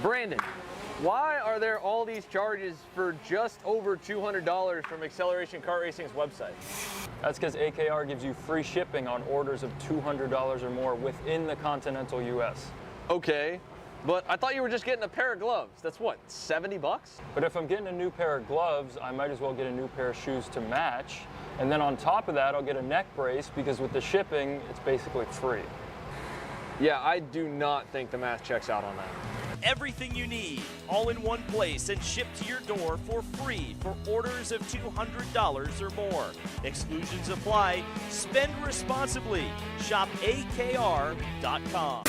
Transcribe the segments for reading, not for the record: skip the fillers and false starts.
Brandon, why are there all these charges for just over $200 from Acceleration Kart Racing's website? That's because AKR gives you free shipping on orders of $200 or more within the continental US. Okay, but I thought you were just getting a pair of gloves. That's what, 70 bucks? But if I'm getting a new pair of gloves, I might as well get a new pair of shoes to match. And then on top of that, I'll get a neck brace because with the shipping, it's basically free. Yeah, I do not think the math checks out on that. Everything you need, all in one place and shipped to your door for free for orders of $200 or more. Exclusions apply. Spend responsibly. Shop AKR.com.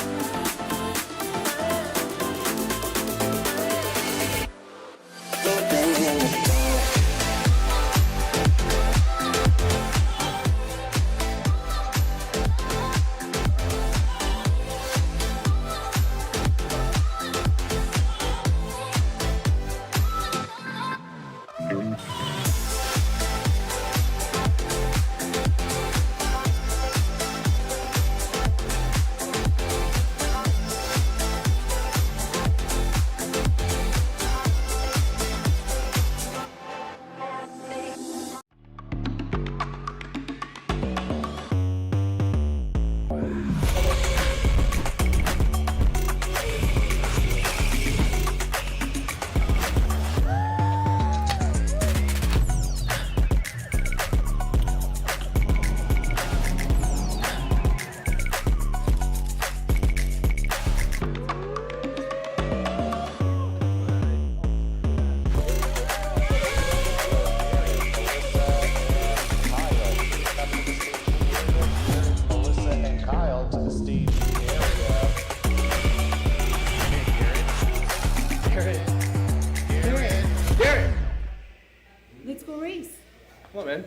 Let's go race. Come on, man.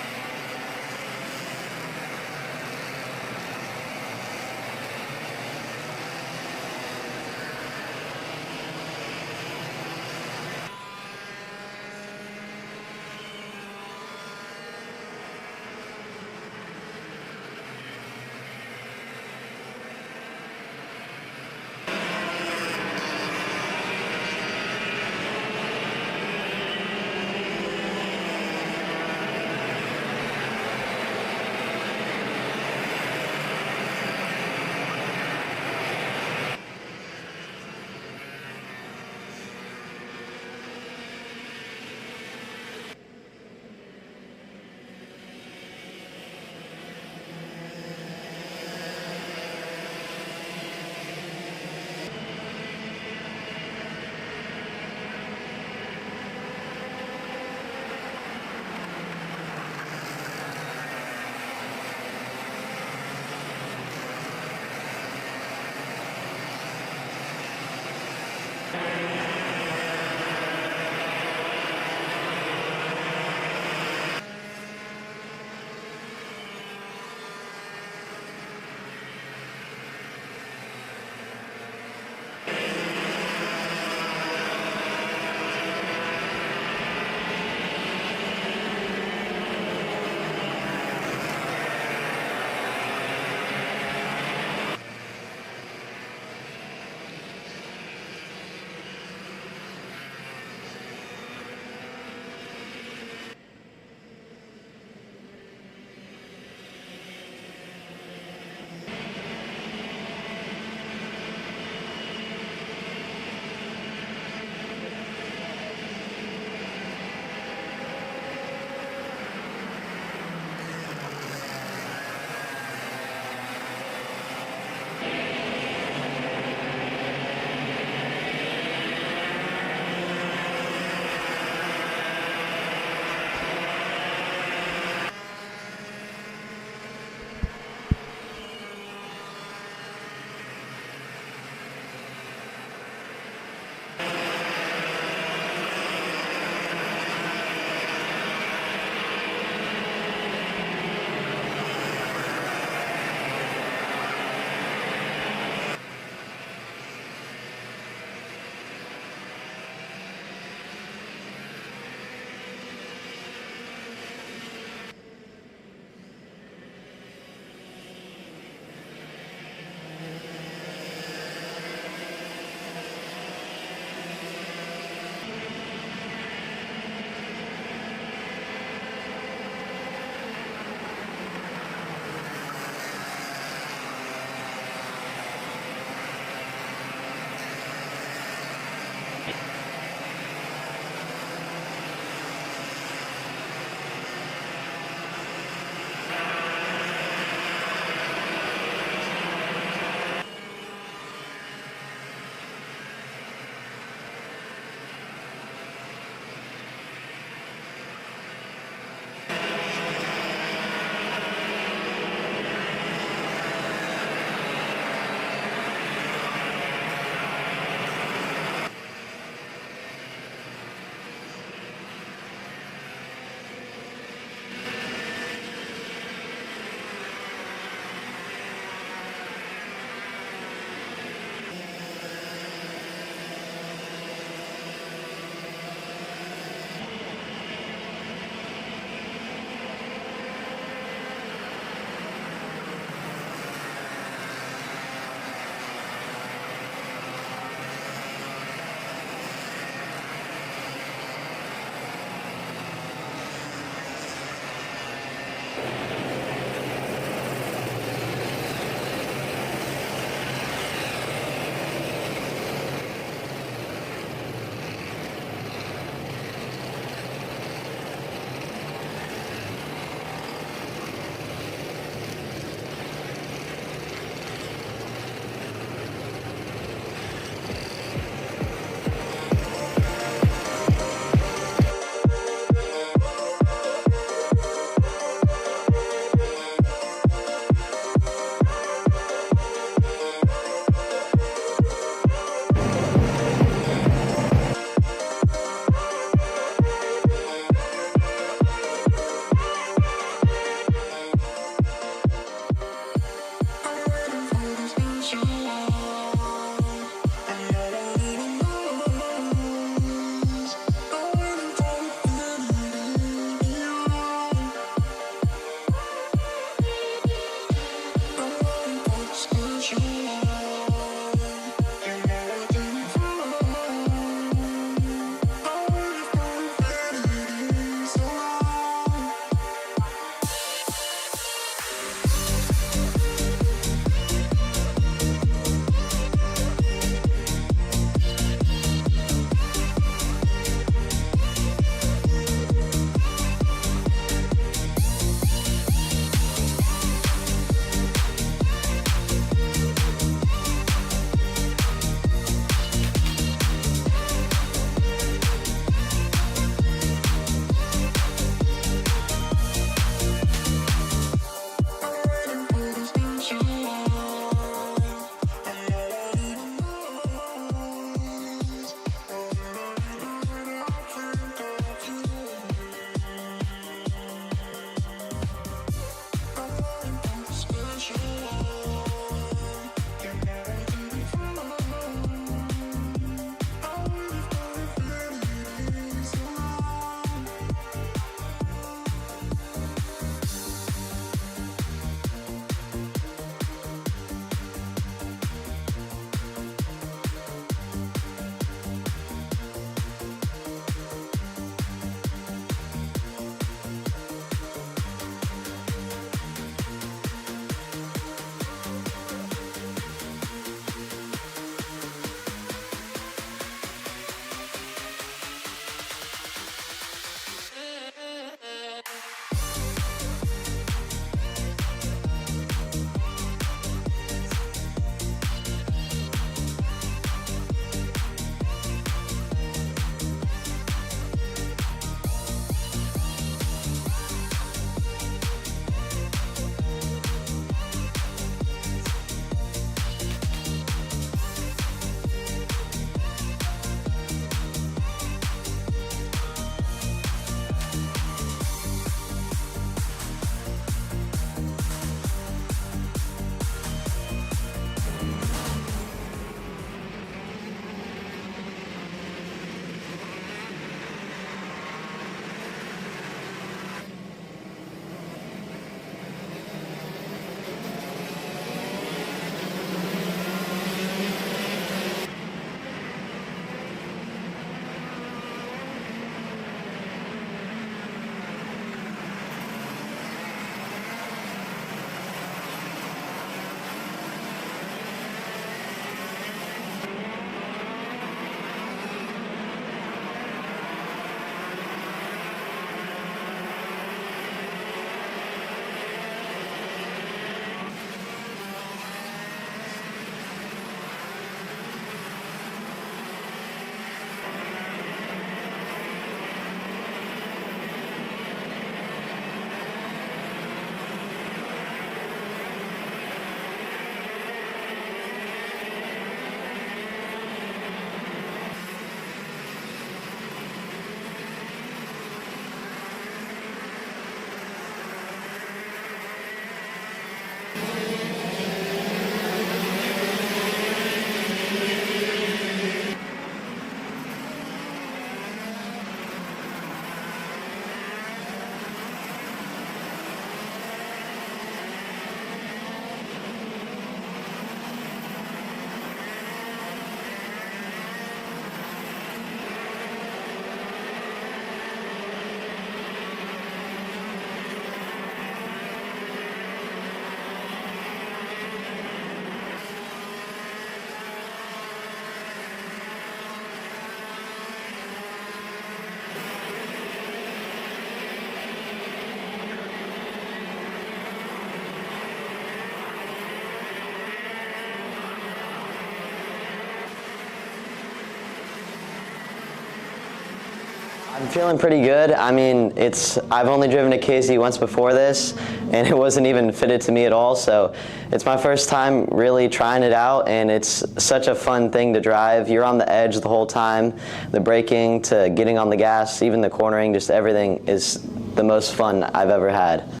I'm feeling pretty good. I mean, I've only driven a KC once before this, and it wasn't even fitted to me at all, so it's my first time really trying it out, and it's such a fun thing to drive. You're on the edge the whole time. The braking to getting on the gas, even the cornering, just everything is the most fun I've ever had.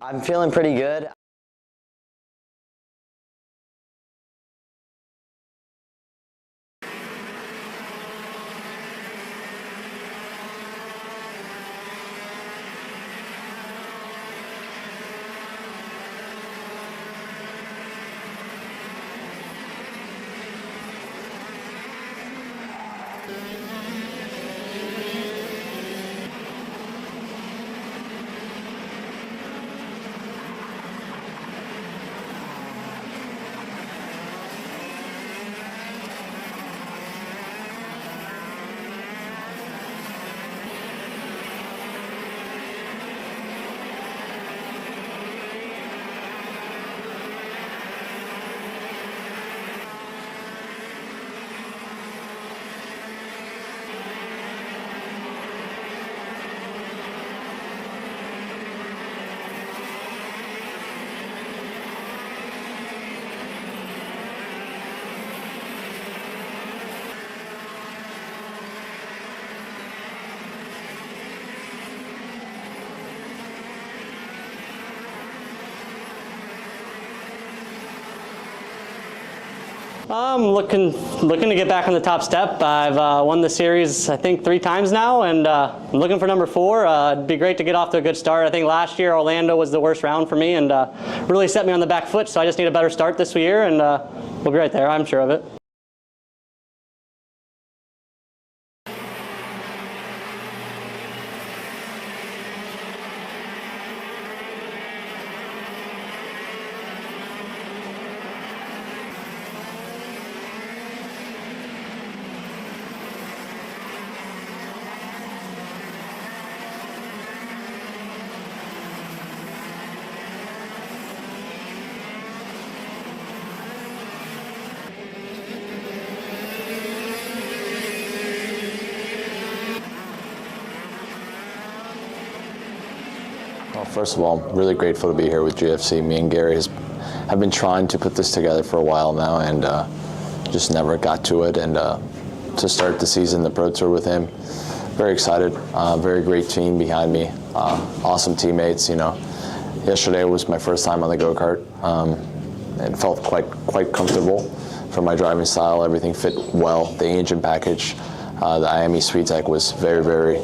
I'm feeling pretty good. I'm looking to get back on the top step. I've won the series, I think, 3 times now, and I'm looking for number 4. It'd be great to get off to a good start. I think last year Orlando was the worst round for me and really set me on the back foot, so I just need a better start this year, and we'll be right there, I'm sure of it. Well, first of all, I'm really grateful to be here with GFC. Me and Gary have been trying to put this together for a while now, and just never got to it. And to start the season, the Pro Tour with him, very excited. Very great team behind me. Awesome teammates. You know, yesterday was my first time on the go-kart. It felt quite comfortable for my driving style. Everything fit well. The engine package, the IME SweetTech was very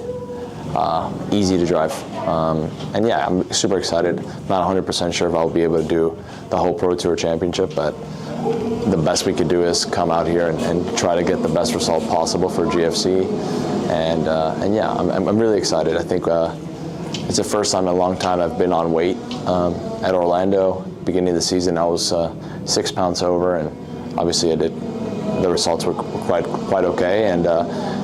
easy to drive. And yeah, I'm super excited. Not 100% sure if I'll be able to do the whole Pro Tour Championship, but the best we could do is come out here and try to get the best result possible for GFC. And yeah, I'm really excited. I think it's the first time in a long time I've been on weight. At Orlando, beginning of the season, I was 6 pounds over, and obviously the results were quite okay. And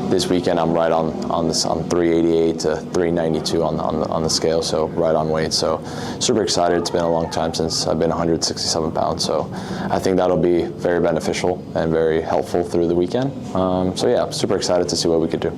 this weekend I'm right on 388 to 392 on the scale, so right on weight. So super excited. It's been a long time since I've been 167 pounds, so I think that'll be very beneficial and very helpful through the weekend. So yeah, super excited to see what we could do.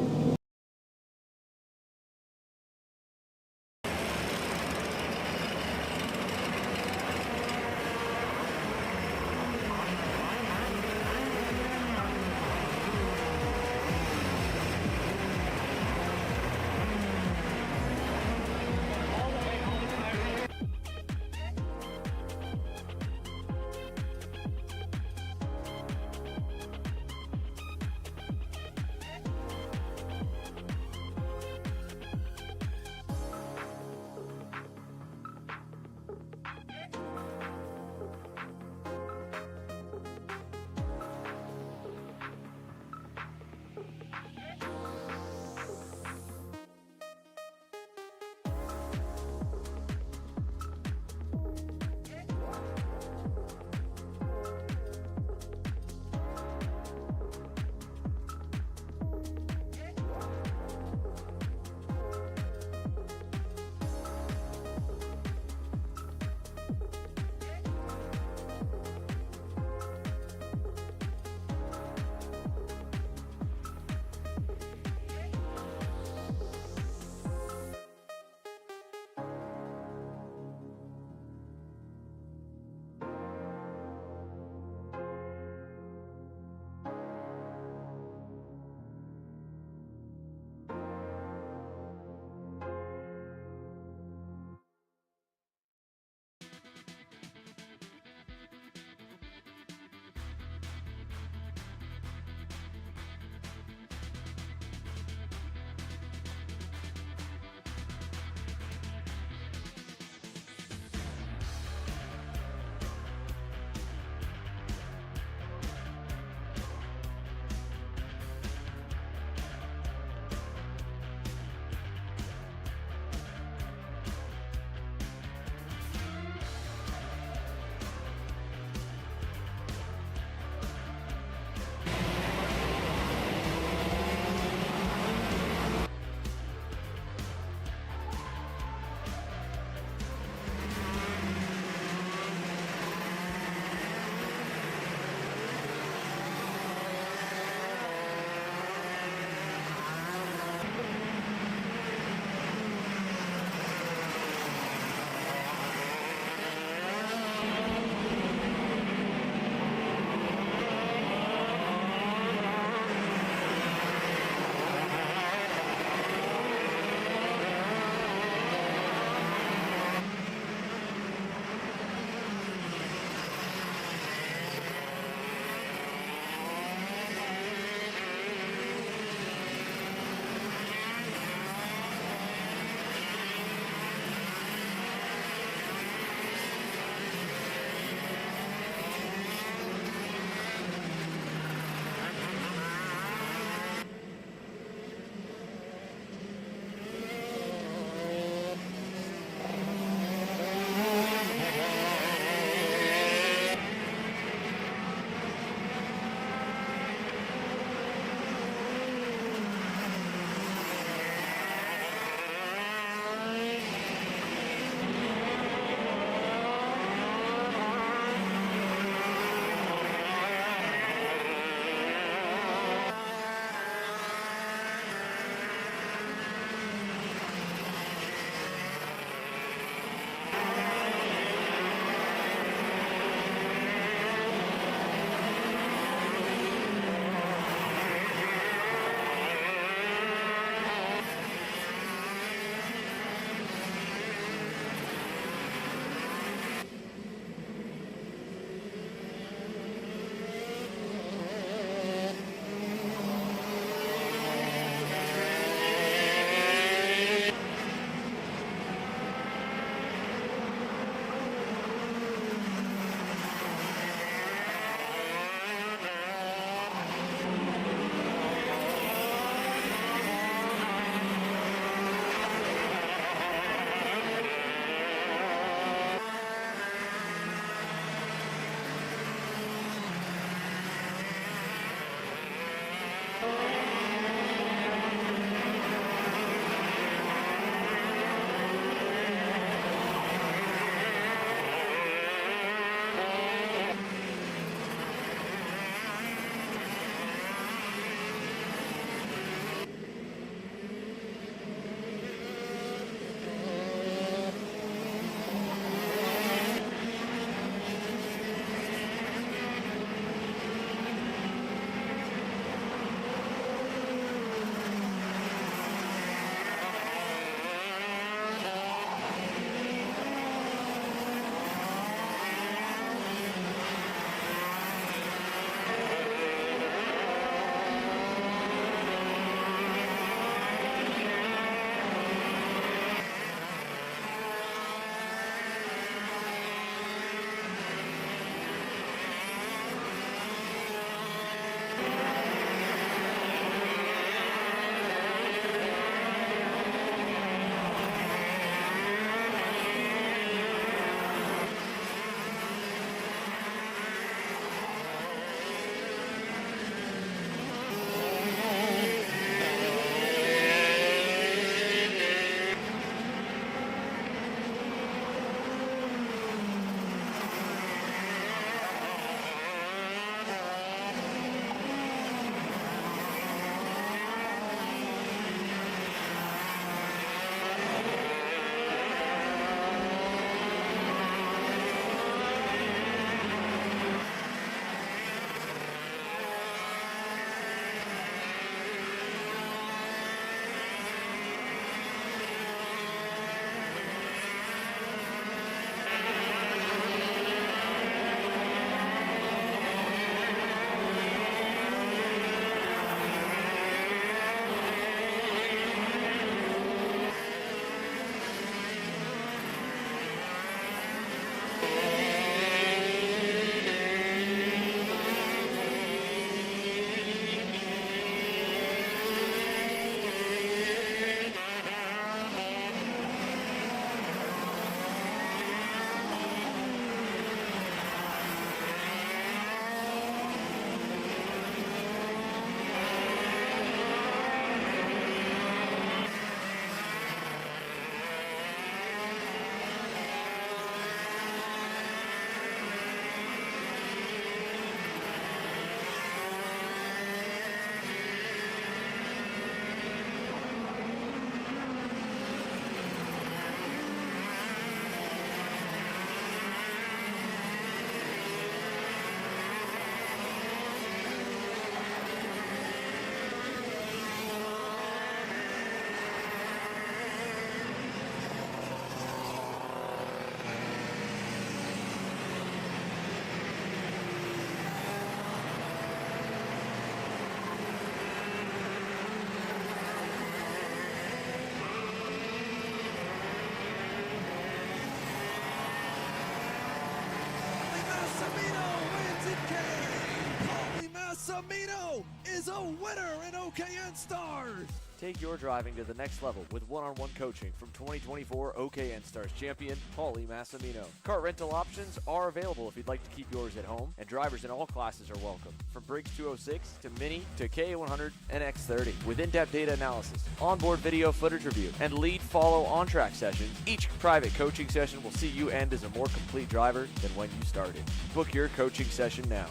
Massimino is a winner in OKN Stars. Take your driving to the next level with one-on-one coaching from 2024 OKN Stars champion, Qualy Massimino. Kart rental options are available if you'd like to keep yours at home, and drivers in all classes are welcome, from Briggs 206 to Mini to KA100 and X30. With in-depth data analysis, onboard video footage review, and lead follow on-track sessions, each private coaching session will see you end as a more complete driver than when you started. Book your coaching session now.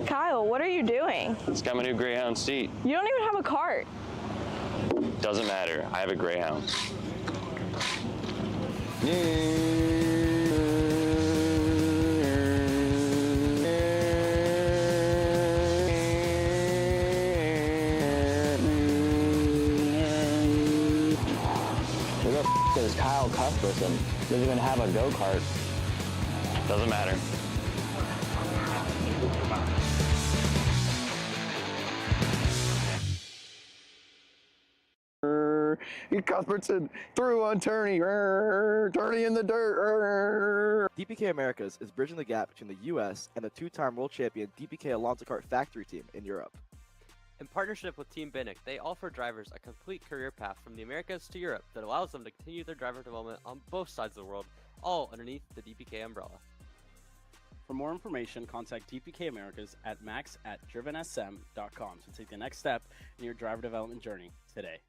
Kyle, what are you doing? It's got my new Greyhound seat. You don't even have a cart. Doesn't matter. I have a Greyhound. Who the f is Kyle Cuthbertson? Doesn't even have a go-kart. Doesn't matter. Cuthbertson through on Turney, Turney in the dirt. DPK Americas is bridging the gap between the U.S. and the two-time world champion DPK Alonso Kart factory team in Europe. In partnership with Team Binnick, they offer drivers a complete career path from the Americas to Europe that allows them to continue their driver development on both sides of the world, all underneath the DPK umbrella. For more information, contact DPK Americas at max@drivensm.com to take the next step in your driver development journey today.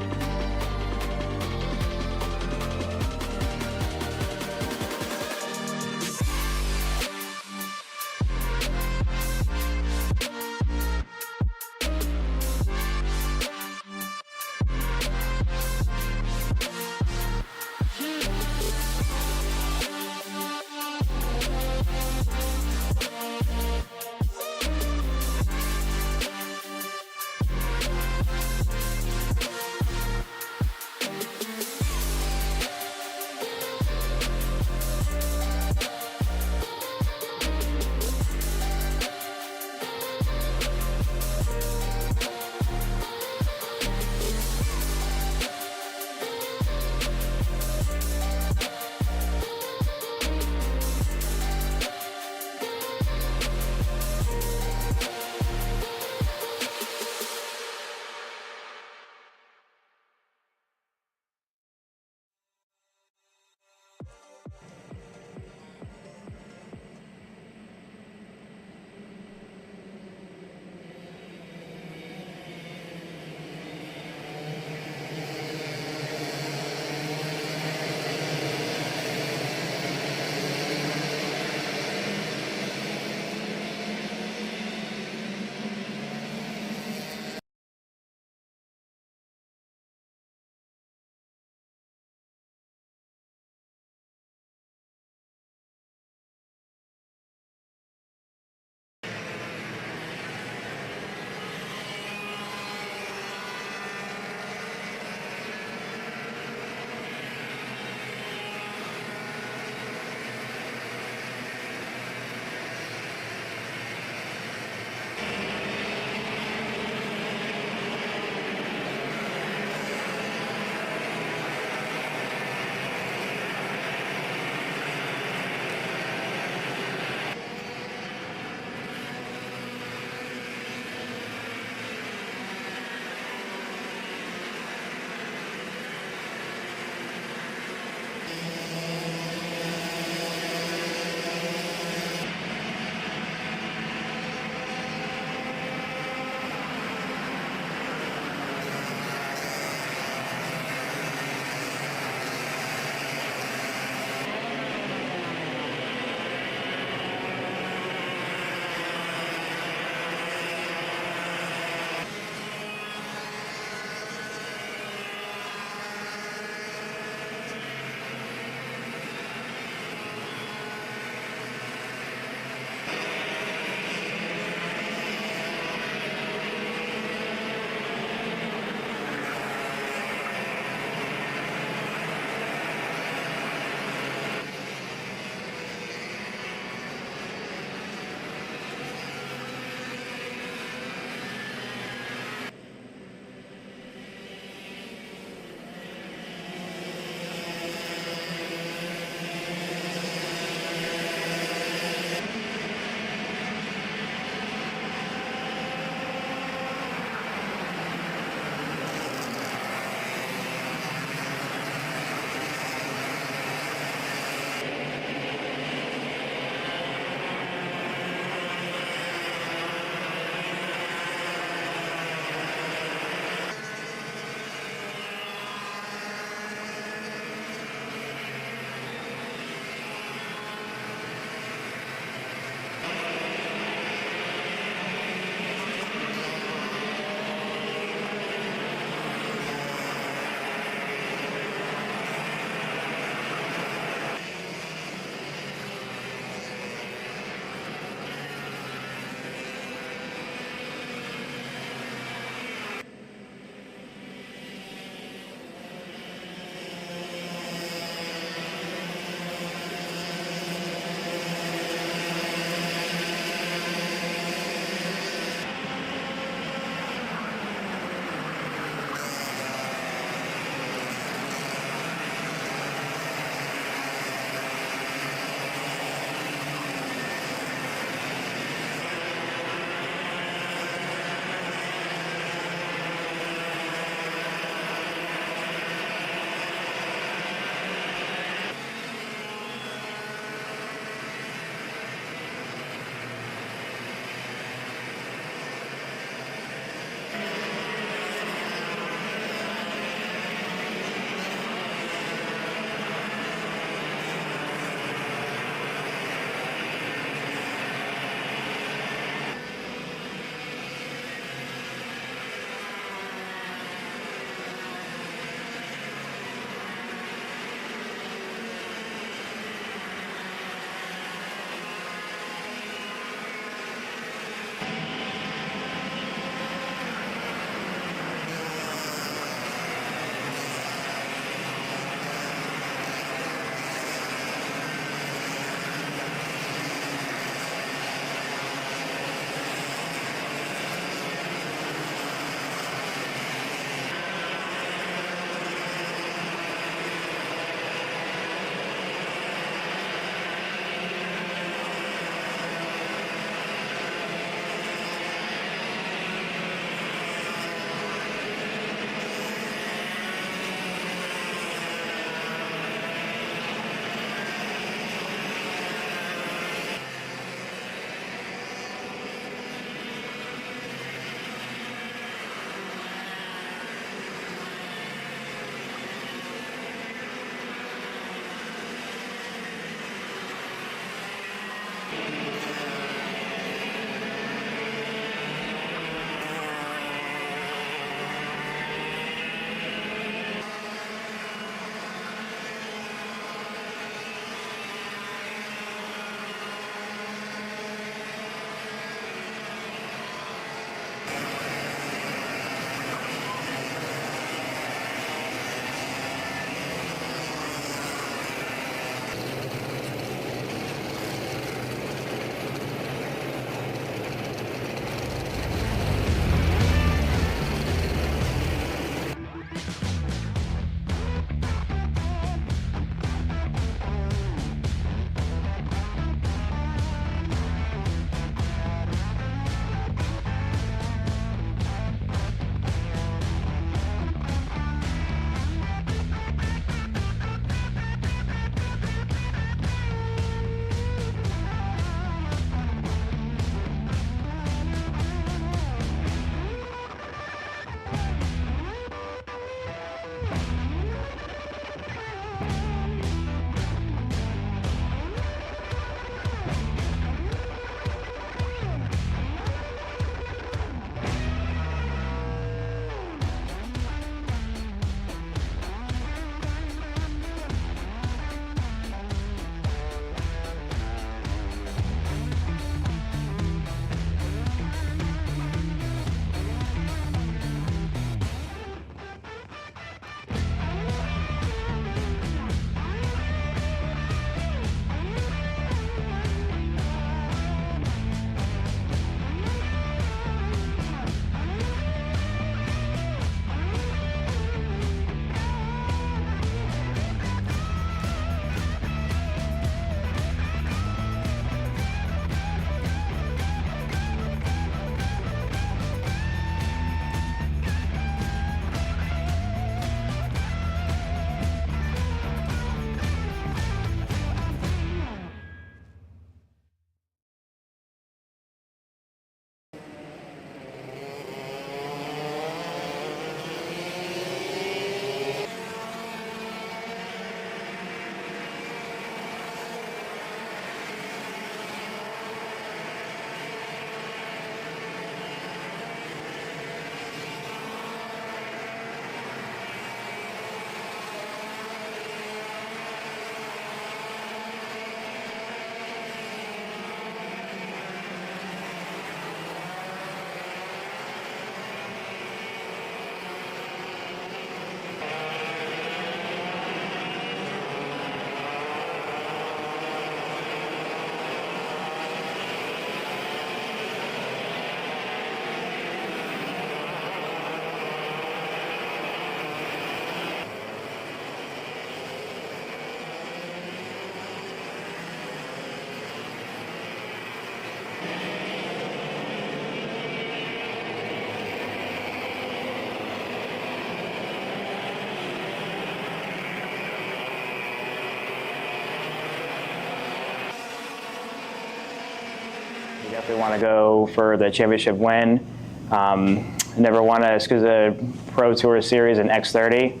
Definitely want to go for the championship win. Never won a SKUSA Pro Tour Series in X30,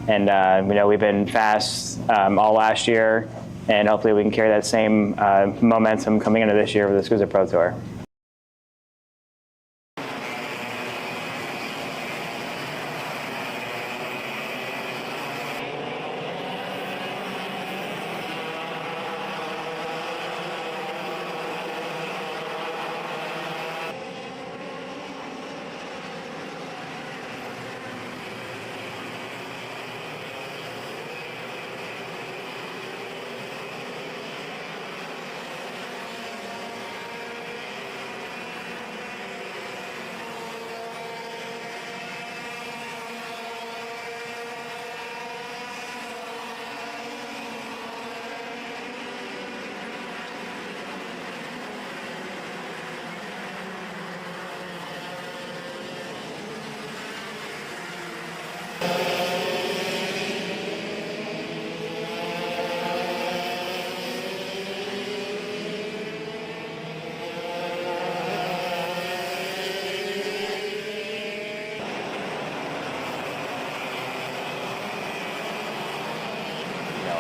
and we've been fast all last year, and hopefully we can carry that same momentum coming into this year with the SKUSA Pro Tour.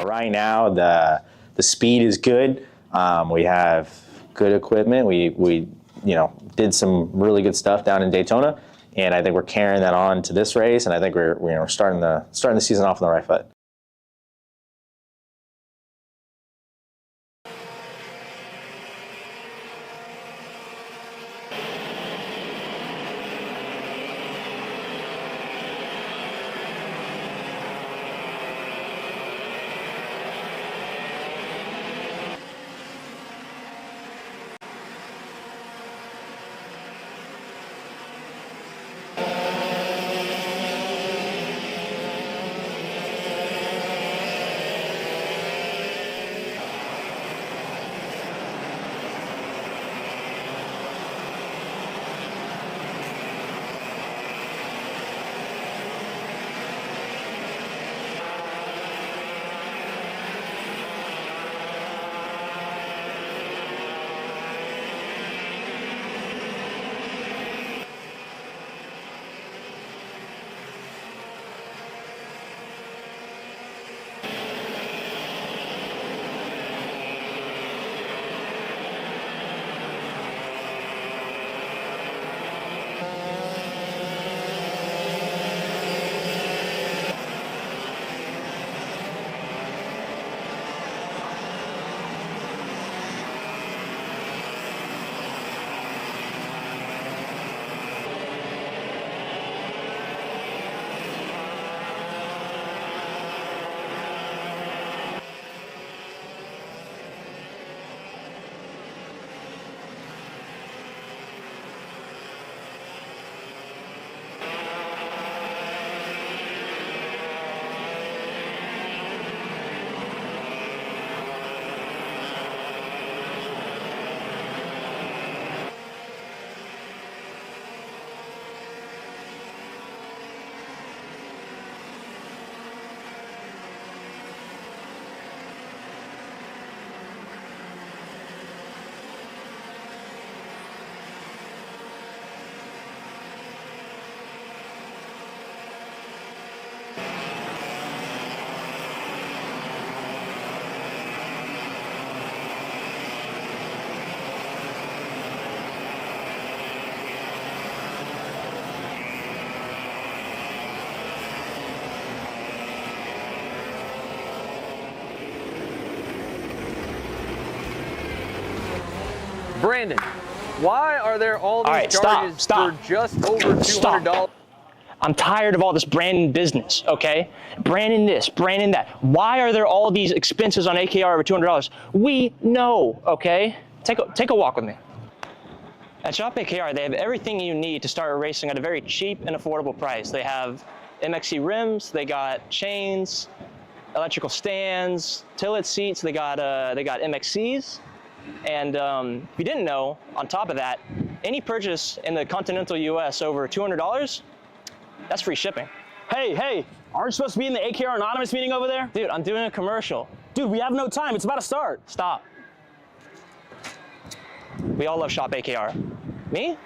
Right now, the speed is good. We have good equipment. We did some really good stuff down in Daytona, and I think we're carrying that on to this race. And I think we're starting the season off on the right foot. Brandon, why are there all these charges for just over $200? I'm tired of all this Brandon business, okay? Brandon this, Brandon that. Why are there all these expenses on AKR over $200? We know, okay? Take a walk with me. At Shop AKR, they have everything you need to start racing at a very cheap and affordable price. They have MXC rims, they got chains, electrical stands, tilt seats, they got MXCs. And if you didn't know, on top of that, any purchase in the continental US over $200, that's free shipping. Hey, aren't you supposed to be in the AKR Anonymous meeting over there? Dude, I'm doing a commercial. Dude, we have no time. It's about to start. Stop. We all love Shop AKR. Me?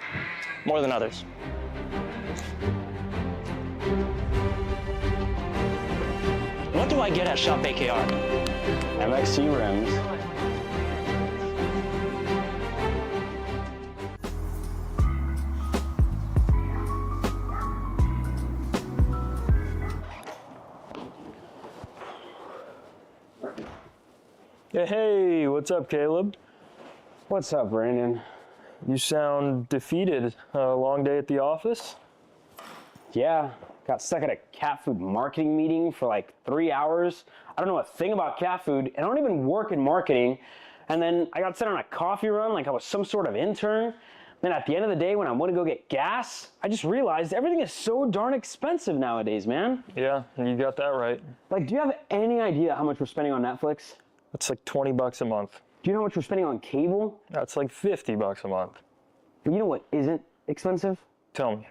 More than others. What do I get at Shop AKR? MXC rims. Hey, what's up, Caleb? What's up, Brandon? You sound defeated. A long day at the office? Yeah, got stuck at a cat food marketing meeting for like 3 hours. I don't know a thing about cat food, and I don't even work in marketing. And then I got sent on a coffee run like I was some sort of intern. Then at the end of the day, when I want to go get gas, I just realized everything is so darn expensive nowadays, man. Yeah, you got that right. Like, do you have any idea how much we're spending on Netflix? It's like 20 bucks a month. Do you know how much we're spending on cable? That's like 50 bucks a month. But you know what isn't expensive? Tell me.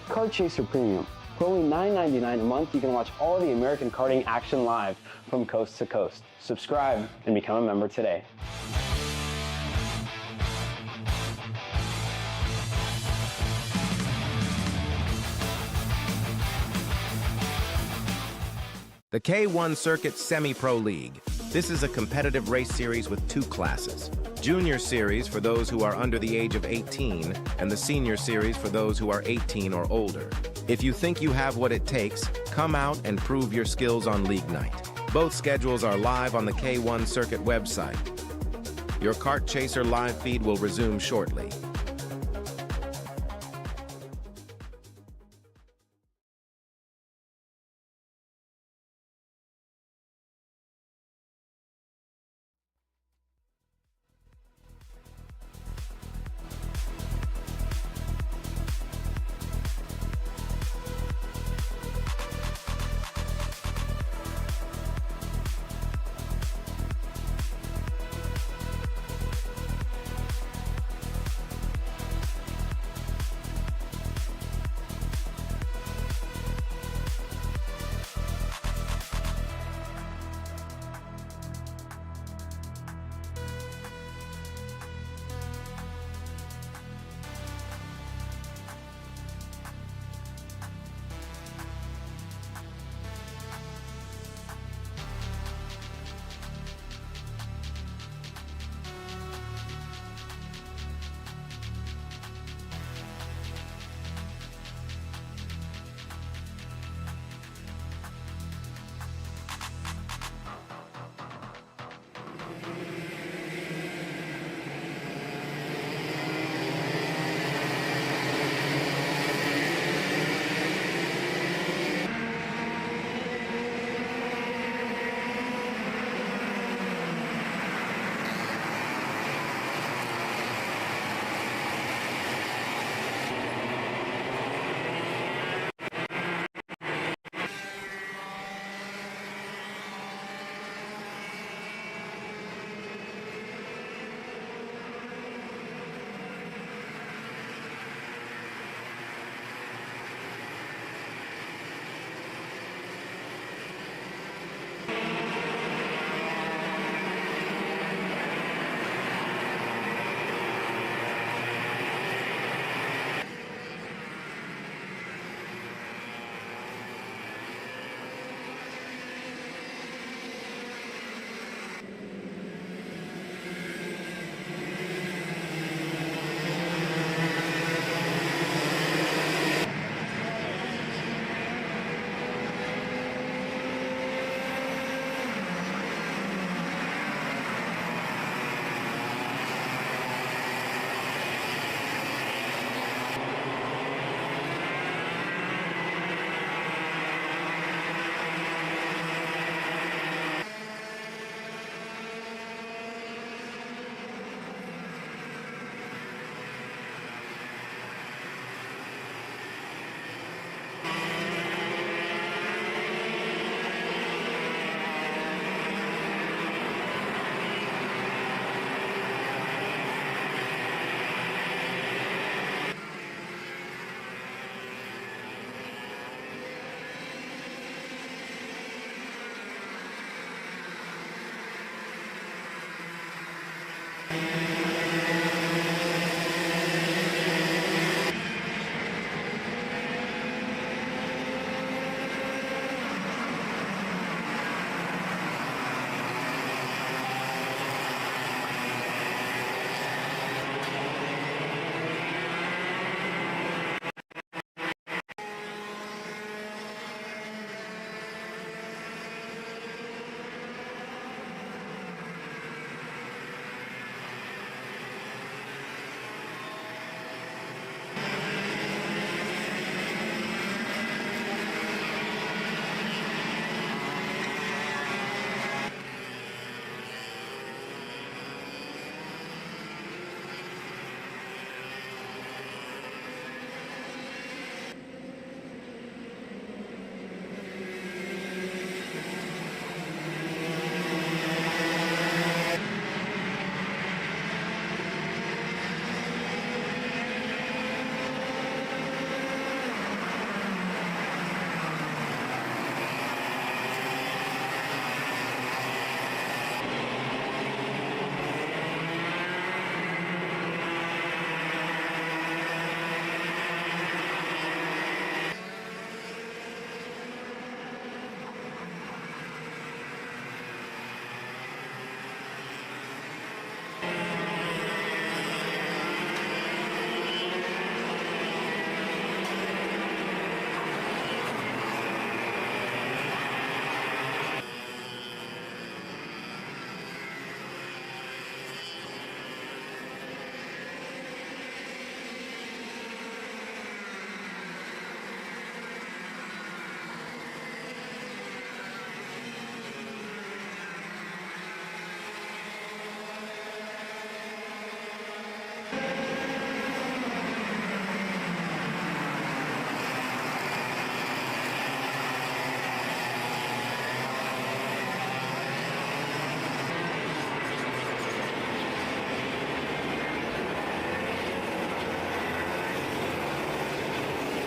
Kart Chaser Premium. For only $9.99 a month, you can watch all the American karting action live from coast to coast. Subscribe and become a member today. The K1 Circuit Semi-Pro League. This is a competitive race series with 2 classes. Junior Series for those who are under the age of 18, and the Senior Series for those who are 18 or older. If you think you have what it takes, come out and prove your skills on League Night. Both schedules are live on the K1 Circuit website. Your Kart Chaser live feed will resume shortly.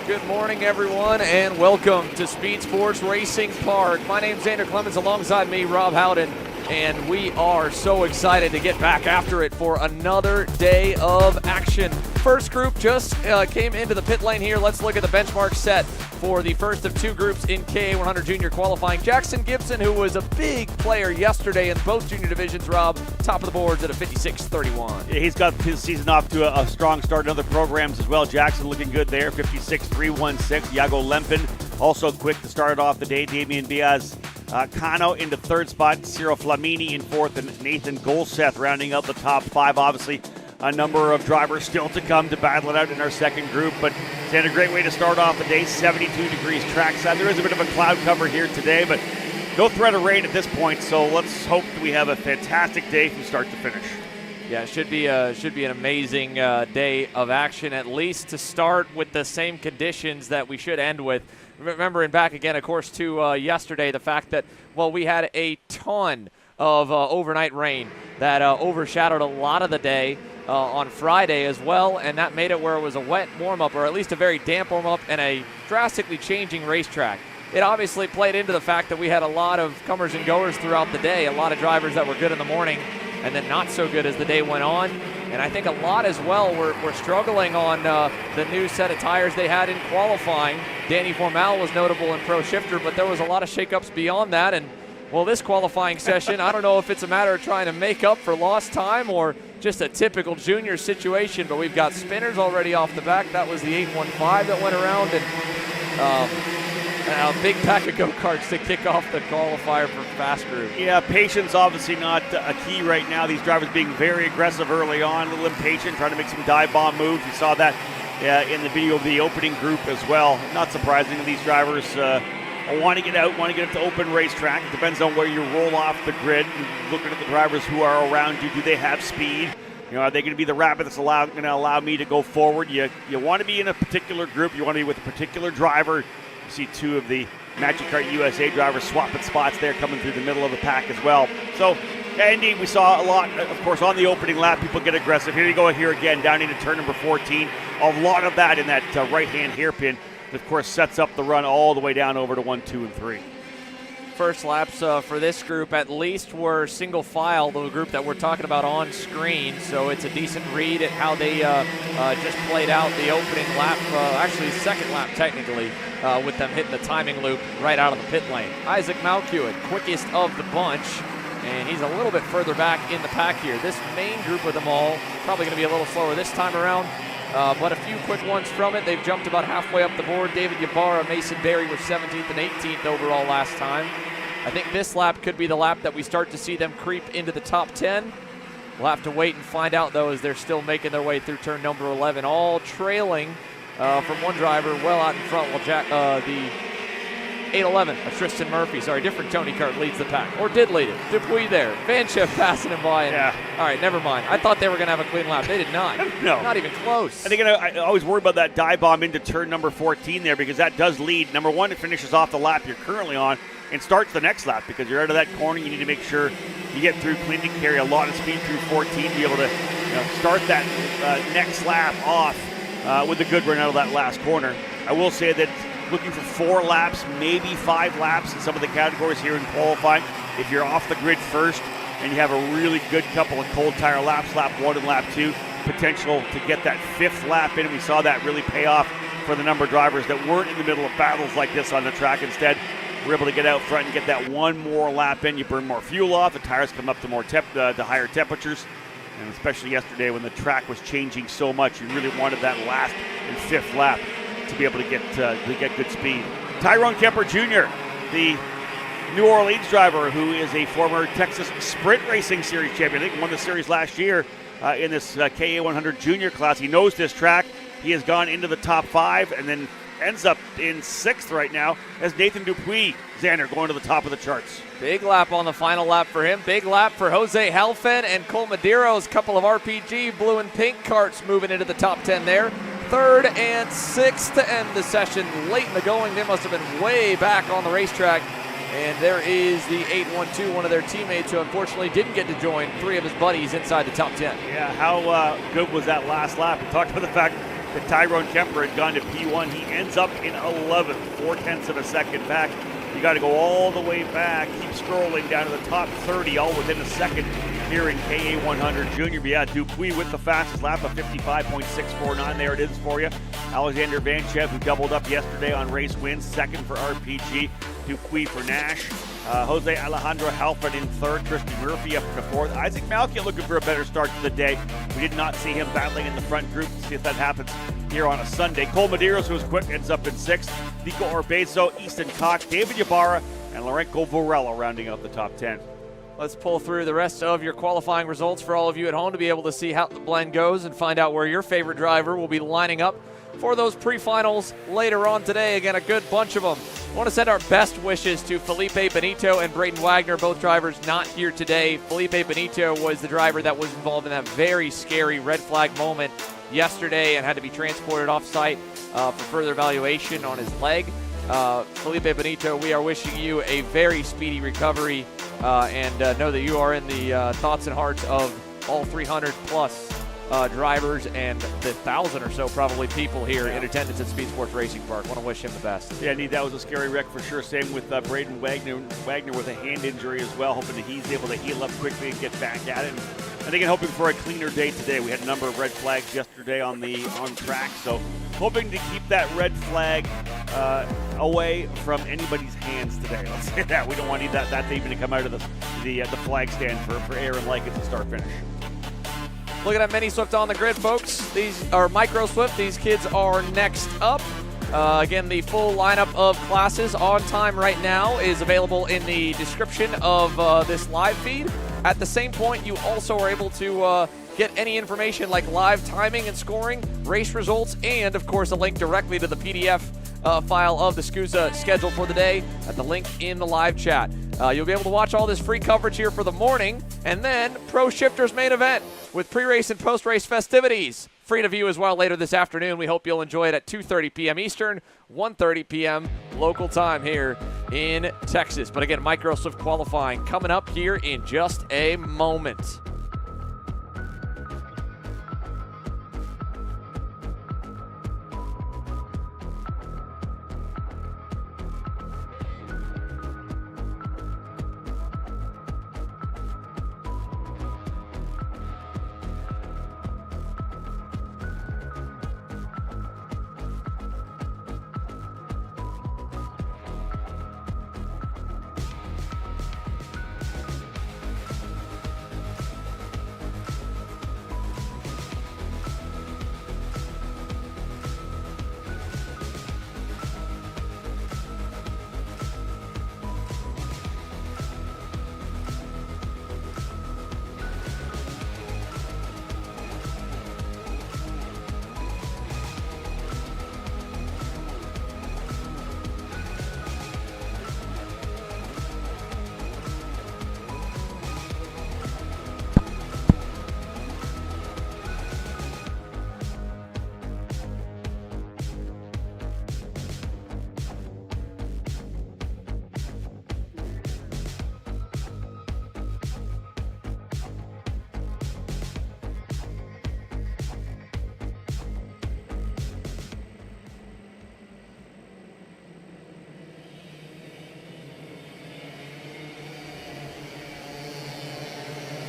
Good morning, everyone, and welcome to Speed Sports Racing Park. My name's Xander Clemens, alongside me, Rob Howden, and we are so excited to get back after it for another day of action. First group just came into the pit lane here. Let's look at the benchmark set for the first of two groups in KA100 JR Qualifying. Jackson Gibson, who was a big player yesterday in both junior divisions, Rob, top of the boards at a 56.31. Yeah, he's got his season off to a strong start in other programs as well. Jackson looking good there, 56.316. Iago Lempin also quick to start off the day. Damian Diaz Cano into third spot. Cyril Flamini in fourth, and Nathan Golseth rounding out the top five. Obviously, a number of drivers still to come to battle it out in our second group, but it's been a great way to start off the day. 72 degrees trackside. There is a bit of a cloud cover here today, but no threat of rain at this point, so let's hope that we have a fantastic day from start to finish. Yeah, it should be an amazing day of action, at least to start with the same conditions that we should end with. Remembering back again, of course, to yesterday, the fact that, well, we had a ton of overnight rain that overshadowed a lot of the day on Friday as well, and that made it where it was a wet warm-up, or at least a very damp warm-up, and a drastically changing racetrack. It obviously played into the fact that we had a lot of comers and goers throughout the day, a lot of drivers that were good in the morning and then not so good as the day went on. And I think a lot as well were struggling on the new set of tires they had in qualifying. Danny Formal was notable in Pro Shifter, but there was a lot of shakeups beyond that. And, well, this qualifying session, I don't know if it's a matter of trying to make up for lost time or just a typical junior situation, but we've got spinners already off the back. That was the 815 that went around, and a big pack of go-karts to kick off the qualifier for fast group. Yeah, patience obviously not a key right now. These drivers being very aggressive early on, a little impatient, trying to make some dive bomb moves. You saw that in the video of the opening group as well. Not surprising, these drivers want to get out, want to get up to open racetrack. It depends on where you roll off the grid. Looking at the drivers who are around you, do they have speed? You know, are they going to be the rabbit that's going to allow me to go forward? You want to be in a particular group. You want to be with a particular driver. You see two of the Magic Kart USA drivers swapping spots there, coming through the middle of the pack as well. So, indeed, we saw a lot, of course, on the opening lap. People get aggressive. Here you go here again, down into turn number 14. A lot of that in that right-hand hairpin. Of course, sets up the run all the way down over to 1, 2, and 3. First laps for this group at least were single file, the group that we're talking about on screen. So it's a decent read at how they just played out the opening lap, actually second lap technically, with them hitting the timing loop right out of the pit lane. Isaac Malkiewicz, quickest of the bunch, and he's a little bit further back in the pack here. This main group of them all probably going to be a little slower this time around. But a few quick ones from it. They've jumped about halfway up the board. David Ybarra, Mason Berry were 17th and 18th overall last time. I think this lap could be the lap that we start to see them creep into the top 10. We'll have to wait and find out, though, as they're still making their way through turn number 11, all trailing from one driver well out in front, while the 811 of Tristan Murphy, different Tony Kart leads the pack, or did lead it. Dupuis there, Vanchev passing him by. And, all right, never mind. I thought they were going to have a clean lap. They did not. No. Not even close. I think I always worry about that dive bomb into turn number 14 there, because that does lead. Number one, it finishes off the lap you're currently on and starts the next lap, because you're out of that corner. You need to make sure you get through clean and carry a lot of speed through 14 to be able to start that next lap off with a good run out of that last corner. I will say that looking for 4 laps, maybe 5 laps in some of the categories here in qualifying. If you're off the grid first and you have a really good couple of cold tire laps, lap 1 and lap 2, potential to get that 5th lap in. And we saw that really pay off for the number of drivers that weren't in the middle of battles like this on the track. Instead, we're able to get out front and get that 1 more lap in. You burn more fuel off. The tires come up to to higher temperatures. And especially yesterday when the track was changing so much, you really wanted that last and 5th lap to be able to get good speed. Tyrone Kemper Jr., the New Orleans driver who is a former Texas Sprint Racing Series champion. I think won the series last year in this KA100 Junior class. He knows this track. He has gone into the top 5 and then ends up in 6th right now as Nathan Dupuis, Xander, going to the top of the charts. Big lap on the final lap for him. Big lap for Jose Halfen and Cole Madero's couple of RPG blue and pink karts moving into the top 10 there. 3rd and 6th to end the session. Late in the going, they must have been way back on the racetrack. And there is the 812, one of their teammates who unfortunately didn't get to join 3 of his buddies inside the top 10. Yeah, how good was that last lap? We talked about the fact that Tyrone Kemper had gone to P1. He ends up in 11th, 0.4 of a second back. You got to go all the way back, keep scrolling down to the top 30, all within a second here in KA100 Junior. But yeah, Dupuis with the fastest lap of 55.649. There it is for you. Alexander Vanchev, who doubled up yesterday on race wins, second for RPG. Dupuis for Nash. Jose Alejandro Halford in third. Tristan Murphy up in fourth. Isaac Malkia looking for a better start to the day. We did not see him battling in the front group. We'll see if that happens here on a Sunday. Cole Medeiros, who was quick, ends up in sixth. Nico Orbezo, Easton Cox, David Ybarra, and Lorenco Vorella rounding out the top 10. Let's pull through the rest of your qualifying results for all of you at home to be able to see how the blend goes and find out where your favorite driver will be lining up for those pre-finals later on today. Again, a good bunch of them. I want to send our best wishes to Felipe Benito and Braden Wagner, both drivers not here today. Felipe Benito was the driver that was involved in that very scary red flag moment yesterday and had to be transported off-site for further evaluation on his leg. Felipe Benito, we are wishing you a very speedy recovery and know that you are in the thoughts and hearts of all 300-plus drivers and the 1,000 or so probably people here in attendance at SpeedSports Racing Park. Want to wish him the best. Yeah, Nate, that was a scary wreck for sure. Same with Braden Wagner with a hand injury as well, hoping that he's able to heal up quickly and get back at it. And I think hoping for a cleaner day today. We had a number of red flags yesterday on track, so hoping to keep that red flag away from anybody's hands today. Let's say that. We don't want that even to come out of the flag stand for Aaron Likens to start finish. Looking at Mini Swift on the grid, folks. These are Micro Swift. These kids are next up. Again, the full lineup of classes on time right now is available in the description of this live feed. At the same point, you also are able to get any information like live timing and scoring, race results, and, of course, a link directly to the PDF file of the SKUSA schedule for the day at the link in the live chat. You'll be able to watch all this free coverage here for the morning, and then Pro Shifter's main event with pre-race and post-race festivities. Free to view as well later this afternoon. We hope you'll enjoy it at 2:30 p.m. Eastern, 1:30 p.m. local time here in Texas. But again, Micro Swift qualifying coming up here in just a moment.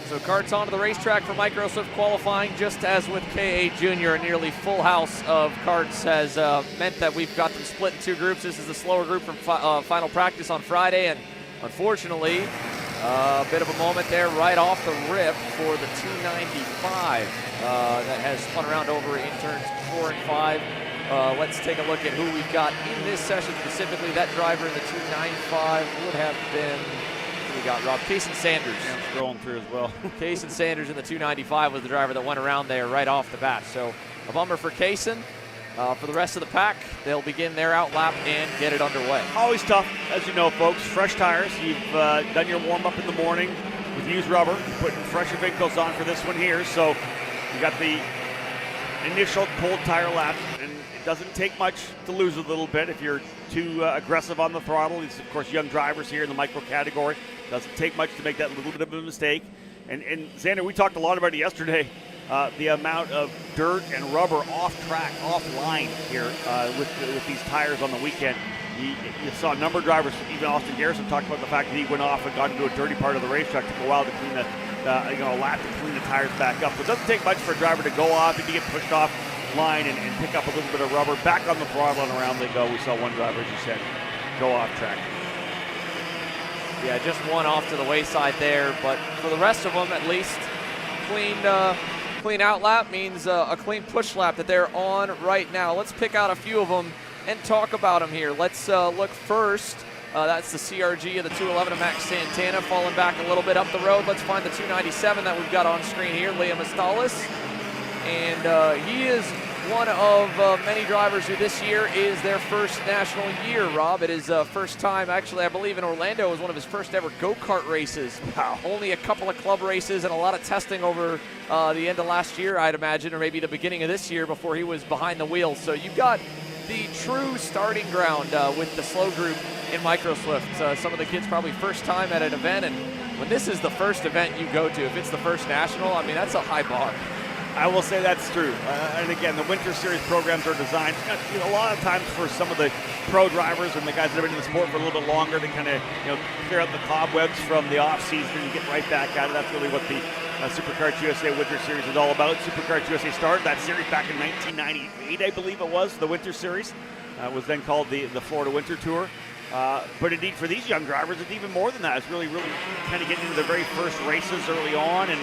So Kart's onto the racetrack for Micro Swift qualifying. Just as with KA Junior, a nearly full house of karts has meant that we've got them split in two groups. This is the slower group from final practice on Friday, and unfortunately, a bit of a moment there right off the rip for the 295 that has spun around over in turns 4 and 5. Let's take a look at who we've got in this session specifically. That driver in the 295 would have been, we got Rob Kaysen Sanders. Yeah, I'm scrolling through as well. Kaysen Sanders in the 295 was the driver that went around there right off the bat. So a bummer for Kaysen. For the rest of the pack, they'll begin their out lap and get it underway. Always tough, as you know, folks. Fresh tires. You've done your warm-up in the morning with used rubber. You're putting fresher Vincos on for this one here. So you got the initial cold tire lap, and it doesn't take much to lose a little bit if you're too aggressive on the throttle. These, of course, young drivers here in the micro category. Doesn't take much to make that little bit of a mistake. And Xander, we talked a lot about it yesterday. the amount of dirt and rubber off track, off line here with these tires on the weekend. You saw a number of drivers, even Austin Garrison talked about the fact that he went off and got into a dirty part of the racetrack. Took a while to clean a lap to clean the tires back up. So it doesn't take much for a driver to go off and to get pushed off line and pick up a little bit of rubber. Back on the throttle and around they go. We saw one driver, as you said, go off track. Yeah, just one off to the wayside there, but for the rest of them, at least clean out lap means a clean push lap that they're on right now. Let's pick out a few of them and talk about them here. Let's look first. That's the CRG of the 211 of Max Santana falling back a little bit up the road. Let's find the 297 that we've got on screen here, Liam Astalis. And he is one of many drivers who this year is their first national year, Rob. It is first time, actually, I believe in Orlando, was one of his first ever go-kart races. Wow. Only a couple of club races and a lot of testing over the end of last year, I'd imagine, or maybe the beginning of this year before he was behind the wheels. So you've got the true starting ground with the slow group in Micro Swift. Some of the kids probably first time at an event, and when this is the first event you go to, if it's the first national, I mean, that's a high bar. I will say that's true. And again, the Winter Series programs are designed a lot of times for some of the pro drivers and the guys that have been in the sport for a little bit longer to kind of clear out the cobwebs from the off season and get right back at it. That's really what the Supercars USA Winter Series is all about. Supercars USA started that series back in 1998, I believe it was. The Winter Series was then called the Florida Winter Tour. But indeed, for these young drivers, it's even more than that. It's really kind of getting into the very first races early on. And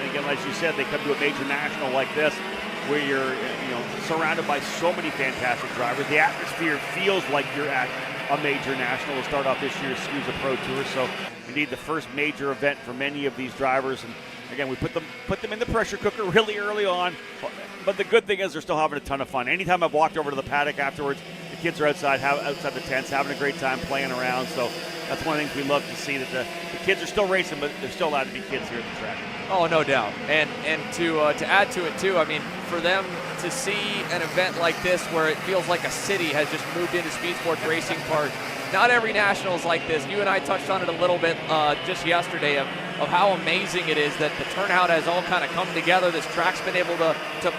again, as you said, they come to a major national like this where you're surrounded by so many fantastic drivers. The atmosphere feels like you're at a major national to start off this year's SKUSA Pro Tour. So indeed, the first major event for many of these drivers. And again, we put them in the pressure cooker really early on. But the good thing is they're still having a ton of fun. Anytime I've walked over to the paddock afterwards, the kids are outside the tents, having a great time playing around. So that's one of the things we love to see, that the kids are still racing, but they're still allowed to be kids here at the track. Oh, no doubt. And to add to it, too, I mean, for them to see an event like this where it feels like a city has just moved into SpeedSports Racing Park. Not every national is like this. You and I touched on it a little bit just yesterday of how amazing it is that the turnout has all kind of come together. This track's been able to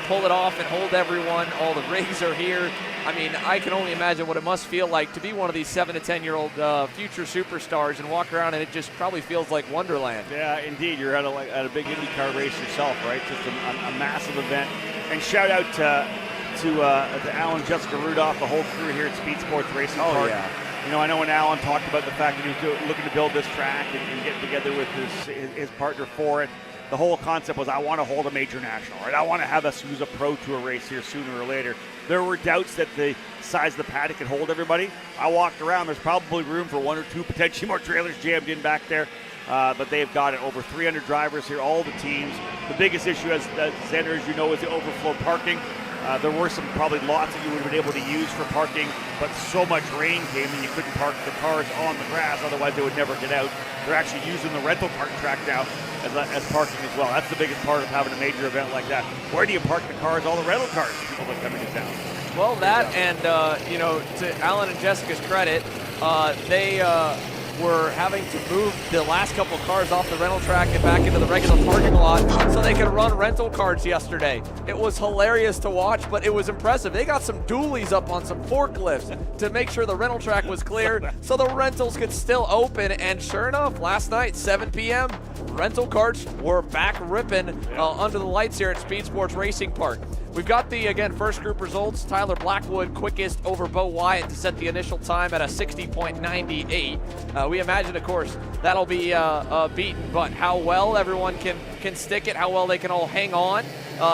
pull it off and hold everyone. All the rigs are here. I mean, I can only imagine what it must feel like to be one of these 7 to 10-year-old future superstars and walk around, and it just probably feels like Wonderland. Yeah, indeed. You're at a big IndyCar race yourself, right? Just a massive event. And shout out to Alan, Jessica Rudolph, the whole crew here at SpeedSports Racing Park. Yeah. I know when Alan talked about the fact that he was looking to build this track and get together with his partner for it, the whole concept was, I want to hold a major national, right? I want to have a SKUSA Pro Tour race here sooner or later. There were doubts that the size of the paddock could hold everybody. I walked around. There's probably room for 1 or 2, potentially more trailers jammed in back there. But they've got it. Over 300 drivers here, all the teams. The biggest issue, as Xander, as you know, is the overflow parking. There were some probably lots that you would have been able to use for parking, but so much rain came that you couldn't park the cars on the grass, otherwise they would never get out. They're actually using the rental car track now as parking as well. That's the biggest part of having a major event like that. Where do you park the cars, all the rental cars, people that come into town? Well, that and, to Alan and Jessica's credit, they were having to move the last couple cars off the rental track and back into the regular parking lot so they could run rental cars yesterday. It was hilarious to watch, but it was impressive. They got some dualies up on some forklifts to make sure the rental track was clear so the rentals could still open. And sure enough, last night, 7 p.m., rental carts were back ripping under the lights here at SpeedSports Racing Park. We've got the, again, first group results. Tyler Blackwood quickest over Bo Wyatt to set the initial time at a 60.98. We imagine, of course, that'll be beaten, but how well everyone can stick it, how well they can all hang on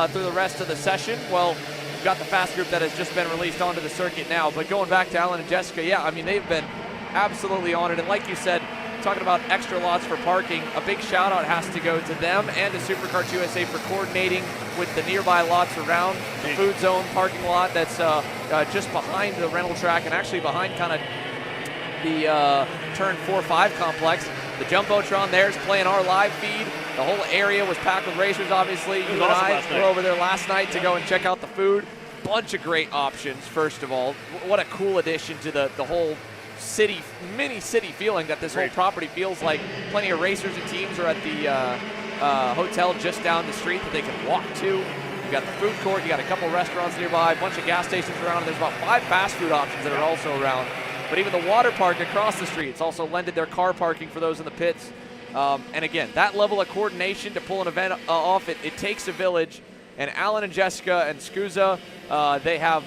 through the rest of the session, well, we've got the fast group that has just been released onto the circuit now. But going back to Alan and Jessica, yeah, I mean, they've been absolutely on it. And like you said, talking about extra lots for parking, a big shout out has to go to them and to Supercars USA for coordinating with the nearby lots around the food zone parking lot that's just behind the rental track and actually behind kind of the turn 4-5 complex. The Jumbotron there is playing our live feed. The whole area was packed with racers, obviously. You and I were over there last night to go and check out the food. Bunch of great options, first of all. What a cool addition to the whole mini city feeling that this whole property feels like. Plenty of racers and teams are at hotel just down the street that they can walk to. You got the food court, you got a couple restaurants nearby, a bunch of gas stations around, and there's about 5 fast food options that are also around. But even the water park across the street, it's also lended their car parking for those in the pits. And again, that level of coordination to pull an event off, it takes a village. And Alan and Jessica and SKUSA, they have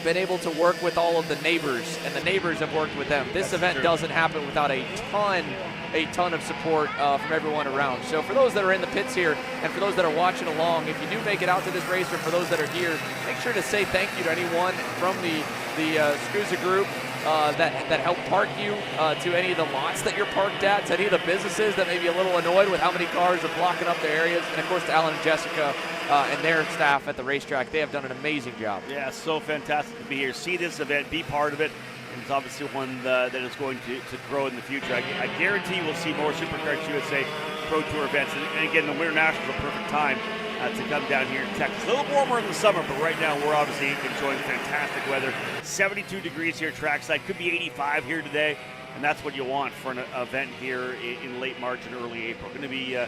been able to work with all of the neighbors, and the neighbors have worked with them. This event doesn't happen without a ton of support from everyone around. So for those that are in the pits here, and for those that are watching along, if you do make it out to this race, or for those that are here, make sure to say thank you to anyone from the SKUSA group that helped park you, to any of the lots that you're parked at, to any of the businesses that may be a little annoyed with how many cars are blocking up their areas, and of course to Alan and Jessica and their staff at the racetrack. They have done an amazing job. Yeah, so fantastic to be here, see this event, be part of it. And it's obviously one that is going to grow in the future. I guarantee we'll see more SuperKarts USA Pro Tour events. And again, the Winter Nationals is a perfect time to come down here in Texas. A little warmer in the summer, but right now we're obviously enjoying fantastic weather. 72 degrees here trackside. Could be 85 here today, and that's what you want for an event here in late March and early April. Going to be a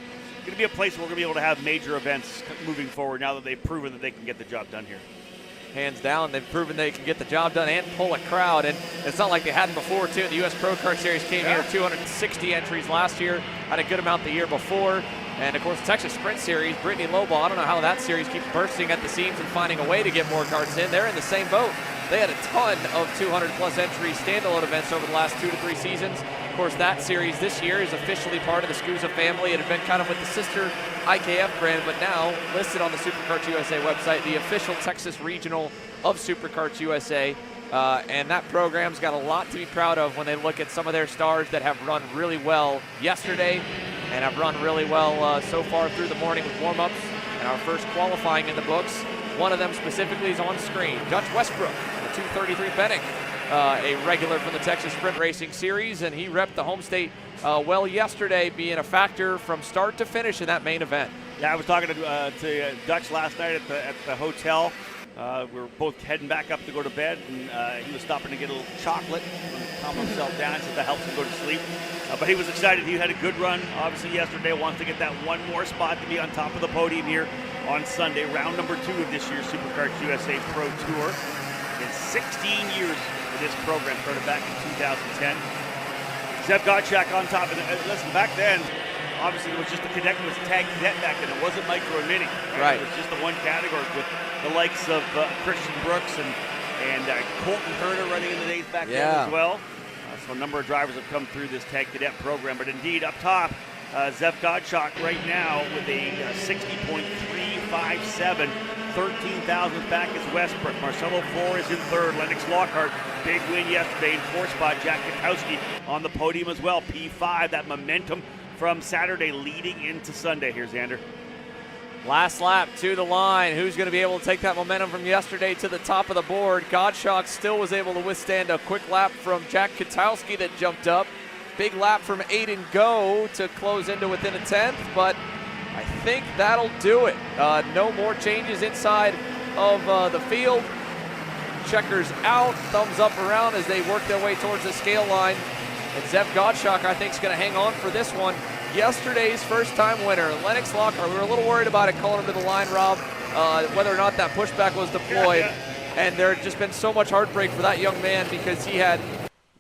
place where we're going to be able to have major events moving forward now that they've proven that they can get the job done here. Hands down, they've proven they can get the job done and pull a crowd, and it's not like they hadn't before, too. The U.S. Pro Kart Series came here, 260 entries last year, had a good amount the year before, and of course, the Texas Sprint Series, Brittany Lobel, I don't know how that series keeps bursting at the seams and finding a way to get more karts in. They're in the same boat. They had a ton of 200-plus entry standalone events over the last 2 to 3 seasons. Of course, that series this year is officially part of the SKUSA family. It had been kind of with the sister IKF brand, but now listed on the SuperKarts USA website, the official Texas regional of SuperKarts USA. And that program's got a lot to be proud of when they look at some of their stars that have run really well yesterday and have run really well so far through the morning with warm-ups and our first qualifying in the books. One of them specifically is on screen, Dutch Westbrook, the 233 Bennick. A regular from the Texas Sprint Racing Series, and he repped the home state well yesterday, being a factor from start to finish in that main event. Yeah, I was talking to Dutch last night at the hotel. We were both heading back up to go to bed, and he was stopping to get a little chocolate and calm himself down, so that helps him go to sleep. But he was excited. He had a good run, obviously, yesterday. Wants to get that one more spot to be on top of the podium here on Sunday, round number 2 of this year's SuperKarts USA Pro Tour. In 16 years for this program, started back in 2010. Zev Gottschalk on top of it. Listen, back then, obviously it was just a cadet, it was tag cadet back then. It wasn't micro and mini. Right. It was just the one category with the likes of Christian Brooks and Colton Herter running in the days back then as well. So a number of drivers have come through this tag cadet program. But indeed, up top, Zev Gottschalk right now with a 60.357. 13,000th back is Westbrook. Marcelo Flores in third. Lennox Lockhart, big win yesterday in 4th spot. Jack Katowski on the podium as well. P5, that momentum from Saturday leading into Sunday. Here's Xander. Last lap to the line. Who's going to be able to take that momentum from yesterday to the top of the board? Gottschalk still was able to withstand a quick lap from Jack Katowski that jumped up. Big lap from Aiden Go to close into within a 10th, but I think that'll do it. No more changes inside of the field. Checkers out, thumbs up around as they work their way towards the scale line. And Zev Gottschalk, I think, is going to hang on for this one. Yesterday's first-time winner, Lennox Lockhart. We were a little worried about it calling him to the line, Rob, whether or not that pushback was deployed. And there had just been so much heartbreak for that young man because he had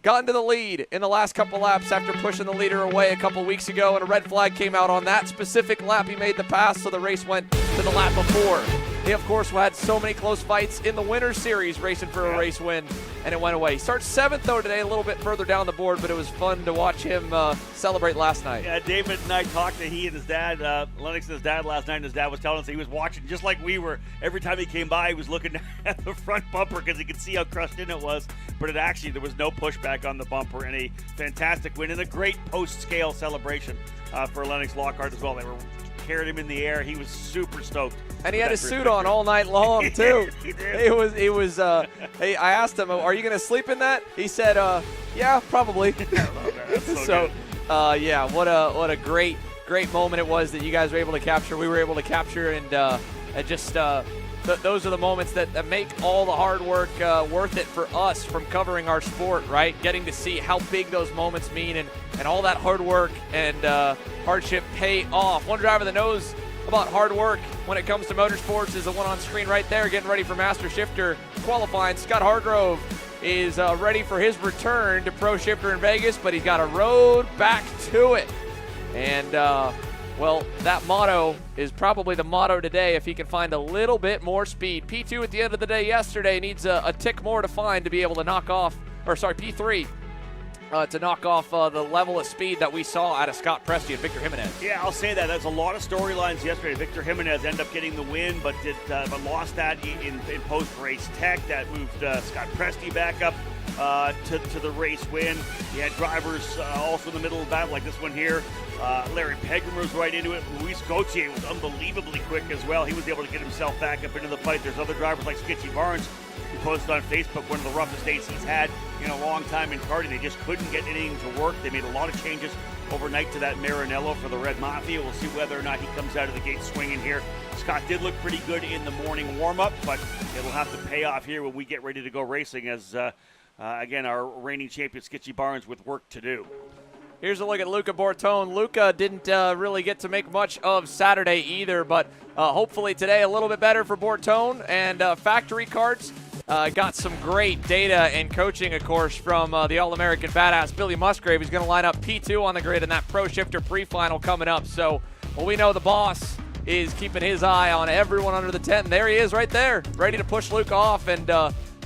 gotten to the lead in the last couple laps after pushing the leader away a couple weeks ago, and a red flag came out on that specific lap. He made the pass, so the race went to the lap before. He, of course, had so many close fights in the Winter Series racing for a race win, and it went away. He starts 7th, though, today, a little bit further down the board, but it was fun to watch him celebrate last night. Yeah, David and I talked to he and his dad, Lennox and his dad last night, and his dad was telling us he was watching just like we were. Every time he came by, he was looking at the front bumper because he could see how crushed in it was, but it actually, there was no pushback on the bumper, and a fantastic win and a great post-scale celebration for Lennox Lockhart as well. They were carried him in the air. He was super stoked. And he had his suit on all night long, too. He did. It was hey, I asked him, are you going to sleep in that? He said, yeah, probably. Yeah, what a great moment it was that you guys were able to capture. We were able to capture, and just those are the moments that make all the hard work worth it for us from covering our sport, right? Getting to see how big those moments mean and all that hard work and hardship pay off. One driver that knows about hard work when it comes to motorsports is the one on screen right there, getting ready for Master Shifter Qualifying. Scott Hargrove is ready for his return to Pro Shifter in Vegas, but he's got a road back to it. And, well, that motto is probably the motto today if he can find a little bit more speed. P2 at the end of the day yesterday needs a tick more to find to be able to knock off, or sorry, P3 to knock off the level of speed that we saw out of Scott Presti and Victor Jimenez. Yeah, I'll say that. There's a lot of storylines yesterday. Victor Jimenez ended up getting the win, but lost that in post-race tech. That moved Scott Presti back up to the race win. You had drivers also in the middle of the battle, like this one here. Larry Pegram was right into it. Luis Gauthier was unbelievably quick as well. He was able to get himself back up into the fight. There's other drivers like Skitchy Barnes, who posted on Facebook one of the roughest days he's had in a long time in karting. They just couldn't get anything to work. They made a lot of changes overnight to that Maranello for the Red Mafia. We'll see whether or not he comes out of the gate swinging here. Scott did look pretty good in the morning warm-up, but it'll have to pay off here when we get ready to go racing as, again, our reigning champion Skitchy Barnes with work to do. Here's a look at Luca Bortone. Luca didn't really get to make much of Saturday either, but hopefully today a little bit better for Bortone. And Factory Karts got some great data and coaching, of course, from the All-American badass Billy Musgrave. He's going to line up P2 on the grid in that Pro Shifter pre-final coming up. So, well, we know the boss is keeping his eye on everyone under the tent. And there he is right there, ready to push Luca off and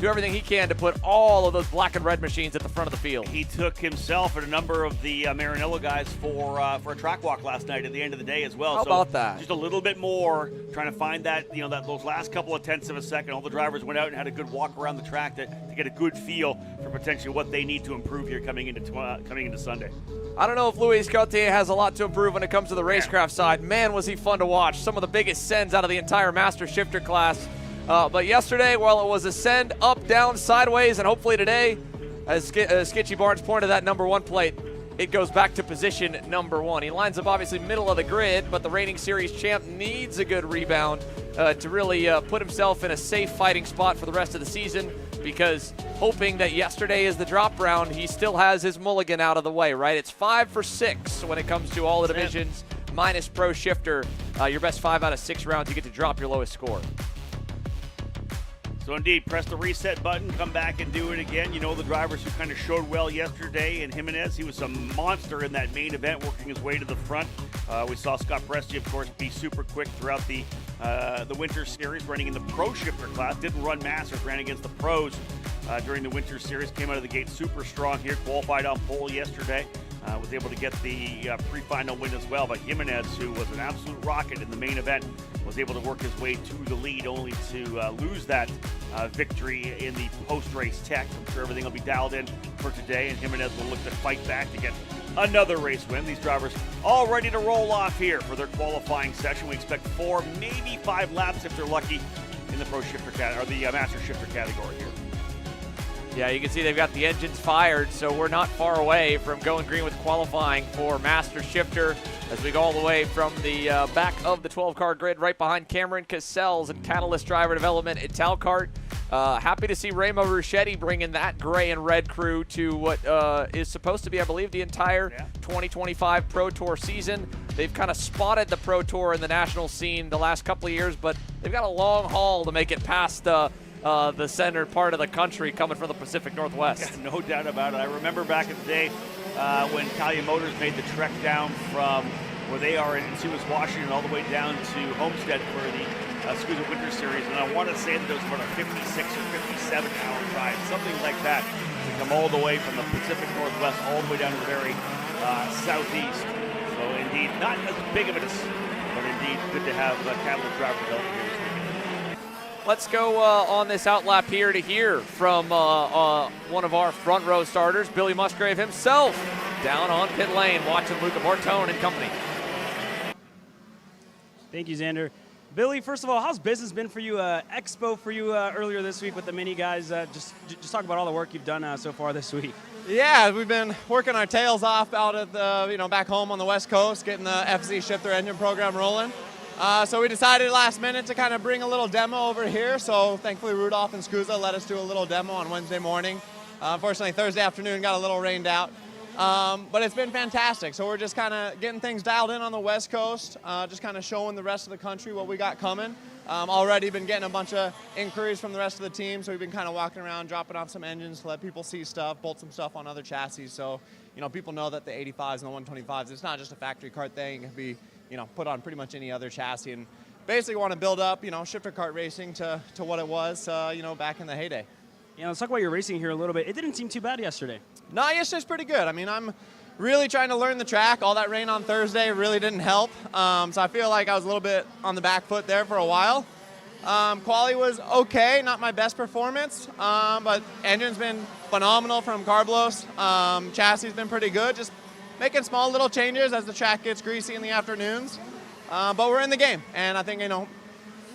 do everything he can to put all of those black and red machines at the front of the field. He took himself and a number of the Maranello guys for a track walk last night at the end of the day as well. How about that? Just a little bit more, trying to find that, those last couple of tenths of a second. All the drivers went out and had a good walk around the track to get a good feel for potentially what they need to improve here coming into Sunday. I don't know if Luis Gauthier has a lot to improve when it comes to the racecraft side. Man, was he fun to watch. Some of the biggest sends out of the entire Master Shifter class. But yesterday, while it was a send up, down, sideways, and hopefully today, as Skitchy Barnes pointed that number one plate, it goes back to position number one. He lines up obviously middle of the grid, but the reigning series champ needs a good rebound to really put himself in a safe fighting spot for the rest of the season, because hoping that yesterday is the drop round, he still has his mulligan out of the way, right? It's 5 for 6 when it comes to all the divisions, minus Pro Shifter. Your best 5 out of 6 rounds, you get to drop your lowest score. So indeed, press the reset button, come back and do it again. You know the drivers who kind of showed well yesterday, and Jimenez, he was a monster in that main event, working his way to the front. We saw Scott Presti, of course, be super quick throughout the Winter Series, running in the Pro Shifter class. Didn't run Masters, ran against the pros during the Winter Series. Came out of the gate super strong here, qualified on pole yesterday. Was able to get the pre-final win as well. But Jimenez, who was an absolute rocket in the main event, was able to work his way to the lead, only to lose that victory in the post-race tech. I'm sure everything will be dialed in for today, and Jimenez will look to fight back to get another race win. These drivers all ready to roll off here for their qualifying session. We expect 4, maybe 5 laps if they're lucky in the Pro Shifter or the Master Shifter category here. Yeah, you can see they've got the engines fired, so we're not far away from going green with qualifying for Master Shifter as we go all the way from the back of the 12-car grid right behind Cameron Cassels and Catalyst Driver Development at Talcart. Happy to see Remo Ruschetti bringing that gray and red crew to what is supposed to be, I believe, the entire 2025 Pro Tour season. They've kind of spotted the Pro Tour in the national scene the last couple of years, but they've got a long haul to make it past the center part of the country coming from the Pacific Northwest. Yeah, no doubt about it. I remember back in the day when Talia Motors made the trek down from where they are in Sumas, Washington, all the way down to Homestead for the SKUSA Winter Series. And I want to say that it was about a 56 or 57-hour drive, something like that, to come all the way from the Pacific Northwest all the way down to the very southeast. So indeed, not as big of a distance, but indeed good to have Catalyst Driver Development here this weekend. Let's go on this outlap here to hear from one of our front row starters, Billy Musgrave himself, down on pit lane, watching Luca Bortone and company. Thank you, Xander. Billy, first of all, how's business been for you? Expo for you earlier this week with the Mini guys. Just talk about all the work you've done so far this week. Yeah, we've been working our tails off out at the, back home on the West Coast, getting the FZ Shifter engine program rolling. So we decided last minute to kind of bring a little demo over here. So thankfully Rudolph and SKUSA let us do a little demo on Wednesday morning. Unfortunately Thursday afternoon got a little rained out. But it's been fantastic. So we're just kind of getting things dialed in on the West Coast, just kind of showing the rest of the country what we got coming. Already been getting a bunch of inquiries from the rest of the team, so we've been kind of walking around, dropping off some engines to let people see stuff, bolt some stuff on other chassis. So, you know, people know that the 85s and the 125s, it's not just a factory kart thing. It can be, you know, put on pretty much any other chassis. And basically want to build up, you know, shifter kart racing to what it was, you know, back in the heyday. Yeah, let's talk about your racing here a little bit. It didn't seem too bad yesterday. No, yesterday's pretty good. I mean, I'm really trying to learn the track. All that rain on Thursday really didn't help. So I feel like I was a little bit on the back foot there for a while. Qualy was okay, not my best performance, but engine's been phenomenal from Carlos. Chassis has been pretty good, just making small little changes as the track gets greasy in the afternoons. But we're in the game, and I think, you know,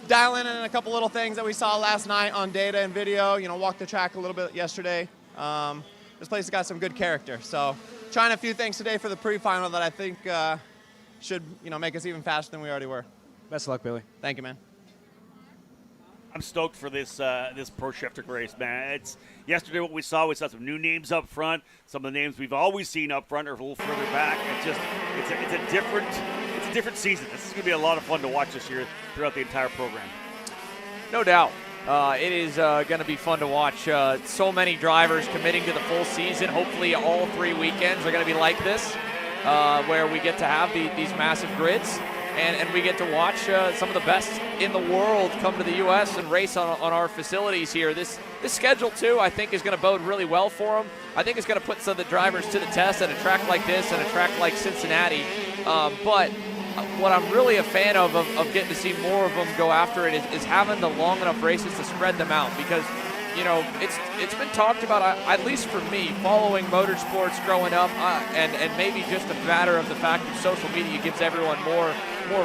dialing in a couple little things that we saw last night on data and video, you know, walked the track a little bit yesterday. This place has got some good character, so trying a few things today for the pre-final that I think should, you know, make us even faster than we already were. Best of luck, Billy. Thank you, man. I'm stoked for this this pro shifter race, man. It's yesterday what we saw some new names up front. Some of the names we've always seen up front are a little further back. It's a different season. This is going to be a lot of fun to watch this year throughout the entire program. No doubt. It is going to be fun to watch. So many drivers committing to the full season. Hopefully all 3 weekends are going to be like this, where we get to have these massive grids. And we get to watch some of the best in the world come to the U.S. and race on our facilities here. This schedule, too, I think is going to bode really well for them. I think it's going to put some of the drivers to the test at a track like this and a track like Cincinnati. But what I'm really a fan of getting to see more of them go after it is having the long enough races to spread them out, because, you know, it's been talked about, at least for me, following motorsports growing up, and maybe just a matter of the fact that social media gives everyone more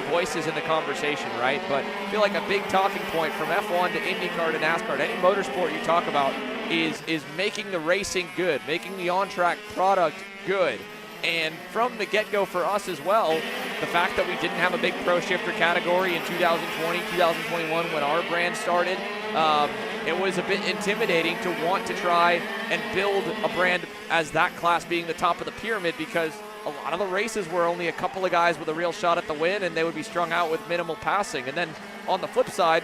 voices in the conversation, right? But I feel like a big talking point from F1 to IndyCar to NASCAR, to any motorsport you talk about, is making the racing good, making the on-track product good. And from the get-go for us as well, the fact that we didn't have a big pro shifter category in 2020, 2021 when our brand started, it was a bit intimidating to want to try and build a brand as that class being the top of the pyramid, because a lot of the races were only a couple of guys with a real shot at the win, and they would be strung out with minimal passing. And then on the flip side,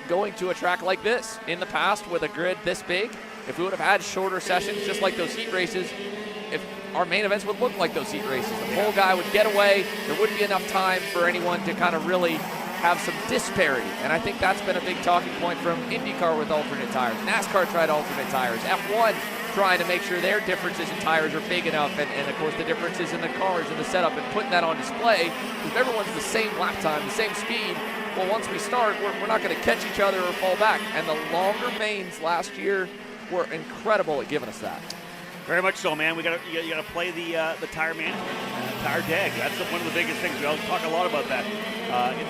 going to a track like this, in the past with a grid this big, if we would have had shorter sessions just like those heat races, if our main events would look like those heat races. The pole guy would get away. There wouldn't be enough time for anyone to kind of really have some disparity. And I think that's been a big talking point from IndyCar with alternate tires. NASCAR tried alternate tires. F1 trying to make sure their differences in tires are big enough, and of course the differences in the cars and the setup, and putting that on display. If everyone's the same lap time, the same speed, well, once we start, we're not going to catch each other or fall back. And the longer mains last year were incredible at giving us that. Very much so, man. You gotta play the tire management, tire DAG. That's one of the biggest things. We always talk a lot about that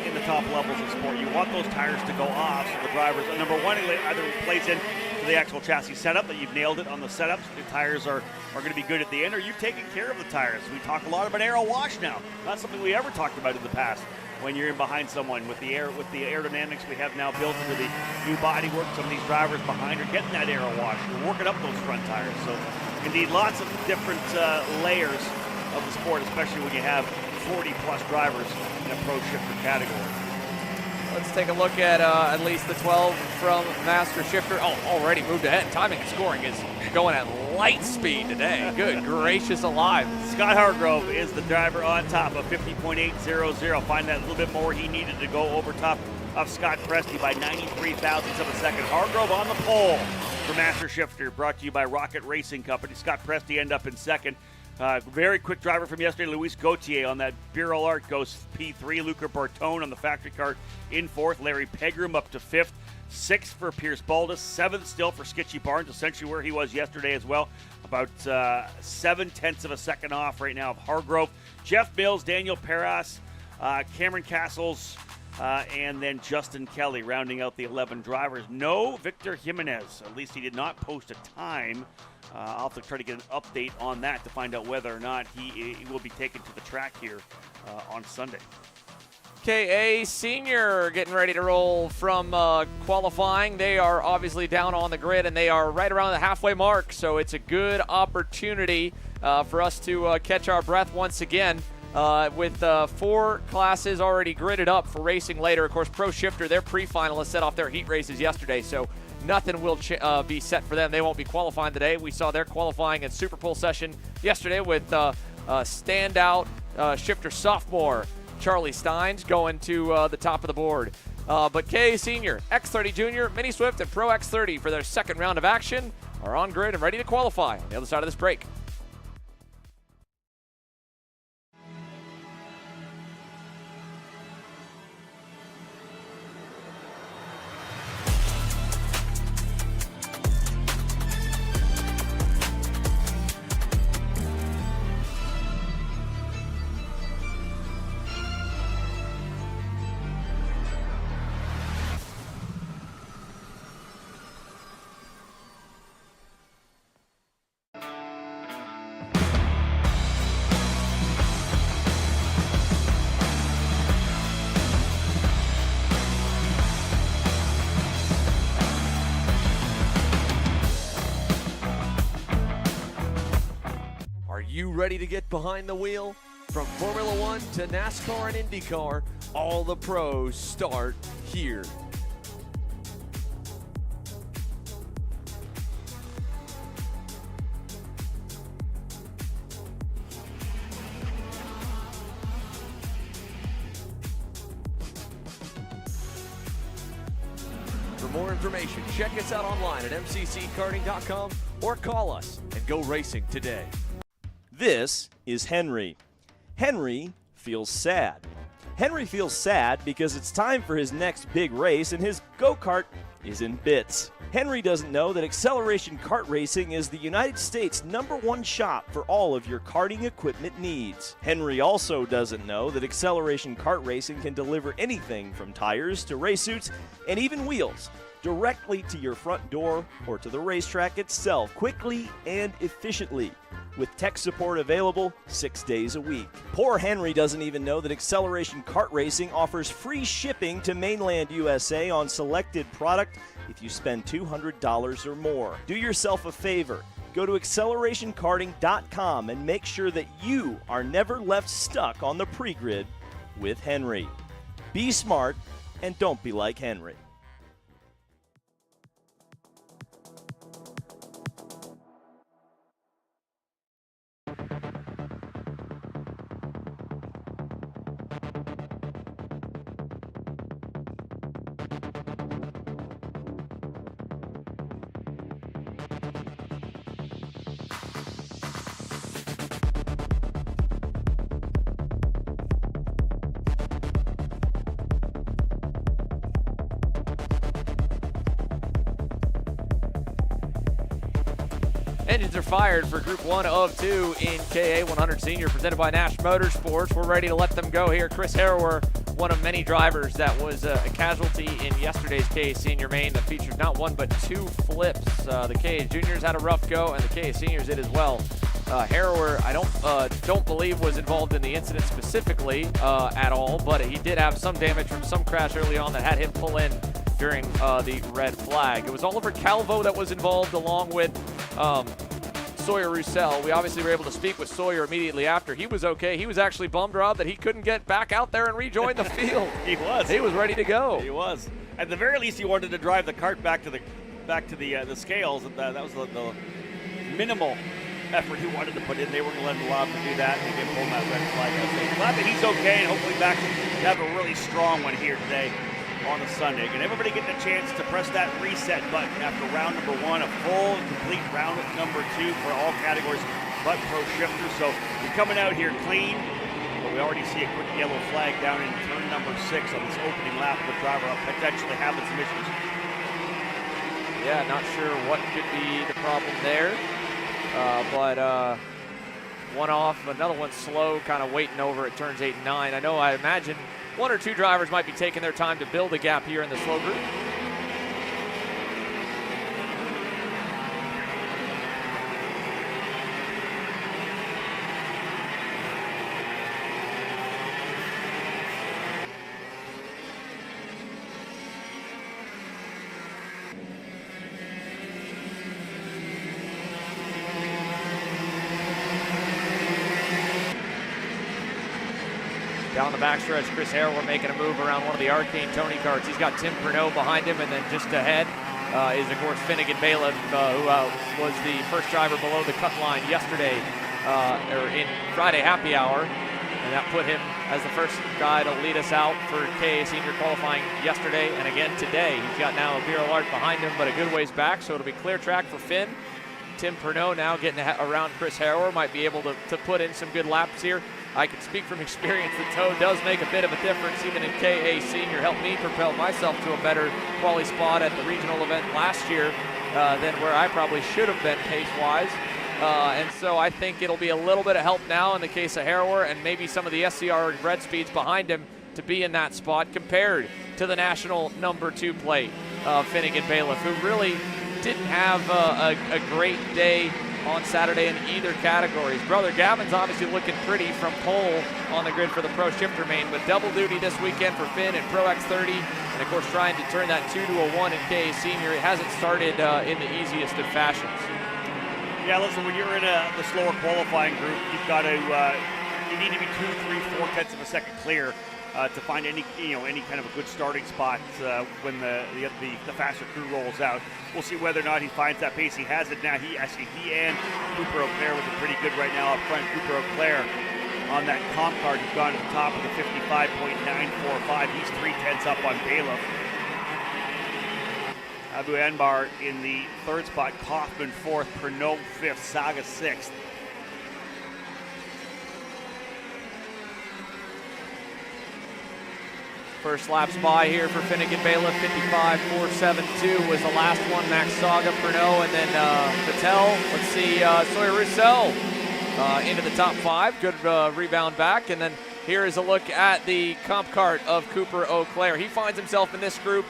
in the top levels of sport. You want those tires to go off so the drivers, number one, either plays in to the actual chassis setup, that you've nailed it on the setups. The tires are going to be good at the end, or you've taken care of the tires. We talk a lot about aero wash now. Not something we ever talked about in the past. When you're in behind someone with the aerodynamics we have now built into the new bodywork, some of these drivers behind are getting that aero wash. We're working up those front tires. So indeed, lots of different layers of the sport, especially when you have 40-plus drivers in a pro shifter category. Let's take a look at least the 12 from Master Shifter. Oh, already moved ahead. Timing and scoring is going at light speed today. Good gracious alive. Scott Hargrove is the driver on top of 50.800. Find that a little bit more he needed to go over top of Scott Presti by 93 thousandths of a second. Hargrove on the pole for Master Shifter, brought to you by Rocket Racing Company. Scott Presti end up in second. Very quick driver from yesterday, Luis Gauthier on that Birol Art goes P3. Luca Bartone on the factory kart in fourth. Larry Pegram up to fifth. Sixth for Pierce Baldus. Seventh still for Skitchy Barnes, essentially where he was yesterday as well. About 7/10 of a second off right now of Hargrove. Jeff Mills, Daniel Perras, Cameron Castles, and then Justin Kelly rounding out the 11 drivers. No Victor Jimenez. At least he did not post a time. I'll have to try to get an update on that to find out whether or not he will be taken to the track here on Sunday. KA Senior getting ready to roll from qualifying. They are obviously down on the grid, and they are right around the halfway mark, so it's a good opportunity for us to catch our breath once again with 4 classes already gridded up for racing later. Of course, Pro Shifter, their pre-finalists set off their heat races yesterday, so nothing will be set for them. They won't be qualifying today. We saw their qualifying and Super Pole session yesterday with standout shifter sophomore Charlie Steins going to the top of the board. But KA Senior, X30 Junior, Mini Swift, and Pro X30 for their second round of action are on grid and ready to qualify on the other side of this break. You ready to get behind the wheel? From Formula One to NASCAR and IndyCar, all the pros start here. For more information, check us out online at mcckarting.com or call us and go racing today. This is Henry. Henry feels sad. Henry feels sad because it's time for his next big race and his go-kart is in bits. Henry doesn't know that Acceleration Kart Racing is the United States' #1 shop for all of your karting equipment needs. Henry also doesn't know that Acceleration Kart Racing can deliver anything from tires to race suits and even wheels directly to your front door or to the racetrack itself, quickly and efficiently, with tech support available 6 days a week. Poor Henry doesn't even know that Acceleration Kart Racing offers free shipping to mainland USA on selected product if you spend $200 or more. Do yourself a favor. Go to accelerationkarting.com and make sure that you are never left stuck on the pre-grid with Henry. Be smart and don't be like Henry. Engines are fired for Group 1 of 2 in KA100 Senior, presented by Nash Motorsports. We're ready to let them go here. Chris Harrower, one of many drivers that was a casualty in yesterday's KA Senior main that featured not one but 2 flips. The KA Juniors had a rough go, and the KA Seniors did as well. Harrower, I don't believe was involved in the incident specifically at all, but he did have some damage from some crash early on that had him pull in during the red flag. It was Oliver Calvo that was involved, along with Sawyer Roussel. We obviously were able to speak with Sawyer immediately after. He was okay. He was actually bummed, Rob, that he couldn't get back out there and rejoin the field. He was. He was ready to go. He was. At the very least, he wanted to drive the kart back to the scales. That was the minimal effort he wanted to put in. They weren't going to let him allow him to do that. They gave him that red flag. I'm glad that he's okay, and hopefully back to have a really strong one here today on a Sunday. And everybody getting a chance to press that reset button after round number 1, a full and complete round number 2 for all categories but Pro Shifter. So you're coming out here clean, but we already see a quick yellow flag down in turn number 6 on this opening lap of the driver potentially having some issues. Yeah, not sure what could be the problem there, but one off, another one slow, kind of waiting over at turns 8 and 9. I imagine 1 or 2 drivers might be taking their time to build a gap here in the slow group. Down the backstretch, Chris Harrower making a move around one of the Arcane Tony karts. He's got Tim Pernod behind him, and then just ahead is, of course, Finnegan Bailiff, who was the first driver below the cut line yesterday, or in Friday happy hour. And that put him as the first guy to lead us out for KA Senior Qualifying yesterday and again today. He's got now a Beer Alert behind him, but a good ways back, so it'll be clear track for Finn. Tim Pernod now getting around Chris Harrower, might be able to put in some good laps here. I can speak from experience that tow does make a bit of a difference, even in KA Senior. Helped me propel myself to a better quali spot at the regional event last year than where I probably should have been pace-wise. And so I think it'll be a little bit of help now in the case of Harrower and maybe some of the SCR red speeds behind him to be in that spot compared to the national number 2 plate, Finnegan Bailiff, who really didn't have a great day on Saturday in either categories. Brother Gavin's obviously looking pretty from pole on the grid for the Pro Shifter main, but double duty this weekend for Finn and Pro X30, and of course trying to turn that 2 to a 1 in KA Senior. It hasn't started in the easiest of fashions. Yeah, listen, when you're in the slower qualifying group, you've got to, you need to be 2, 3, 4 tenths of a second clear to find any kind of a good starting spot when the faster crew rolls out. We'll see whether or not he finds that pace. He has it now. He and Cooper O'Clair looking pretty good right now up front. Cooper O'Clair on that comp card who's gone to the top of the 55.945. He's 3 tenths up on Bailiff. Abu Anbar in the 3rd spot, Kaufman 4th, Pernod 5th, Saga 6th. First laps by here for Finnegan Bailiff, 55.472 was the last one. Max Saga, Pernod, and then Patel. Let's see, Sawyer Roussel into the top 5. Good rebound back. And then here is a look at the comp cart of Cooper O'Clair. He finds himself in this group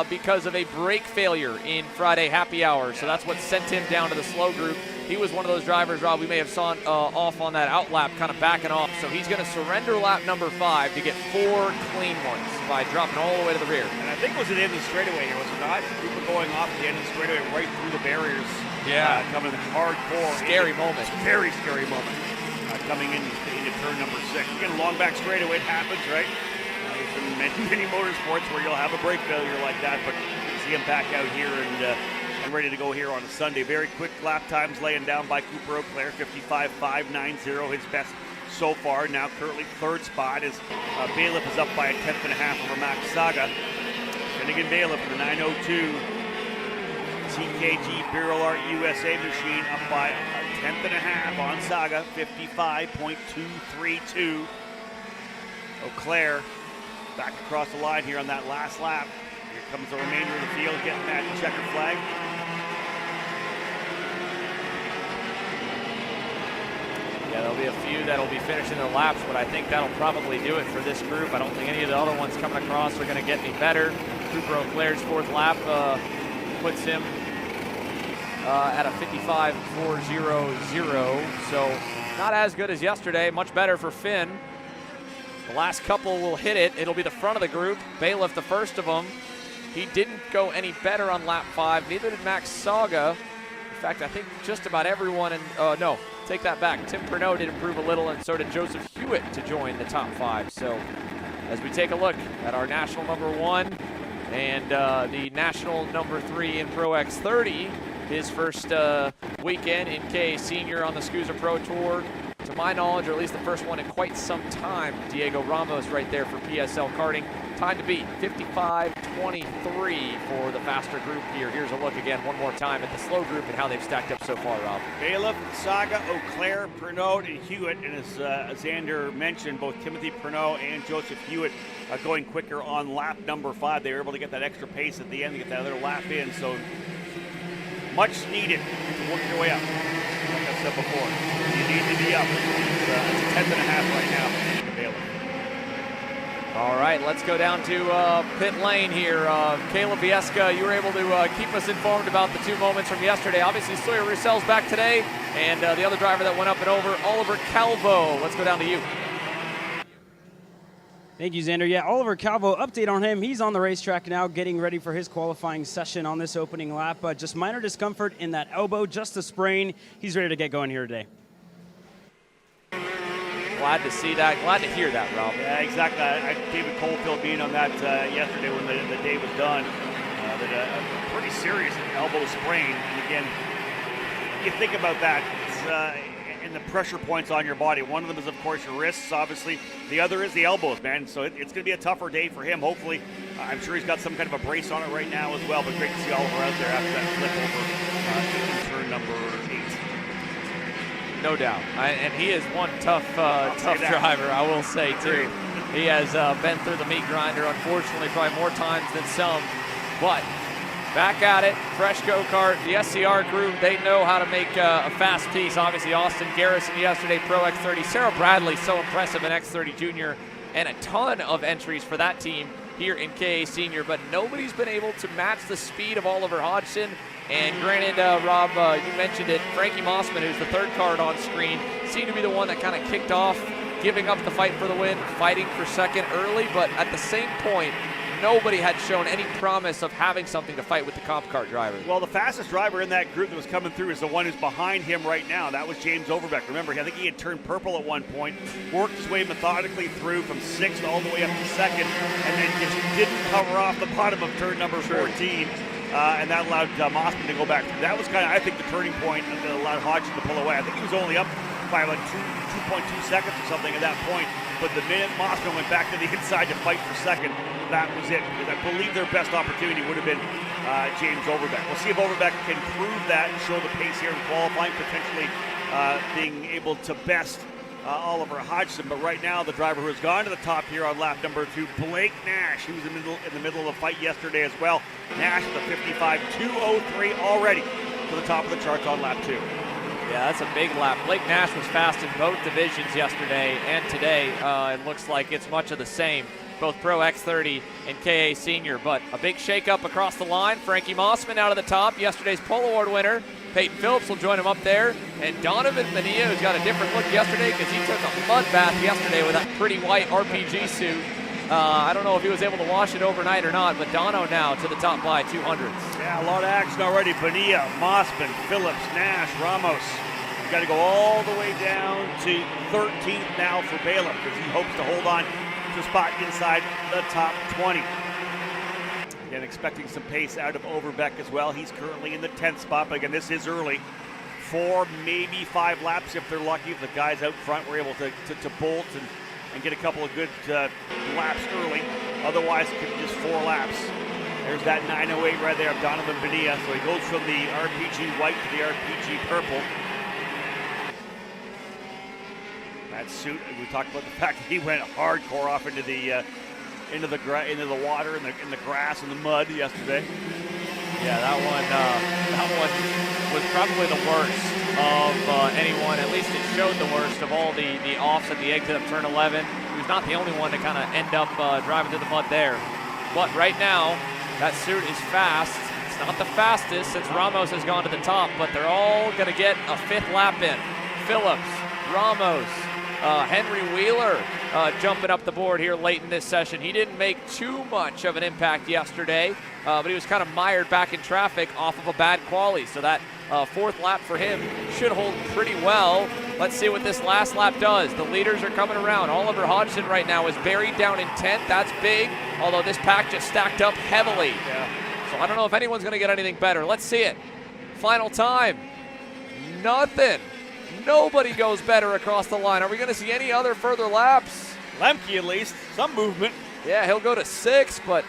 because of a brake failure in Friday happy hour. So that's what sent him down to the slow group. He was one of those drivers, Rob, we may have saw off on that out lap, kind of backing off. So he's going to surrender lap number 5 to get 4 clean ones by dropping all the way to the rear. And I think it was at the end of the straightaway here, was it not? Cooper going off at the end of the straightaway right through the barriers. Yeah. Coming hardcore. Scary moment. Very scary moment. Coming into turn number 6. Again, long back straightaway, it happens, right? There's been many motorsports where you'll have a brake failure like that, but see him back out here and ready to go here on a Sunday. Very quick lap times laying down by Cooper O'Clair, 55.590, his best so far. Now currently 3rd spot as Bailiff is up by a 10th and a half over Max Saga. Finnegan Bailiff in the 902 TKG Barrel Art USA machine up by a 10th and a half on Saga, 55.232. O'Clair back across the line here on that last lap. Here comes the remainder of the field getting that checker flag. Yeah, there'll be a few that'll be finishing their laps, but I think that'll probably do it for this group. I don't think any of the other ones coming across are going to get any better. Cooper O'Clair's 4th lap puts him at a 55.400, so not as good as yesterday, much better for Finn. The last couple will hit it. It'll be the front of the group. Bailiff, the first of them. He didn't go any better on lap 5. Neither did Max Saga. In fact, I think just about everyone, no, take that back. Tim Pernod did improve a little, and so did Joseph Hewitt to join the top 5. So as we take a look at our national number 1 and the national number 3 in Pro X30, his first weekend in KA Senior on the SKUSA Pro Tour. To my knowledge, or at least the first one in quite some time, Diego Ramos right there for PSL Karting. Time to beat, 55.23 for the faster group here. Here's a look again one more time at the slow group and how they've stacked up so far, Rob. Bailiff, Saga, O'Clair, Pernod, and Hewitt. And as Xander mentioned, both Timothy Pernod and Joseph Hewitt going quicker on lap number 5. They were able to get that extra pace at the end to get that other lap in. So much needed to work your way up. Like I said before, you need to be up. It's a 10th and a half right now for Bailiff. All right, let's go down to pit lane here. Caleb Vieska, you were able to keep us informed about the 2 moments from yesterday. Obviously, Sawyer Roussel's back today, and the other driver that went up and over, Oliver Calvo. Let's go down to you. Thank you, Xander. Yeah, Oliver Calvo, update on him. He's on the racetrack now, getting ready for his qualifying session on this opening lap. Just minor discomfort in that elbow, just a sprain. He's ready to get going here today. glad to see that. Glad to hear that, Rob. Yeah, exactly. David Colefield being on that yesterday when the day was done. That a pretty serious elbow sprain. And again, you think about that. And the pressure points on your body. One of them is, of course, your wrists, obviously. The other is the elbows, man. So it's going to be a tougher day for him, hopefully. I'm sure he's got some kind of a brace on it right now as well, but great to see Oliver out there after that flip over in turn number 8. No doubt. And he is one tough driver, I will say, too. He has been through the meat grinder, unfortunately, probably more times than some. But back at it, fresh go-kart. The SCR group, they know how to make a fast piece. Obviously, Austin Garrison yesterday, Pro X30. Sarah Bradley, so impressive in X30 Junior. And a ton of entries for that team here in KA Senior. But nobody's been able to match the speed of Oliver Hodgson. And granted, Rob, you mentioned it, Frankie Mossman, who's the third card on screen, seemed to be the one that kind of kicked off, giving up the fight for the win, fighting for second early. But at the same point, nobody had shown any promise of having something to fight with the comp car driver. Well, the fastest driver in that group that was coming through is the one who's behind him right now. That was James Overbeck. Remember, I think he had turned purple at one point, worked his way methodically through from 6th all the way up to 2nd, and then just didn't cover off the bottom of turn number 14. And that allowed Mossman to go back through. That was kind of, I think, the turning point that allowed Hodgson to pull away. I think he was only up by like 2.2 seconds or something at that point. But the minute Mossman went back to the inside to fight for second, that was it. Because I believe their best opportunity would have been James Overbeck. We'll see if Overbeck can prove that and show the pace here in qualifying, potentially being able to best Oliver Hodgson. But right now, the driver who has gone to the top here on lap number 2, Blake Nash. He was in the middle of the fight yesterday as well. Nash with a 55.203 already to the top of the charts on lap 2. Yeah, that's a big lap. Blake Nash was fast in both divisions yesterday and today. It looks like it's much of the same, both Pro X30 and KA Senior. But a big shakeup across the line. Frankie Mossman out of the top, yesterday's Pole Award winner. Peyton Phillips will join him up there. And Donovan Mania, who's got a different look yesterday because he took a mud bath yesterday with that pretty white RPG suit. I don't know if he was able to wash it overnight or not, but Dono now to the top by 200s. Yeah, a lot of action already. Bonilla, Mossman, Phillips, Nash, Ramos. Got to go all the way down to 13th now for Bailiff because he hopes to hold on to a spot inside the top 20. Again, expecting some pace out of Overbeck as well. He's currently in the 10th spot, but again, this is early. 4, maybe 5 laps if they're lucky. If the guys out front were able to bolt and get a couple of good laps early. Otherwise, it could be just 4 laps. There's that 908 right there of Donovan Bonilla. So he goes from the RPG white to the RPG purple. That suit, we talked about the fact that he went hardcore off into the water and in the grass and the mud yesterday. Yeah, that one was probably the worst of anyone. At least it showed the worst of all the offs at the exit of turn 11. He was not the only one to kind of end up driving through the mud there. But right now, that suit is fast. It's not the fastest since Ramos has gone to the top, but they're all going to get a 5th lap in. Phillips, Ramos, Henry Wheeler jumping up the board here late in this session. He didn't make too much of an impact yesterday, but he was kind of mired back in traffic off of a bad quali. So that 4th lap for him should hold pretty well. Let's see what this last lap does. The leaders are coming around. Oliver Hodgson right now is buried down in 10th. That's big, although this pack just stacked up heavily. Yeah. So I don't know if anyone's going to get anything better. Let's see it. Final time. Nothing. Nobody goes better across the line. Are we going to see any other further laps? Lemke at least, some movement. Yeah, he'll go to 6, but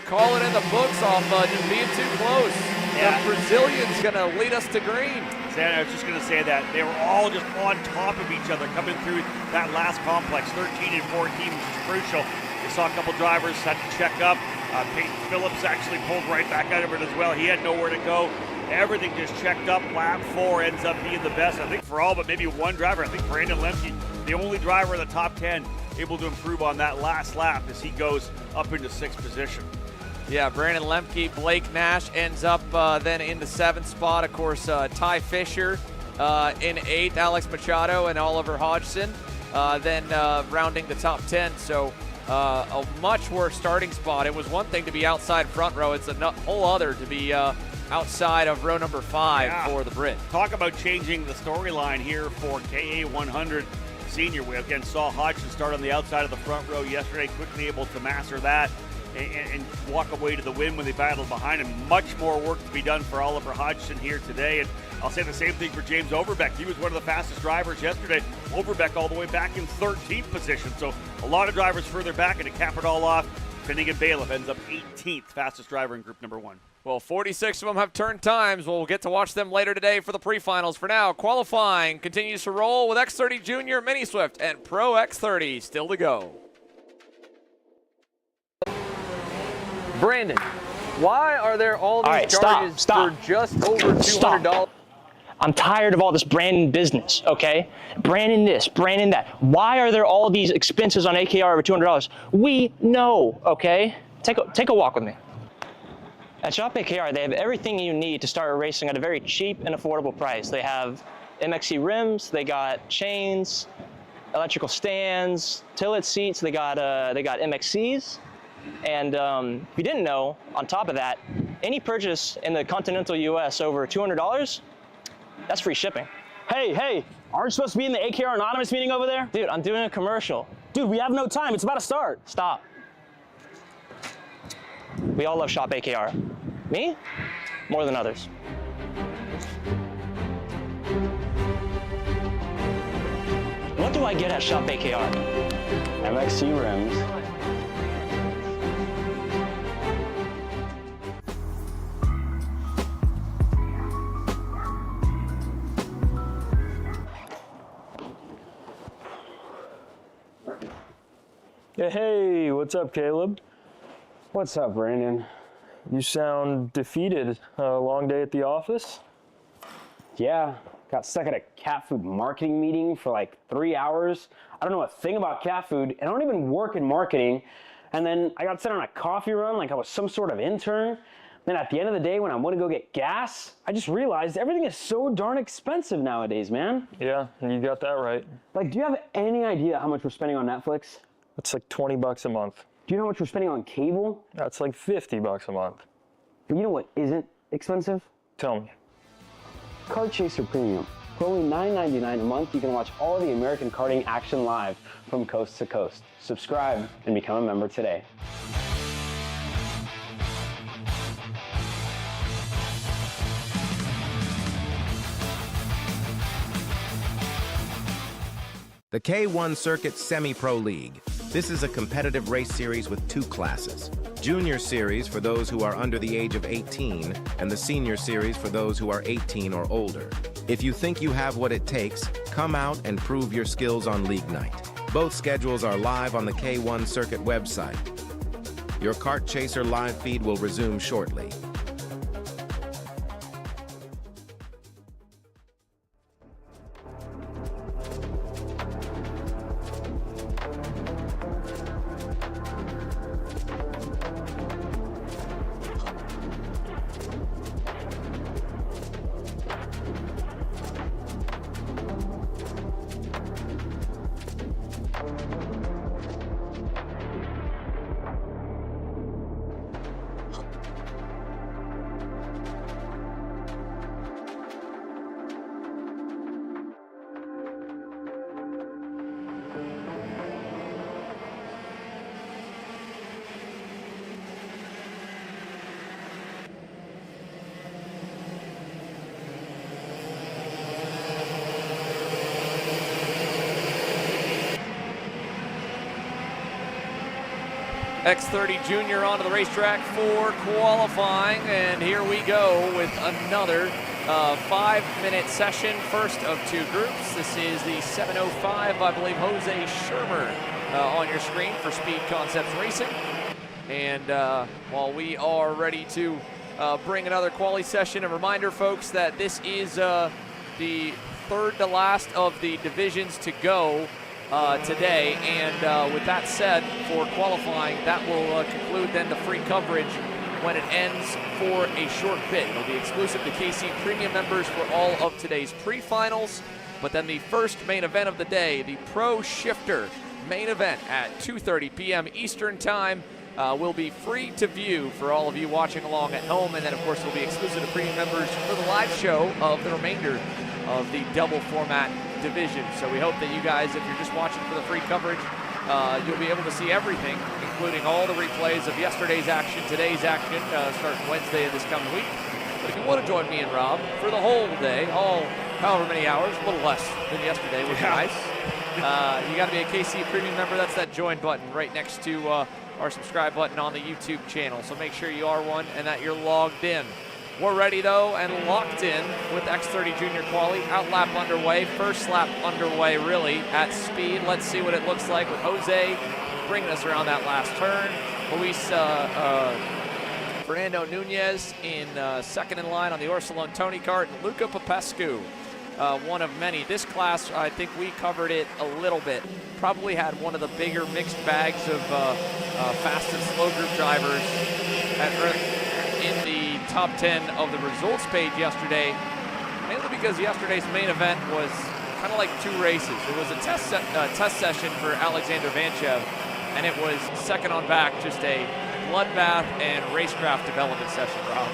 call it in the books off just being too close. Yeah. The Brazilian's going to lead us to green. I was just going to say that. They were all just on top of each other coming through that last complex. 13 and 14 was crucial. You saw a couple drivers had to check up. Peyton Phillips actually pulled right back out of it as well. He had nowhere to go. Everything just checked up. Lap 4 ends up being the best, I think, for all but maybe one driver. I think Brandon Lemke, the only driver in the top 10, able to improve on that last lap as he goes up into 6th position. Yeah, Brandon Lemke, Blake Nash ends up then in the 7th spot. Of course, Ty Fisher in 8th, Alex Machado and Oliver Hodgson then rounding the top 10. So a much worse starting spot. It was one thing to be outside front row. It's a whole other to be outside of row number 5 for the Brit. Talk about changing the storyline here for KA100. senior. We again saw Hodgson start on the outside of the front row yesterday, quickly able to master that and walk away to the win when they battled behind him. Much more work to be done for Oliver Hodgson here today, and I'll say the same thing for James Overbeck. He was one of the fastest drivers yesterday. Overbeck all the way back in 13th position, so a lot of drivers further back, and to cap it all off, Finnegan Bailiff ends up 18th fastest driver in group number 1. Well, 46 of them have turned times. We'll get to watch them later today for the pre-finals. For now, qualifying continues to roll with X30 Junior, Mini Swift, and Pro X30 still to go. Brandon, why are there all these charges for just over $200? I'm tired of all this branding business, okay? Branding this, branding that. Why are there all these expenses on AKR over $200? We know, okay? Take a walk with me. At Shop AKR, they have everything you need to start racing at a very cheap and affordable price. They have MXC rims, they got chains, electrical stands, tilt seats, they got MXCs. And if you didn't know, on top of that, any purchase in the continental US over $200, that's free shipping. Hey, aren't you supposed to be in the AKR Anonymous meeting over there? Dude, I'm doing a commercial. Dude, we have no time. It's about to start. Stop. We all love Shop AKR. Me? More than others. What do I get at Shop AKR? MXC rims. Hey, what's up, Caleb? What's up, Brandon? You sound defeated. A long day at the office? Yeah, got stuck at a cat food marketing meeting for like 3 hours. I don't know a thing about cat food, and I don't even work in marketing. And then I got sent on a coffee run like I was some sort of intern. Then at the end of the day, when I want to go get gas, I just realized everything is so darn expensive nowadays, man. Yeah, you got that right. Like, do you have any idea how much we're spending on Netflix? It's like $20 a month. Do you know how much we're spending on cable? That's like $50 a month. But you know what isn't expensive? Tell me. Kart Chaser Premium. For only $9.99 a month, you can watch all of the American karting action live from coast to coast. Subscribe and become a member today. The K1 Circuit Semi-Pro League. This is a competitive race series with 2 classes. Junior Series for those who are under the age of 18, and the Senior Series for those who are 18 or older. If you think you have what it takes, come out and prove your skills on League Night. Both schedules are live on the K1 Circuit website. Your Kart Chaser live feed will resume shortly. X30 Junior onto the racetrack for qualifying, and here we go with another 5-minute session, first of 2 groups. This is the 7:05, I believe, Jose Shermer on your screen for Speed Concepts Racing. And while we are ready to bring another quali session, a reminder, folks, that this is the third to last of the divisions to go today, and with that said, for qualifying, that will conclude then the free coverage when it ends for a short bit. It'll be exclusive to KC Premium members for all of today's pre-finals, but then the first main event of the day, the Pro Shifter main event at 2:30 p.m. Eastern Time, will be free to view for all of you watching along at home, and then of course it will be exclusive to premium members for the live show of the remainder of the double format division. So we hope that you guys, if you're just watching for the free coverage, you'll be able to see everything, including all the replays of yesterday's action, today's action, starting Wednesday of this coming week. But if you want to join me and Rob for the whole day, however many hours, a little less than yesterday, which is nice. You got to be a KC Premium member. That's that join button right next to our subscribe button on the YouTube channel. So make sure you are one and that you're logged in. We're ready, though, and locked in with X30 Junior Quali. Out lap underway, first lap underway, really, at speed. Let's see what it looks like with Jose bringing us around that last turn. Luis Fernando Nunez in second in line on the Orsolone Tony Kart, and Luca Popescu, one of many. This class, I think we covered it a little bit. Probably had one of the bigger mixed bags of fast and slow group drivers in the top 10 of the results page yesterday, mainly because yesterday's main event was kind of like two races. It was a test session for Alexander Vanchev, and it was second on back, just a bloodbath and racecraft development session, Rob.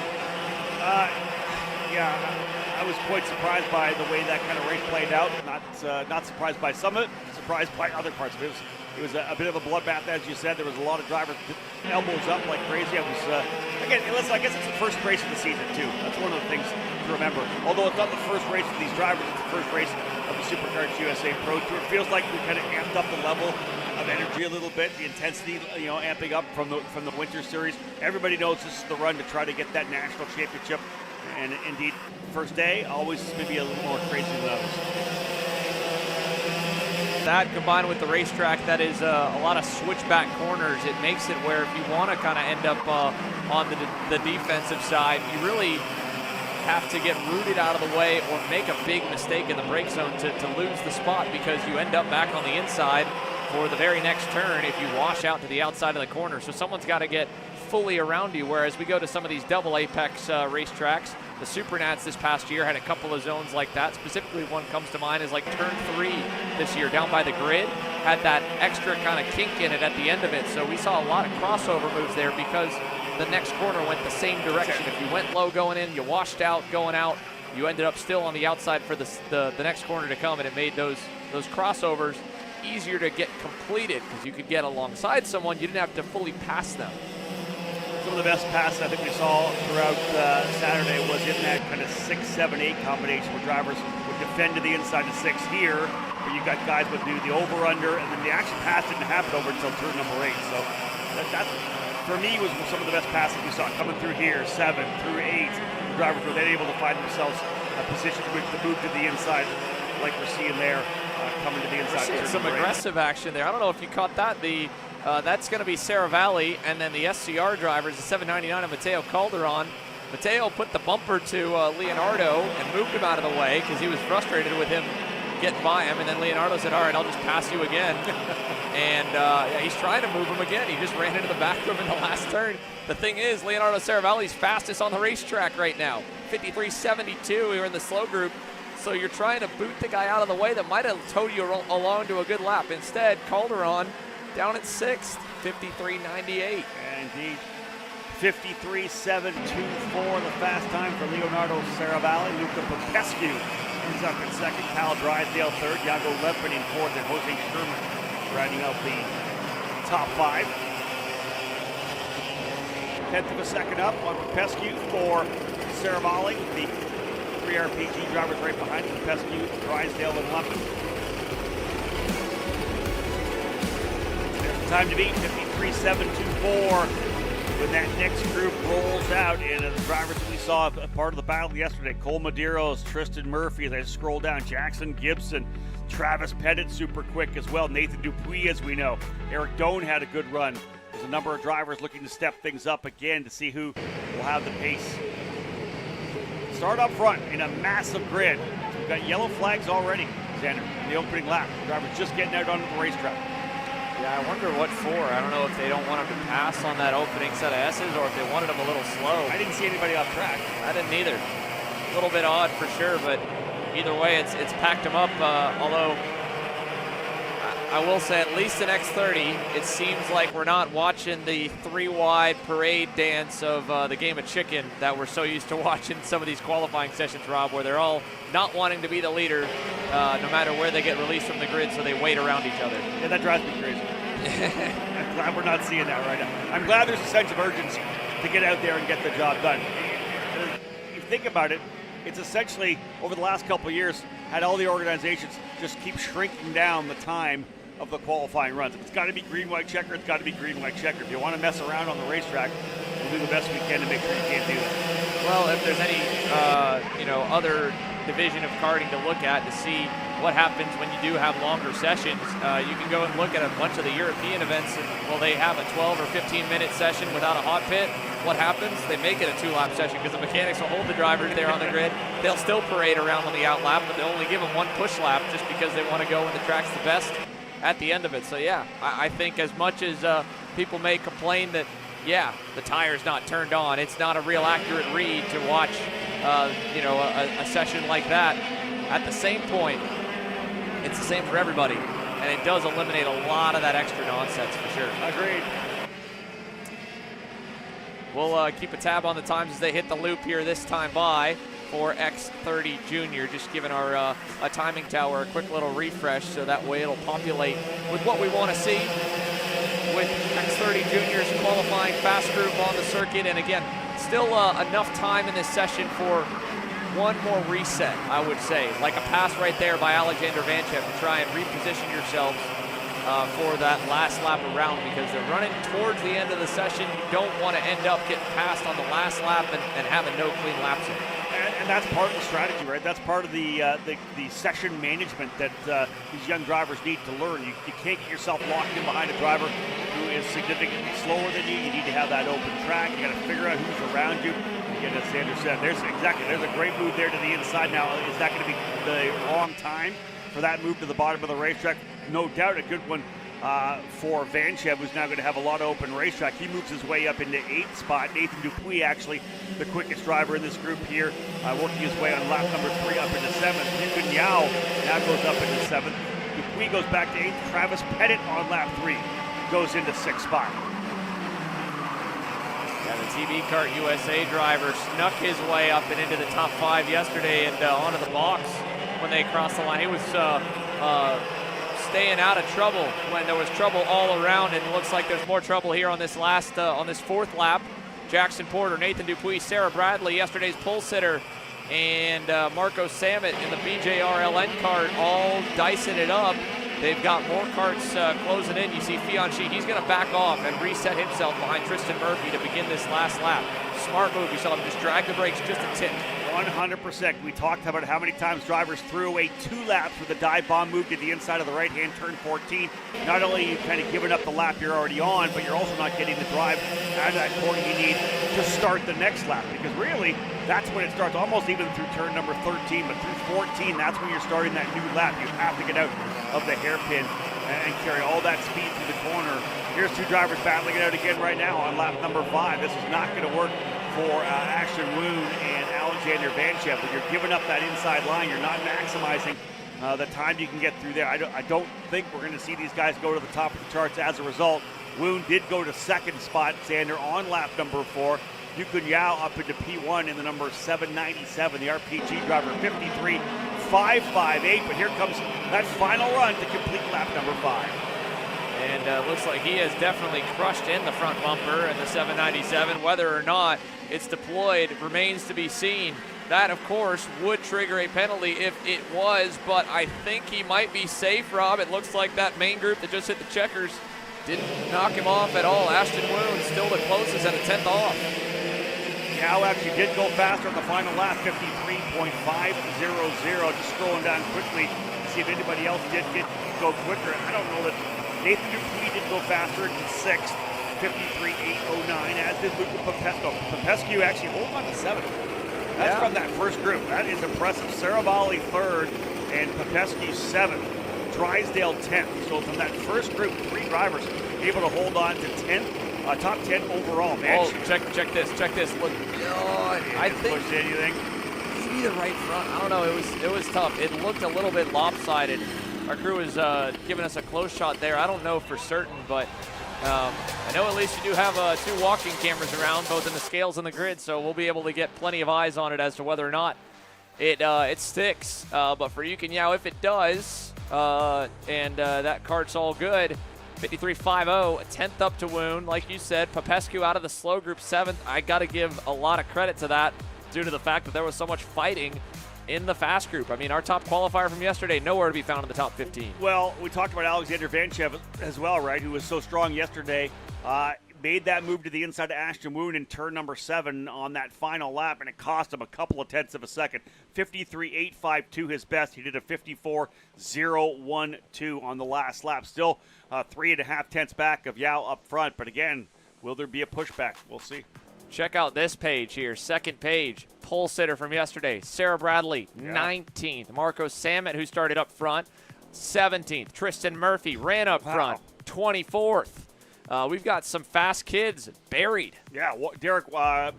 Yeah, I was quite surprised by the way that kind of race played out. Not surprised by some of it, surprised by other parts of it. It was a bit of a bloodbath, as you said. There was a lot of drivers elbows up like crazy. I guess it's the first race of the season, too. That's one of the things to remember. Although it's not the first race of these drivers, it's the first race of the Supercars USA Pro Tour. It feels like we kind of amped up the level of energy a little bit, the intensity, amping up from the Winter Series. Everybody knows this is the run to try to get that national championship. And indeed, first day, always maybe a little more crazy than others. That combined with the racetrack that is a lot of switchback corners, it makes it where if you want to kind of end up on the defensive side, you really have to get rooted out of the way or make a big mistake in the brake zone to lose the spot, because you end up back on the inside for the very next turn if you wash out to the outside of the corner. So someone's got to get fully around you, whereas we go to some of these double apex racetracks. The Supernats this past year had a couple of zones like that. Specifically, one comes to mind is like turn 3 this year down by the grid. Had that extra kind of kink in it at the end of it. So we saw a lot of crossover moves there because the next corner went the same direction. If you went low going in, you washed out going out, you ended up still on the outside for the next corner to come, and it made those crossovers easier to get completed because you could get alongside someone. You didn't have to fully pass them. Some of the best passes I think we saw throughout Saturday was in that kind of 6, 7, 8 combination where drivers would defend to the inside of 6 here, where you got guys would do the over-under, and then the actual pass didn't happen over until turn number 8. So that for me was some of the best passes we saw coming through here, 7 through 8. The drivers were then able to find themselves a position to move to the inside, like we're seeing there, coming to the inside. We're seeing some aggressive action there. I don't know if you caught that. That's going to be Sarah Valley, and then the SCR drivers, the 799 of Mateo Calderon. Mateo put the bumper to Leonardo and moved him out of the way because he was frustrated with him getting by him, and then Leonardo said, all right, I'll just pass you again. And he's trying to move him again. He just ran into the back of him in the last turn. The thing is, Leonardo Saravalli's fastest on the racetrack right now, 53.72. We were in the slow group. So you're trying to boot the guy out of the way that might have towed you along to a good lap. Instead, Calderon down at 6th, 53.98. And indeed, 53.724, the fast time for Leonardo Saravalli. Luca Popescu is up in second. Cal Drysdale third. Iago Lepin in fourth, and Jose Sherman riding out the top 5. 10th of a second up on Popescu for Saravalli. The 3 RPG drivers right behind Popescu, Drysdale, and Lepin. Time to beat, 53.724, when that next group rolls out. And the drivers we saw a part of the battle yesterday, Cole Medeiros, Tristan Murphy, as I scroll down, Jackson Gibson, Travis Pettit super quick as well, Nathan Dupuis, as we know. Eric Doan had a good run. There's a number of drivers looking to step things up again to see who will have the pace. Start up front in a massive grid. We've got yellow flags already, Xander, in the opening lap. Drivers just getting out onto the racetrack. Yeah, I wonder what for. I don't know if they don't want him to pass on that opening set of S's or if they wanted him a little slow. I didn't see anybody off track. I didn't either. A little bit odd for sure, but either way, it's packed him up. Although I will say, at least in X30, it seems like we're not watching the 3-wide parade dance of the game of chicken that we're so used to watching some of these qualifying sessions, Rob, where they're all not wanting to be the leader no matter where they get released from the grid, so they wait around each other. Yeah, that drives me crazy. I'm glad we're not seeing that right now. I'm glad there's a sense of urgency to get out there and get the job done. If you think about it, it's essentially, over the last couple of years, had all the organizations just keep shrinking down the time of the qualifying runs. If it's got to be green, white, checker, it's got to be green, white, checker. If you want to mess around on the racetrack, we'll do the best we can to make sure you can't do that. Well, if there's any, other division of karting to look at to see what happens when you do have longer sessions, you can go and look at a bunch of the European events, and will they have a 12 or 15-minute session without a hot pit? What happens? They make it a 2-lap session because the mechanics will hold the drivers there on the grid. They'll still parade around on the out lap, but they'll only give them one push lap just because they want to go when the track's the best at the end of it. So yeah, I think as much as people may complain that, yeah, the tire's not turned on, it's not a real accurate read to watch, a session like that. At the same point, it's the same for everybody, and it does eliminate a lot of that extra nonsense for sure. Agreed. We'll keep a tab on the times as they hit the loop here this time by for X30 Junior. Just giving our a timing tower a quick little refresh so that way it'll populate with what we want to see with X30 Junior's qualifying fast group on the circuit. And again, still enough time in this session for one more reset, I would say. Like a pass right there by Alexander Vanchev to try and reposition yourselves for that last lap around, because they're running towards the end of the session. You don't want to end up getting passed on the last lap and having no clean laps in. And that's part of the strategy, right? That's part of the session management that these young drivers need to learn. You can't get yourself locked in behind a driver who is significantly slower than you. You need to have that open track. You got to figure out who's around you. Again, as Sanders said, there's a great move there to the inside. Now, is that going to be the wrong time for that move to the bottom of the racetrack? No doubt a good one for Vanchev, who's now going to have a lot of open racetrack. He moves his way up into 8th spot. Nathan Dupuis, actually the quickest driver in this group here, working his way on lap number 3 up into 7th. Yukun Yao now goes up into 7th. Dupuis goes back to 8th. Travis Pettit on lap 3 goes into 6th spot. Yeah, the TV Kart USA driver snuck his way up and into the top 5 yesterday and onto the box when they crossed the line. He was staying out of trouble when there was trouble all around, and it looks like there's more trouble here on this last on this 4th lap. Jackson Porter, Nathan Dupuis, Sarah Bradley, yesterday's pole sitter, and Marco Samet in the BJRLN kart all dicing it up. They've got more karts closing in. You see Fianchy, he's going to back off and reset himself behind Tristan Murphy to begin this last lap. Smart move. You saw him just drag the brakes just a tick. 100%. We talked about how many times drivers threw away 2 laps with a dive bomb move to the inside of the right-hand turn 14. Not only are you kind of giving up the lap you're already on, but you're also not getting the drive out of that corner you need to start the next lap. Because really, that's when it starts, almost even through turn number 13, but through 14, that's when you're starting that new lap. You have to get out of the hairpin and carry all that speed through the corner. Here's 2 drivers battling it out again right now on lap number 5. This is not going to work for Ashton Woon and Alexander Vanchev. When you're giving up that inside line, you're not maximizing the time you can get through there. I don't think we're going to see these guys go to the top of the charts as a result. Woon did go to 2nd spot, Xander, on lap number 4. Yukun Yao up into P1 in the number 797, the RPG driver, 53.558. But here comes that final run to complete lap number 5. And looks like he has definitely crushed in the front bumper in the 797. Whether or not it's deployed remains to be seen. That, of course, would trigger a penalty if it was, but I think he might be safe, Rob. It looks like that main group that just hit the checkers didn't knock him off at all. Ashton Woon still the closest at a 10th off. Yao actually did go faster on the final lap, 53.500. Just scrolling down quickly to see if anybody else did go quicker. I don't know that Nathan Dupuis did go faster in 6th, 53.809, as did Luca Popescu. Popescu actually holding on to 7th. That's from that first group. That is impressive. Saravalli 3rd and Popescu 7th. Drysdale 10th. So from that first group, 3 drivers able to hold on to 10th, top 10 overall. Man, oh, check this. Look, I think push anything. Maybe the right front. I don't know. It was tough. It looked a little bit lopsided Our crew is giving us a close shot there. I don't know for certain, but I know at least you do have 2 walking cameras around, both in the scales and the grid, so we'll be able to get plenty of eyes on it as to whether or not it sticks. But for Yukin Yao, if it does, and that kart's all good, 53.50, a 10th up to Woon. Like you said, Popescu out of the slow group 7th. I got to give a lot of credit to that due to the fact that there was so much fighting in the fast group. I mean, our top qualifier from yesterday, nowhere to be found in the top 15. Well, we talked about Alexander Vanchev as well, right, who was so strong yesterday. Made that move to the inside of Ashton Woon in turn number 7 on that final lap, and it cost him a couple of tenths of a second. 53.852 his best. He did a 54.012 on the last lap. Still 3.5 tenths back of Yao up front, but again, will there be a pushback? We'll see. Check out this page here, second page. Pole sitter from yesterday, Sarah Bradley, 19th. Marco Samet, who started up front, 17th. Tristan Murphy ran up front, 24th. We've got some fast kids buried. Yeah,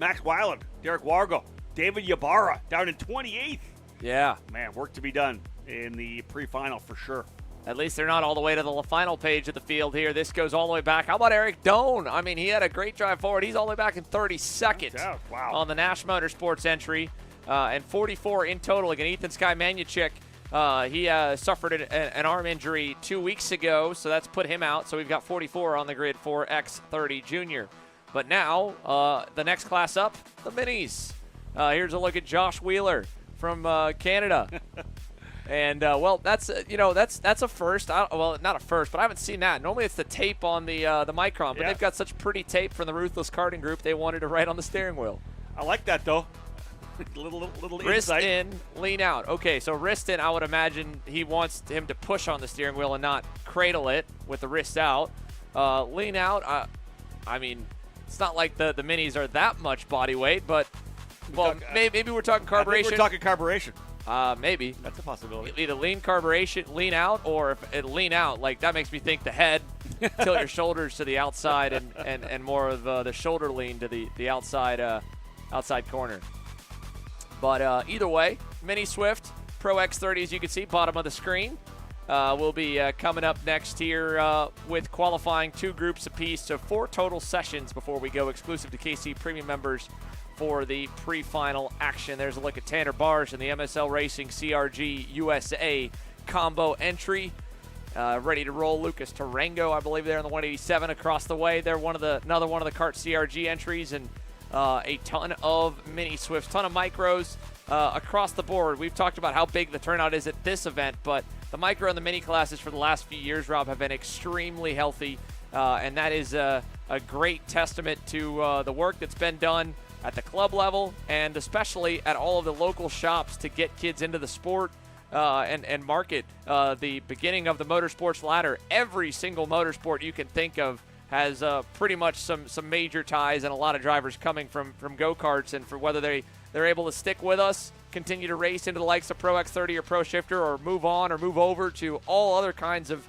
Max Weiland, Derek Wargo, David Ybarra down in 28th. Yeah. Man, work to be done in the pre-final for sure. At least they're not all the way to the final page of the field here. This goes all the way back. How about Eric Doan? I mean, he had a great drive forward. He's all the way back in 32nd on the Nash Motorsports entry, and 44 in total. Again, Ethan Sky Manuchik, he suffered an arm injury 2 weeks ago, so that's put him out. So we've got 44 on the grid for X30 Junior. But now, the next class up, the minis. Here's a look at Josh Wheeler from Canada. And, well, that's a first. Well, not a first, but I haven't seen that. Normally it's the tape on the Micron, but they've got such pretty tape from the Ruthless Karting Group, they wanted to write on the steering wheel. I like that, though. little wrist insight. in, lean out. Okay, so wrist in, I would imagine he wants him to push on the steering wheel and not cradle it with the wrist out. Lean out, I mean, it's not like the minis are that much body weight, but, well, maybe we're talking carburation. I think we're talking carburation. Maybe. That's a possibility. Either lean carburation, lean out, or if it lean out, like that makes me think the head, tilt your shoulders to the outside and more of the shoulder lean to the outside corner. But either way, Mini Swift, Pro X30, as you can see, bottom of the screen, will be coming up next here with qualifying 2 groups apiece, so 4 total sessions before we go exclusive to KC Premium members for the pre-final action. There's a look at Tanner Barge and the MSL Racing CRG USA combo entry. Ready to roll. Lucas Tarango, I believe, there in the 187 across the way. They're another one of the Kart CRG entries, and a ton of mini Swifts, ton of micros across the board. We've talked about how big the turnout is at this event, but the micro and the mini classes for the last few years, Rob, have been extremely healthy, and that is a great testament to the work that's been done at the club level and especially at all of the local shops to get kids into the sport and market the beginning of the motorsports ladder. Every single motorsport you can think of has pretty much some major ties and a lot of drivers coming from go-karts, and for whether they're able to stick with us, continue to race into the likes of Pro X30 or Pro Shifter, or move on or move over to all other kinds of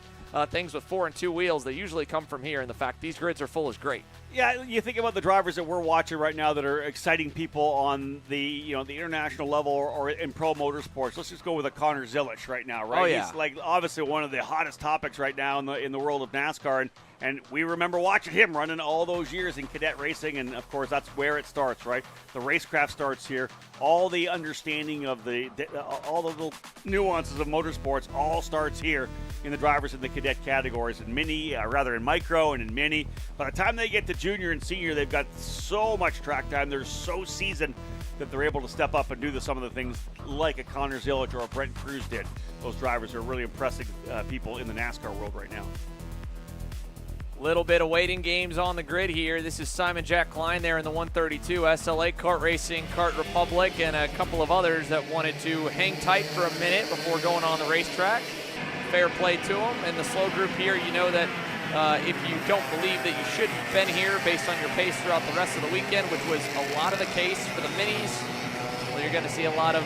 things with 4 and 2 wheels, they usually come from here, and the fact these grids are full is great. Yeah, you think about the drivers that we're watching right now that are exciting people on the the international level or in pro motorsports. Let's just go with a Connor Zilisch right now, right? Oh, yeah. He's like obviously one of the hottest topics right now in the world of NASCAR, and we remember watching him running all those years in cadet racing, and of course that's where it starts, right? The racecraft starts here. All the understanding of all the little nuances of motorsports all starts here in the drivers in the cadet categories, in mini, in micro and in mini. By the time they get to junior and senior, they've got so much track time. They're so seasoned that they're able to step up and do some of the things like a Connor Zilisch or a Brent Cruz did. Those drivers are really impressing people in the NASCAR world right now. Little bit of waiting games on the grid here. This is Simon Jack Klein there in the 132, SLA, Kart Racing, Kart Republic, and a couple of others that wanted to hang tight for a minute before going on the racetrack. Fair play to them. In the slow group here, you know that if you don't believe that you should have been here based on your pace throughout the rest of the weekend, which was a lot of the case for the minis, well, you're going to see a lot of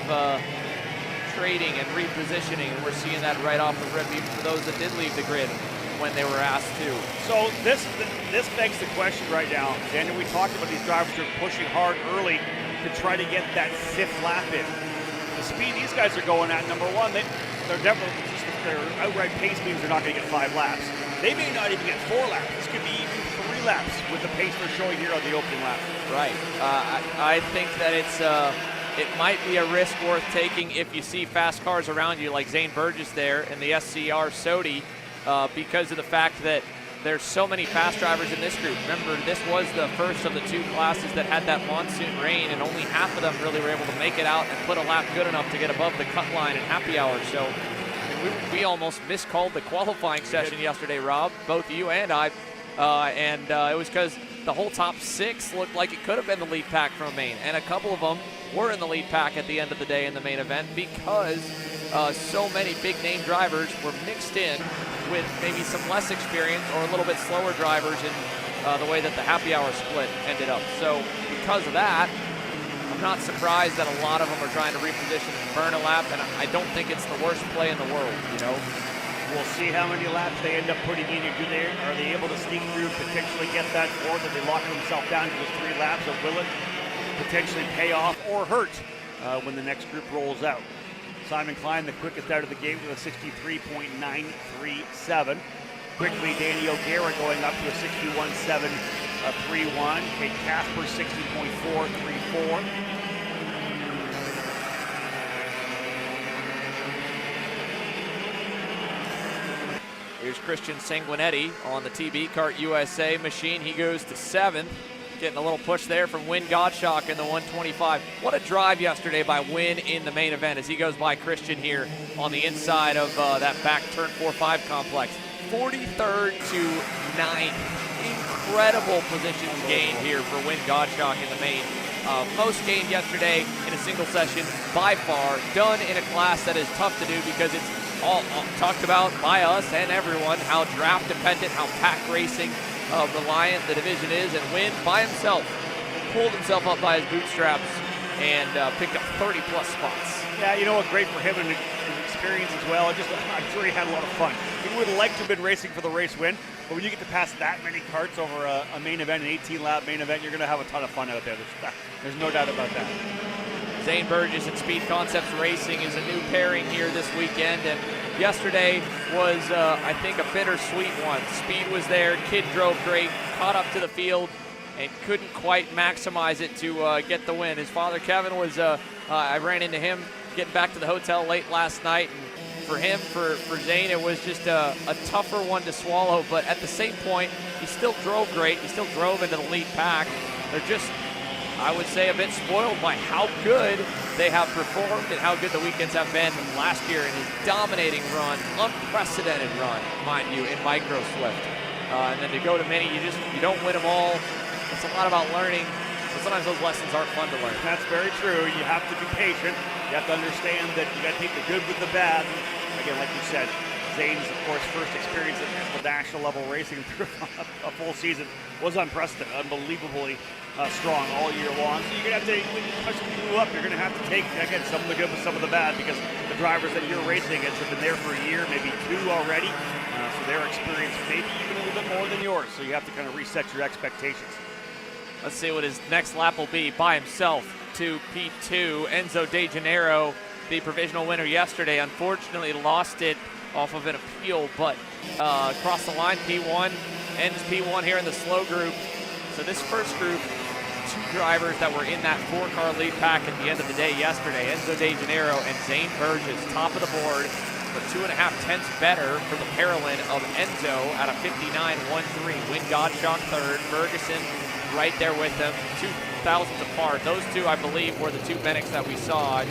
trading and repositioning, and we're seeing that right off the rip, even for those that did leave the grid when they were asked to. So this begs the question right now, Daniel. We talked about these drivers who are pushing hard early to try to get that 5th lap in. The speed these guys are going at, number one, they're definitely just the their outright pace means they're not going to get 5 laps. They may not even get 4 laps. This could be even 3 laps with the pace they're showing here on the opening lap. Right. I think that it might be a risk worth taking if you see fast cars around you like Zane Burgess there in the SCR Sodi because of the fact that there's so many fast drivers in this group. Remember, this was the first of the 2 classes that had that monsoon rain, and only half of them really were able to make it out and put a lap good enough to get above the cut line in happy hour. So we almost miscalled the qualifying session yesterday, Rob, both you and I. It was because the whole top 6 looked like it could have been the lead pack from Maine, and a couple of them were in the lead pack at the end of the day in the main event because so many big-name drivers were mixed in with maybe some less experience or a little bit slower drivers in the way that the happy hour split ended up. So because of that, I'm not surprised that a lot of them are trying to reposition and burn a lap, and I don't think it's the worst play in the world, you know. We'll see how many laps they end up putting in. Are they able to sneak through, potentially get that 4th, that they lock themselves down to just 3 laps, or will it potentially pay off or hurt when the next group rolls out? Simon Klein, the quickest out of the gate with a 63.937. Quickly, Danny O'Gara going up to a 61.731. Kate Casper, 60.434. Here's Christian Sanguinetti on the TB Kart USA machine. He goes to 7th. Getting a little push there from Wynn Gottschalk in the 125. What a drive yesterday by Wynn in the main event as he goes by Christian here on the inside of that back turn 4-5 complex. 43rd to 9th. Incredible position gained here for Wynn Gottschalk in the main. Most gained yesterday in a single session by far. Done in a class that is tough to do because it's all talked about by us and everyone, how draft dependent, how pack racing reliant the division is, and Wynn by himself pulled himself up by his bootstraps and picked up 30 plus spots. Yeah, you know what, great for him and his experience as well. I'm sure he had a lot of fun. He would have liked to have been racing for the race win, but when you get to pass that many karts over a main event, an 18-lap main event, you're going to have a ton of fun out there. There's no doubt about that. Zane Burgess and Speed Concepts Racing is a new pairing here this weekend, and yesterday was, I think, a bittersweet one. Speed was there, Kid drove great, caught up to the field, and couldn't quite maximize it to get the win. His father, Kevin, was, I ran into him getting back to the hotel late last night, and for him, for Zane, it was just a tougher one to swallow, but at the same point, he still drove great. He still drove into the lead pack. They're just, I would say, a bit spoiled by how good they have performed and how good the weekends have been last year in his dominating run, unprecedented run, mind you, in Micro Swift. And then to go to Mini, you don't win them all. It's a lot about learning, but sometimes those lessons aren't fun to learn. That's very true. You have to be patient. You have to understand that you got to take the good with the bad. Again, like you said, Zane's, of course, first experience at the national level racing through a full season was unprecedented, unbelievably strong all year long. So you're going to have to, when you push people up, you're going to have to take, again, some of the good with some of the bad, because the drivers that you're racing against have been there for a year, maybe 2 already. So their experience maybe even a little bit more than yours. So you have to kind of reset your expectations. Let's see what his next lap will be by himself to P2. Enzo De Janeiro, the provisional winner yesterday, unfortunately lost it off of an appeal, but across the line, P1, ends P1 here in the slow group. So this first group, 2 drivers that were in that 4-car lead pack at the end of the day yesterday, Enzo De Janeiro and Zane Burgess, top of the board, but 2.5 tenths better for the Paralyn of Enzo at a 59.13. Wynn Gottschalk third, Ferguson right there with them, 2 thousandths apart. Those 2, I believe, were the 2 Bennicks that we saw. I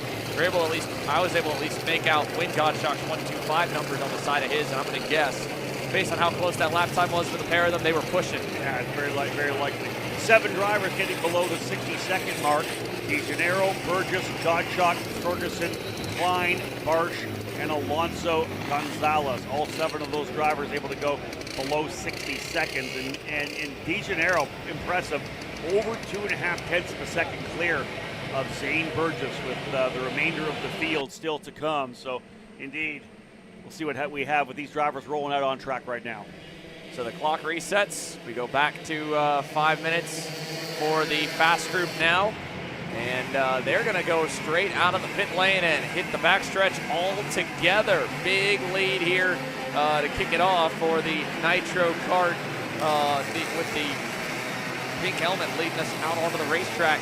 was able to at least make out Wynn Gottschalk's 1.25 numbers on the side of his, and I'm going to guess, based on how close that lap time was for the pair of them, they were pushing. Yeah, it's very likely. 7 drivers getting below the 60-second mark. De Janeiro, Burgess, Gottschalk, Ferguson, Klein, Barsh, and Alonso Gonzalez. All 7 of those drivers able to go below 60 seconds. And in De Janeiro, impressive, over 2.5 tenths of a second clear of Zane Burgess, with the remainder of the field still to come. So, indeed, we'll see what we have with these drivers rolling out on track right now. So the clock resets. We go back to 5 minutes for the fast group now. And they're going to go straight out of the pit lane and hit the backstretch all together. Big lead here to kick it off for the Nitro Kart with the pink helmet leading us out onto the racetrack.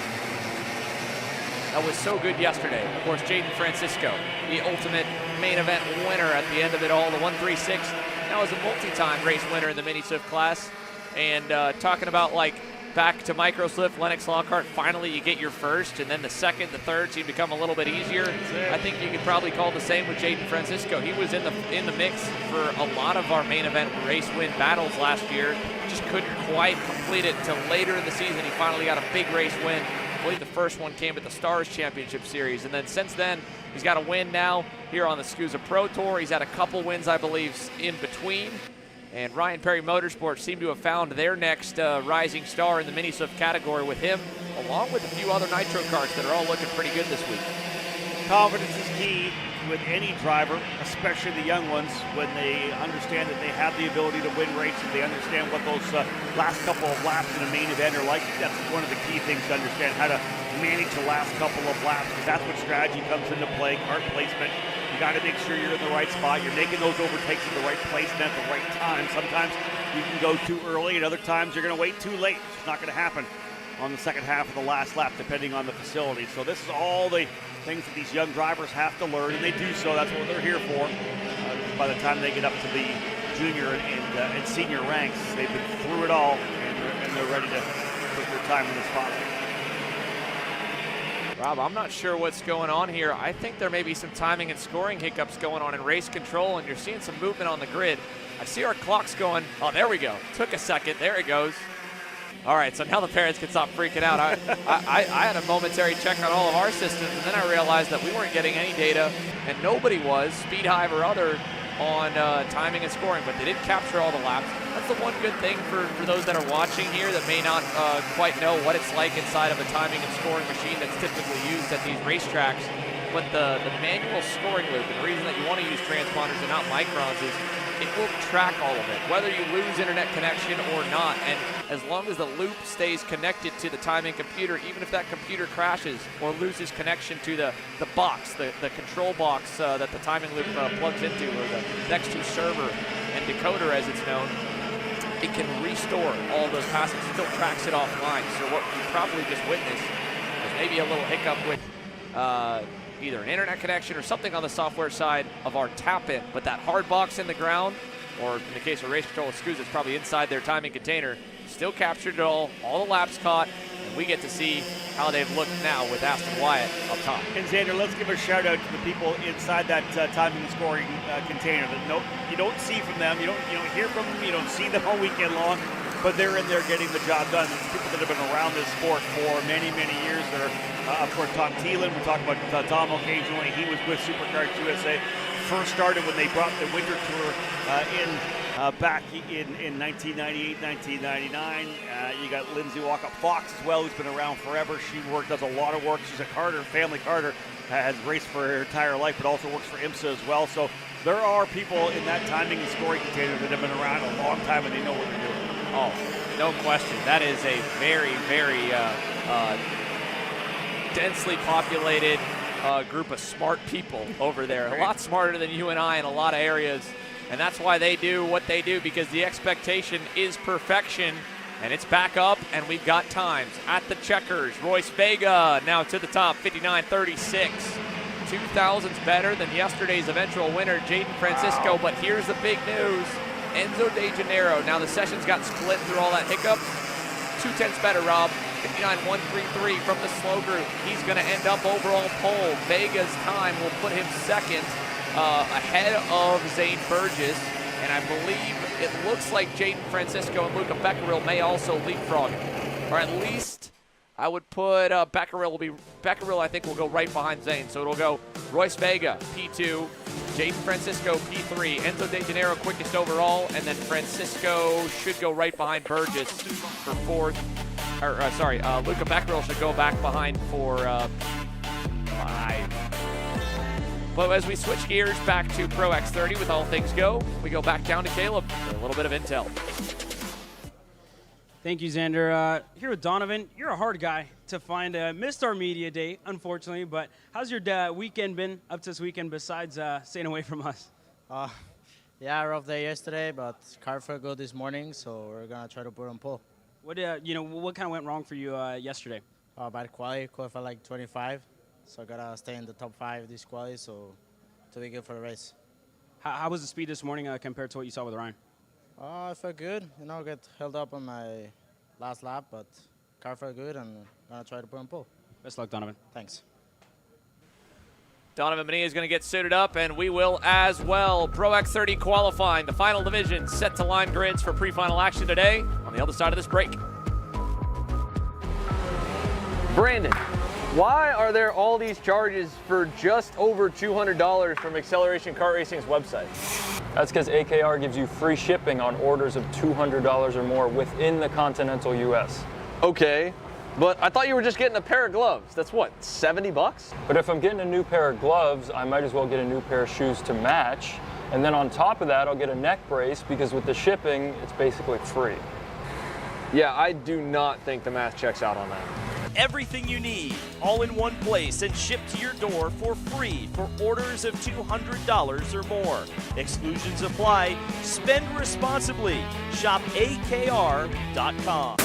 That was so good yesterday. Of course, Jaden Francisco, the ultimate main event winner at the end of it all. The 136 now is a multi-time race winner in the mini Swift class. And talking about like back to micro Swift, Lennox Lockhart, finally you get your first, and then the second, the third seem to come a little bit easier. I think you could probably call the same with Jaden Francisco. He was in the mix for a lot of our main event race win battles last year. Just couldn't quite complete it until later in the season. He finally got a big race win. I believe the first one came at the Stars Championship Series, and then since then he's got a win now here on the SKUSA Pro Tour. He's had a couple wins, I believe, in between. And Ryan Perry Motorsports seem to have found their next rising star in the mini Swift category with him, along with a few other Nitro karts that are all looking pretty good this week. Confidence is key with any driver, especially the young ones, when they understand that they have the ability to win races. They understand what those last couple of laps in a main event are like. That's one of the key things to understand, how to manage the last couple of laps, because that's what strategy comes into play, kart placement. You got to make sure you're in the right spot. You're making those overtakes in the right placement at the right time. Sometimes you can go too early, and other times you're going to wait too late. It's not going to happen on the second half of the last lap, depending on the facility. So this is all the things that these young drivers have to learn, and they do so. That's what they're here for. By the time they get up to the junior and senior ranks, they've been through it all, and they're ready to put their time in the spotlight. Rob, I'm not sure what's going on here. I think there may be some timing and scoring hiccups going on in race control, and you're seeing some movement on the grid. I see our clocks going. Oh, there we go. Took a second. There it goes. All right, so now the parents can stop freaking out. I had a momentary check on all of our systems, and then I realized that we weren't getting any data, and nobody was, Speed Hive or other, on timing and scoring, but they did capture all the laps. That's the one good thing for those that are watching here that may not quite know what it's like inside of a timing and scoring machine that's typically used at these racetracks. But the manual scoring loop, and the reason that you want to use transponders and not microns is it will track all of it, whether you lose internet connection or not. And as long as the loop stays connected to the timing computer, even if that computer crashes or loses connection to the box, the control box that the timing loop plugs into, or the next to server and decoder as it's known, it can restore all those passes. It still tracks it offline. So what you probably just witnessed is maybe a little hiccup with either an internet connection or something on the software side of our tap-in, but that hard box in the ground, or in the case of race control with SKUSA, it's probably inside their timing container, still captured it all the laps caught, and we get to see how they've looked now with Aston Wyatt up top. And Xander, let's give a shout out to the people inside that timing and scoring container. That you don't see from them, you don't hear from them, you don't see them all weekend long, but they're in there getting the job done. It's people that have been around this sport for many, many years. That are, of course, Tom Thielen. We talk about Tom occasionally. He was with Supercars USA. First started when they brought the winter tour back in 1998, 1999. You got Lindsay Walkup-Fox as well, who's been around forever. She does a lot of work. She's a karter, family karter, has raced for her entire life, but also works for IMSA as well. So there are people in that timing and scoring container that have been around a long time, and they know what they're doing. Oh, no question. That is a very, very densely populated group of smart people over there. A lot smarter than you and I in a lot of areas. And that's why they do what they do, because the expectation is perfection. And it's back up, and we've got times at the checkers. Royce Vega now to the top, 59.36. 2,000's better than yesterday's eventual winner, Jaden Francisco. But here's the big news. Enzo De Janeiro. Now the sessions got split through all that hiccup. 2/10 better, Rob. 59.133 from the slow group. He's going to end up overall pole. Vega's time will put him second, ahead of Zane Burgess. And I believe it looks like Jaden Francisco and Luca Becquerel may also leapfrog him. Or at least I would put Becquerel I think will go right behind Zane. So it'll go Royce Vega, P2, Jaden Francisco, P3, Enzo De Janeiro quickest overall, and then Francisco should go right behind Burgess for fourth. Luca Becquerel should go back behind for 5. But as we switch gears back to Pro X30 with All Things Go, we go back down to Caleb for a little bit of intel. Thank you, Xander. Here with Donovan, you're a hard guy to find. Missed our media day, unfortunately, but how's your weekend been up to this weekend besides staying away from us? Yeah, rough day yesterday, but car felt good this morning, so we're gonna try to put on pole. What what kind of went wrong for you yesterday? Bad quality, qualified like 25, so I gotta stay in the top 5 this quality, so to be good for the race. How was the speed this morning compared to what you saw with Ryan? I felt good. Got held up on my last lap, but car felt good, and gonna try to put on pole. Best luck, Donovan. Thanks. Donovan Bonilla is going to get suited up, and we will as well. Pro X30 qualifying, the final division set to line grids for pre-final action today on the other side of this break. Brandon, why are there all these charges for just over $200 from Acceleration Kart Racing's website? That's because AKR gives you free shipping on orders of $200 or more within the continental US. Okay, but I thought you were just getting a pair of gloves. That's what, 70 bucks? But if I'm getting a new pair of gloves, I might as well get a new pair of shoes to match. And then on top of that, I'll get a neck brace because with the shipping, it's basically free. Yeah, I do not think the math checks out on that. Everything you need, all in one place and shipped to your door for free for orders of $200 or more. Exclusions apply. Spend responsibly. Shop AKR.com.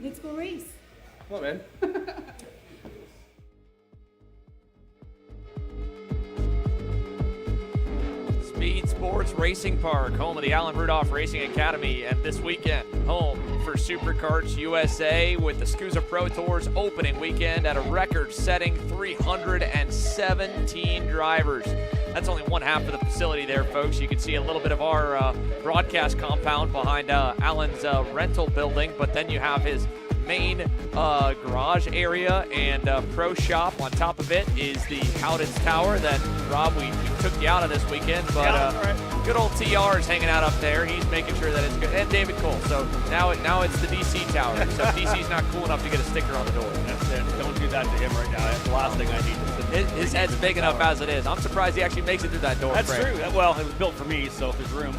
Let's go race. Come on, man. SpeedSports Racing Park, home of the Alan Rudolph Racing Academy, and this weekend, home for Superkarts USA with the SKUSA Pro Tours opening weekend at a record-setting 317 drivers. That's only one half of the facility there, folks. You can see a little bit of our broadcast compound behind Alan's rental building, but then you have his main garage area and pro shop. On top of it is the Howden's Tower that, Rob, we took you out of this weekend, but good old TR is hanging out up there. He's making sure that it's good. And David Cole. So now it's the DC Tower. So DC's not cool enough to get a sticker on the door. That's it. Don't do that to him right now. That's the last thing I need. His head's big enough as it is. I'm surprised he actually makes it through that door. That's Frank. true. Well, it was built for me, so if there's room.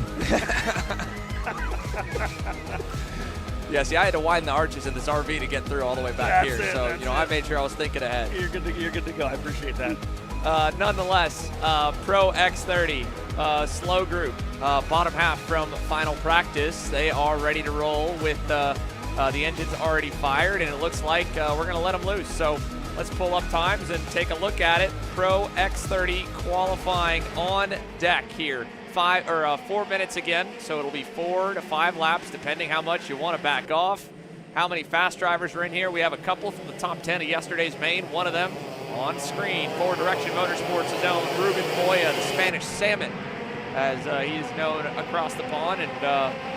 Yeah, see, I had to widen the arches in this RV to get through all the way back here. So, I made sure I was thinking ahead. You're good to go. I appreciate that. Nonetheless, Pro X30, slow group, bottom half from final practice. They are ready to roll with the engines already fired, and it looks like we're going to let them loose. So let's pull up times and take a look at it. Pro X30 qualifying on deck here. 4 minutes again, so it'll be 4 to 5 laps, depending how much you want to back off. How many fast drivers are in here? We have a couple from the top 10 of yesterday's main. One of them on screen, Forward Direction Motorsports' own Ruben Moya, the Spanish Salmon, as he is known across the pond. And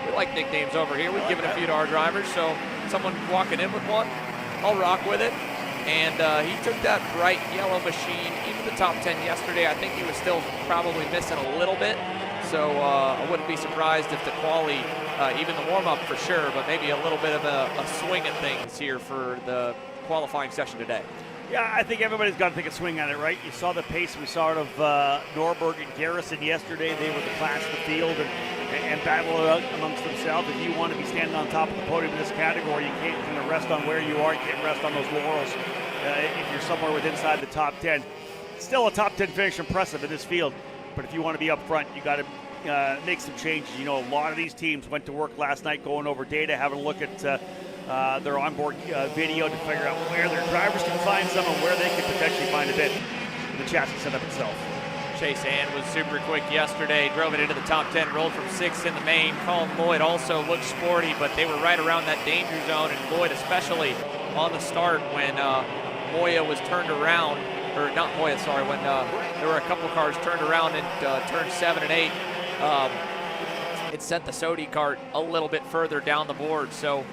we like nicknames over here. We've given a few to our drivers, so someone walking in with one, I'll rock with it. And he took that bright yellow machine into the top 10 yesterday. I think he was still probably missing a little bit. So I wouldn't be surprised if the quali, even the warm-up for sure, but maybe a little bit of a swing at things here for the qualifying session today. Yeah, I think everybody's got to take a swing at it, right? You saw the pace we saw out of Norberg and Garrison yesterday. They were the class of the field and battle it out amongst themselves. If you want to be standing on top of the podium in this category, you can't kind of rest on where you are. You can't rest on those laurels if you're somewhere within inside the top 10. Still a top 10 finish impressive in this field, but if you want to be up front, you got to make some changes. You know, a lot of these teams went to work last night going over data, having a look at their onboard video to figure out where their drivers can find some and where they can potentially find a bit in the chassis setup itself. Chase Hand was super quick yesterday, drove it into the top 10, rolled from 6th in the main. Colin Lloyd also looked sporty, but they were right around that danger zone, and Lloyd especially on the start when Moya was turned around, or not Moya, sorry, when there were a couple cars turned around and turned 7 and 8. It sent the Sodi kart a little bit further down the board. So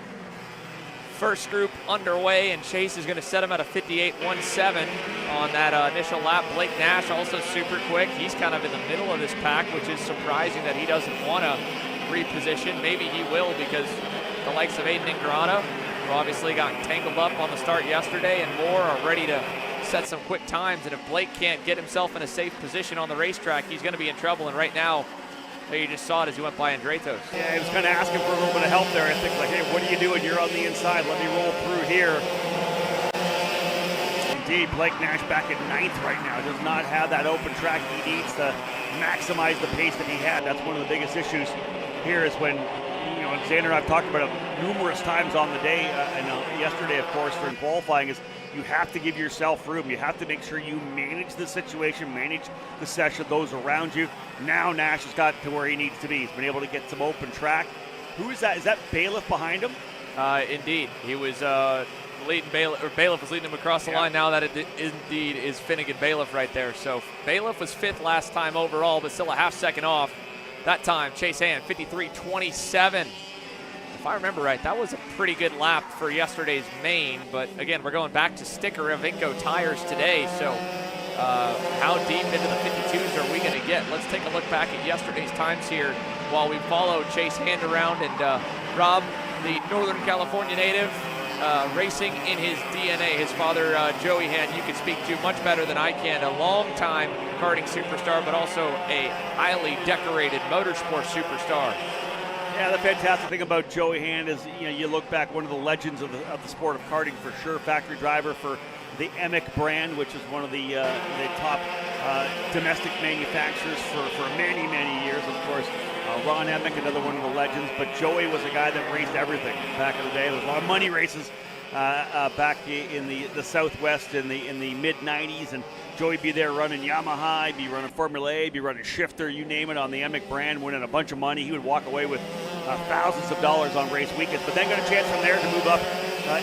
first group underway, and Chase is going to set him at a 58.17 on that initial lap. Blake Nash also super quick. He's kind of in the middle of this pack, which is surprising that he doesn't want to reposition. Maybe he will, because the likes of Aiden Ingrata, who obviously got tangled up on the start yesterday, and more are ready to set some quick times. And if Blake can't get himself in a safe position on the racetrack, he's going to be in trouble. And right now, you just saw it as he went by Andretos. Yeah, he was kind of asking for a little bit of help there. I think, like, hey, what are you doing? You're on the inside. Let me roll through here. Indeed, Blake Nash back at 9th right now. Does not have that open track he needs to maximize the pace that he had. That's one of the biggest issues here, is when, you know, and Xander and I've talked about it numerous times on the day, and yesterday, of course, during qualifying, is you have to give yourself room. You have to make sure you manage the situation, manage the session, those around you. Now Nash has got to where he needs to be. He's been able to get some open track. Who is that? Is that Bailiff behind him? Indeed. He was leading Bailiff, or Bailiff was leading him across the line. Now that it indeed is Finnegan Bailiff right there. So Bailiff was 5th last time overall, but still a half second off. That time, Chase Hand, 53.27. If I remember right, that was a pretty good lap for yesterday's main, but again, we're going back to sticker of Inco tires today, so how deep into the 52s are we going to get? Let's take a look back at yesterday's times here while we follow Chase Hand around. And Rob, the Northern California native, racing in his DNA. His father, Joey Hand, you can speak to much better than I can. A long-time karting superstar, but also a highly decorated motorsport superstar. Yeah, the fantastic thing about Joey Hand is, you know, you look back, one of the legends of the sport of karting for sure. Factory driver for the Emick brand, which is one of the top domestic manufacturers for many, many years. Of course, Ron Emick, another one of the legends. But Joey was a guy that raced everything back in the day. There was a lot of money races back in the Southwest in the mid-'90s, and Joey be there running Yamaha, be running Formula A, be running Shifter, you name it, on the Emick brand, winning a bunch of money. He would walk away with thousands of dollars on race weekends, but then got a chance from there to move up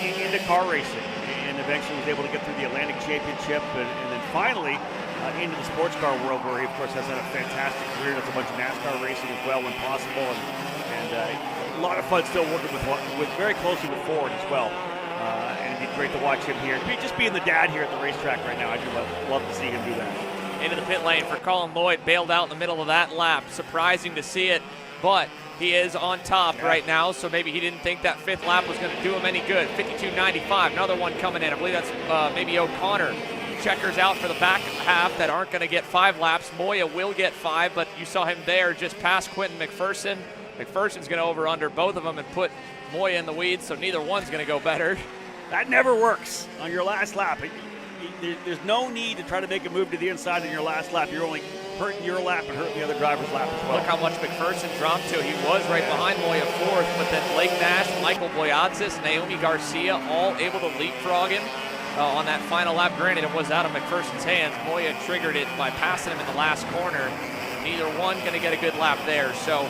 into car racing, and eventually was able to get through the Atlantic Championship, and then finally into the sports car world, where he, of course, has had a fantastic career. Does a bunch of NASCAR racing as well when possible, and a lot of fun still working with very closely with Ford as well. And it'd be great to watch him here. Just being the dad here at the racetrack right now, I'd love to see him do that. Into the pit lane for Colin Lloyd, bailed out in the middle of that lap. Surprising to see it, but he is on top right now, so maybe he didn't think that 5th lap was going to do him any good. 52.95, another one coming in. I believe that's maybe O'Connor. Checkers out for the back half that aren't going to get 5 laps. Moya will get 5, but you saw him there just past Quentin McPherson. McPherson's going to over-under both of them and put Moya in the weeds, so neither one's going to go better. That never works on your last lap. There's no need to try to make a move to the inside in your last lap. You're only hurting your lap and hurting the other driver's lap as well. Look how much McPherson dropped to. He was right behind Moya 4th, but then Blake Nash, Michael Boyatzis, Naomi Garcia all able to leapfrog him on that final lap. Granted, it was out of McPherson's hands. Moya triggered it by passing him in the last corner. Neither one going to get a good lap there. So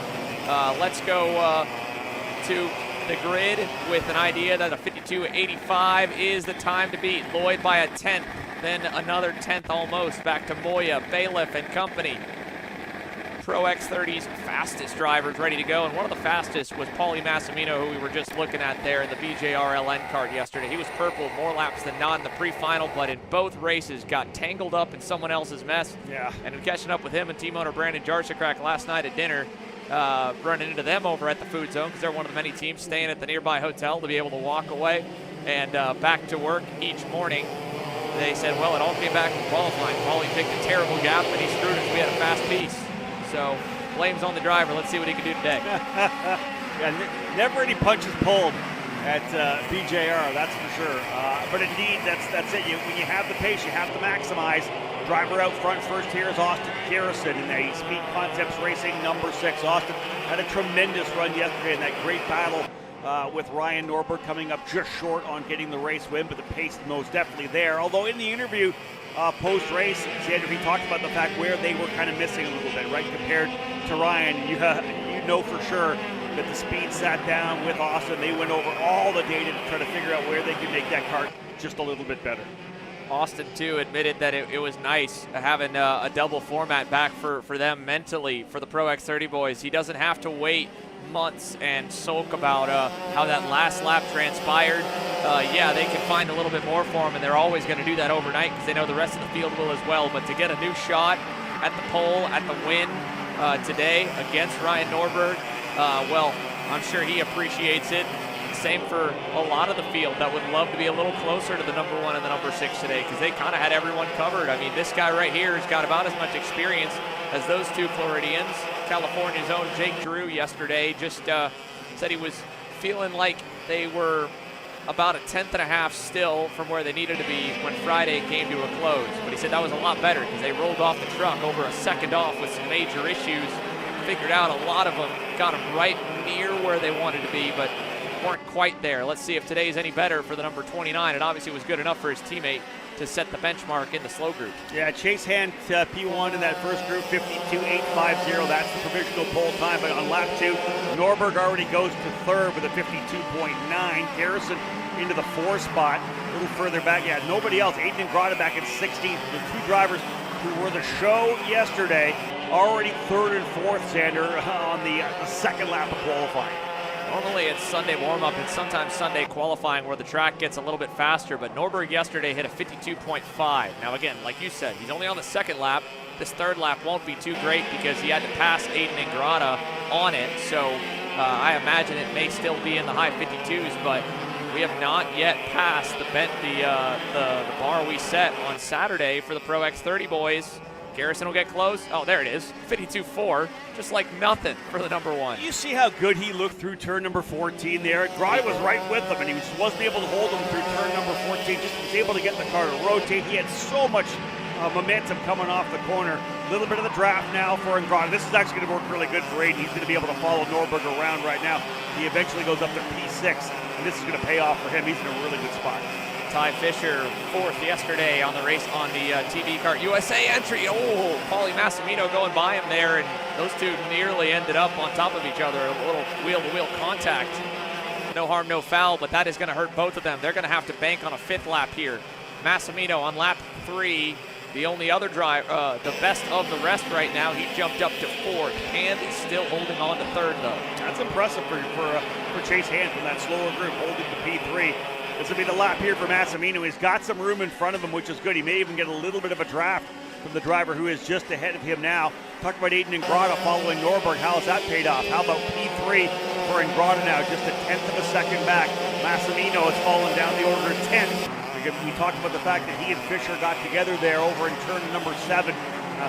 let's go to the grid with an idea that a 52.85 is the time to beat. Lloyd by a 10th, then another 10th almost, back to Moya, Bailiff, and company. Pro X30's fastest drivers ready to go, and one of the fastest was Paulie Massimino, who we were just looking at there in the BJRLN card yesterday. He was purple more laps than not in the pre-final, but in both races got tangled up in someone else's mess. Yeah. And catching up with him and team owner Brandon Jarchakrak last night at dinner, running into them over at the food zone, because they're one of the many teams staying at the nearby hotel to be able to walk away and back to work each morning. they said, well, it all came back from qualifying. Qualy picked a terrible gap, and he screwed us. We had a fast piece. So blame's on the driver. Let's see what he can do today. Yeah, never any punches pulled at BJR, that's for sure. But indeed, that's it. When you have the pace, you have to maximize. Driver out front first here is Austin Garrison in a Speed Concepts Racing number 6. Austin had a tremendous run yesterday in that great battle with Ryan Norberg, coming up just short on getting the race win, but the pace is most definitely there. Although in the interview post-race, Xander, he talked about the fact where they were kind of missing a little bit, right, compared to Ryan. You know for sure that the speed sat down with Austin. They went over all the data to try to figure out where they could make that kart just a little bit better. Austin, too, admitted that it was nice having a double format back for them mentally, for the Pro X30 boys. He doesn't have to wait months and sulk about how that last lap transpired. Yeah, they can find a little bit more for him, and they're always going to do that overnight because they know the rest of the field will as well. But to get a new shot at the pole, at the win today against Ryan Norberg, well, I'm sure he appreciates it. Same for a lot of the field that would love to be a little closer to the number 1 and the number 6 today, because they kind of had everyone covered. I mean, this guy right here has got about as much experience as those two Floridians. California's own Jake Drew yesterday just said he was feeling like they were about a 1/10 and a half still from where they needed to be when Friday came to a close. But he said that was a lot better because they rolled off the truck over a second off with some major issues, figured out a lot of them, got them right near where they wanted to be, but weren't quite there. Let's see if today's any better for the number 29. It obviously was good enough for his teammate to set the benchmark in the slow group. Yeah, Chase Hand P1 in that first group, 52.850. That's the provisional pole time. But on lap 2, Norberg already goes to third with a 52.9. Garrison into the 4 spot, a little further back. Yeah, nobody else. Aiden Ingrata back at 16th. The two drivers who were the show yesterday, already 3rd and 4th, Xander, on the second lap of qualifying. Normally it's Sunday warm-up and sometimes Sunday qualifying where the track gets a little bit faster, but Norberg yesterday hit a 52.5. Now again, like you said, he's only on the second lap. This third lap won't be too great because he had to pass Aiden Ingrata on it, so I imagine it may still be in the high 52s, but we have not yet passed the bar we set on Saturday for the Pro X30 boys. Garrison will get close. Oh, there it is. 52.4, just like nothing for the number 1. You see how good he looked through turn number 14 there. Grotty was right with him, and he just wasn't able to hold him through turn number 14. Just was able to get the car to rotate. He had so much momentum coming off the corner. A little bit of the draft now for Ingrata. This is actually going to work really good for Aiden. He's going to be able to follow Norberg around right now. He eventually goes up to P6, and this is going to pay off for him. He's in a really good spot. Ty Fisher, 4th yesterday on the race on the TV Kart USA entry. Oh, Paulie Massimino going by him there, and those two nearly ended up on top of each other. A little wheel-to-wheel contact. No harm, no foul, but that is going to hurt both of them. They're going to have to bank on a 5th lap here. Massimino on lap 3, the only other driver, the best of the rest right now. He jumped up to 4th. Hand is still holding on to 3rd, though. That's impressive for Chase Hand from that slower group, holding to P3. This will be the lap here for Massimino. He's got some room in front of him, which is good. He may even get a little bit of a draft from the driver who is just ahead of him now. Talk about Aiden Ingrata following Norberg. How has that paid off? How about P3 for Ingrata now? Just a 1/10 of a second back. Massimino has fallen down the order of 10th. We talked about the fact that he and Fisher got together there over in turn number 7.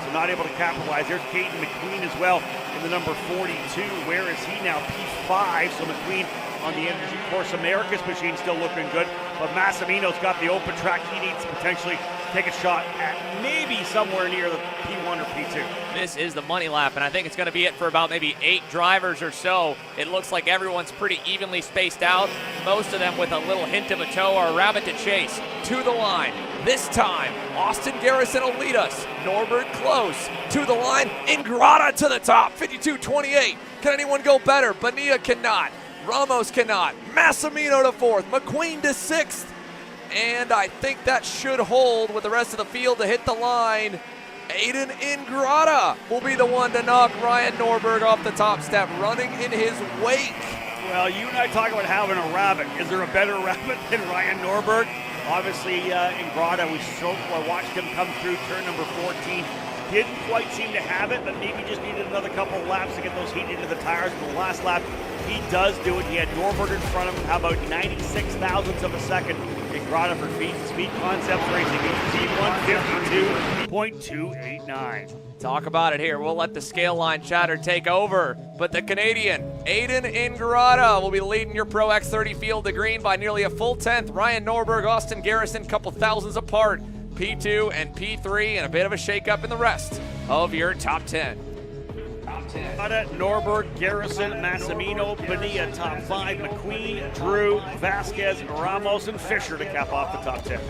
So not able to capitalize. There's Caden McQueen as well in the number 42. Where is he now? P5. So McQueen on the Energy Course Americas machine still looking good. But Massimino's got the open track. He needs to potentially take a shot at maybe somewhere near the P1 or P2. This is the money lap, and I think it's going to be it for about maybe 8 drivers or so. It looks like everyone's pretty evenly spaced out. Most of them with a little hint of a toe or a rabbit to chase. To the line. This time, Austin Garrison will lead us. Norberg close. To the line. Ingrata to the top. 52.28. Can anyone go better? Bonilla cannot. Ramos cannot. Massimino to 4th. McQueen to 6th. And I think that should hold with the rest of the field to hit the line. Aiden Ingrata will be the one to knock Ryan Norberg off the top step, running in his wake. Well, you and I talk about having a rabbit. Is there a better rabbit than Ryan Norberg? Obviously, Ingrata, we watched him come through turn number 14. Didn't quite seem to have it, but maybe just needed another couple of laps to get those heat into the tires. But the last lap, he does do it. He had Norberg in front of him. How about 96 thousandths of a second Ingrata for Speed Concepts Racing, T152.289. Talk about it here. We'll let the scale line chatter take over. But the Canadian, Aiden Ingrata, will be leading your Pro X30 field to green by nearly a full tenth. Ryan Norberg, Austin Garrison, couple thousands apart. P2 and P3, and a bit of a shakeup in the rest of your top 10. Norberg, Garrison, Massimino, Bonilla, top 5, McQueen, Drew, Vasquez, Ramos, and Fisher to cap off the top 10.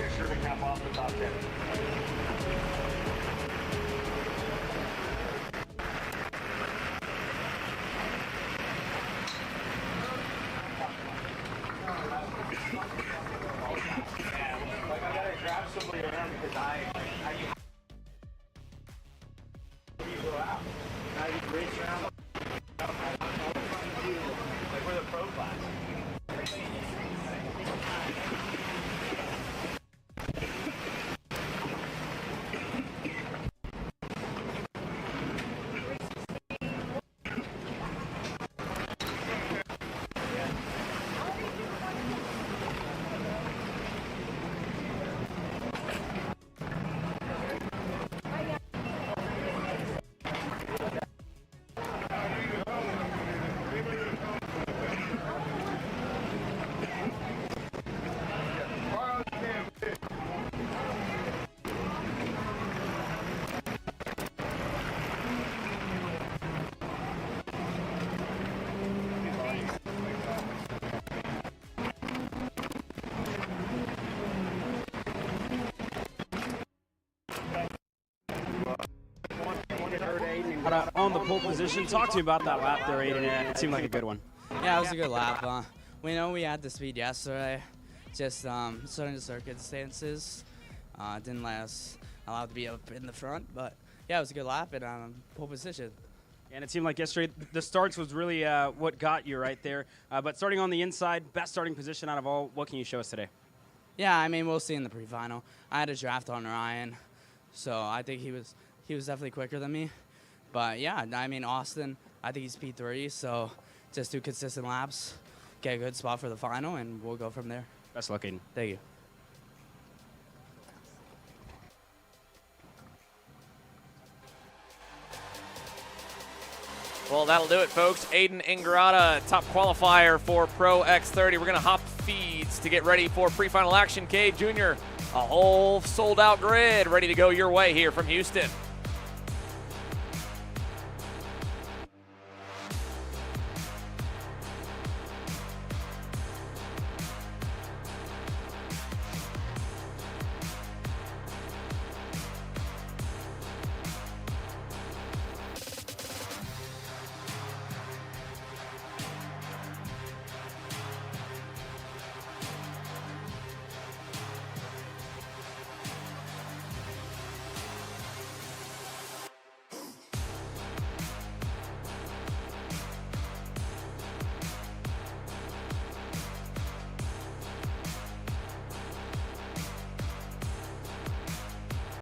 On the pole position, talk to me about that lap there, Aiden. It seemed like a good one. Yeah, it was a good lap. We know we had the speed yesterday, just starting the circumstances didn't let us allowed to be up in the front, but yeah, it was a good lap and pole position. And it seemed like yesterday the starts was really what got you right there. But starting on the inside, best starting position out of all. What can you show us today? Yeah, I mean, we'll see in the pre-final. I had a draft on Ryan, so I think he was definitely quicker than me. But yeah, I mean, Austin, I think he's P3, so just do consistent laps, get a good spot for the final, and we'll go from there. Best of luck, Aiden. Thank you. Well, that'll do it, folks. Aiden Ingrata, top qualifier for Pro X30. We're going to hop feeds to get ready for pre-final action. K Jr., a whole sold-out grid ready to go your way here from Houston.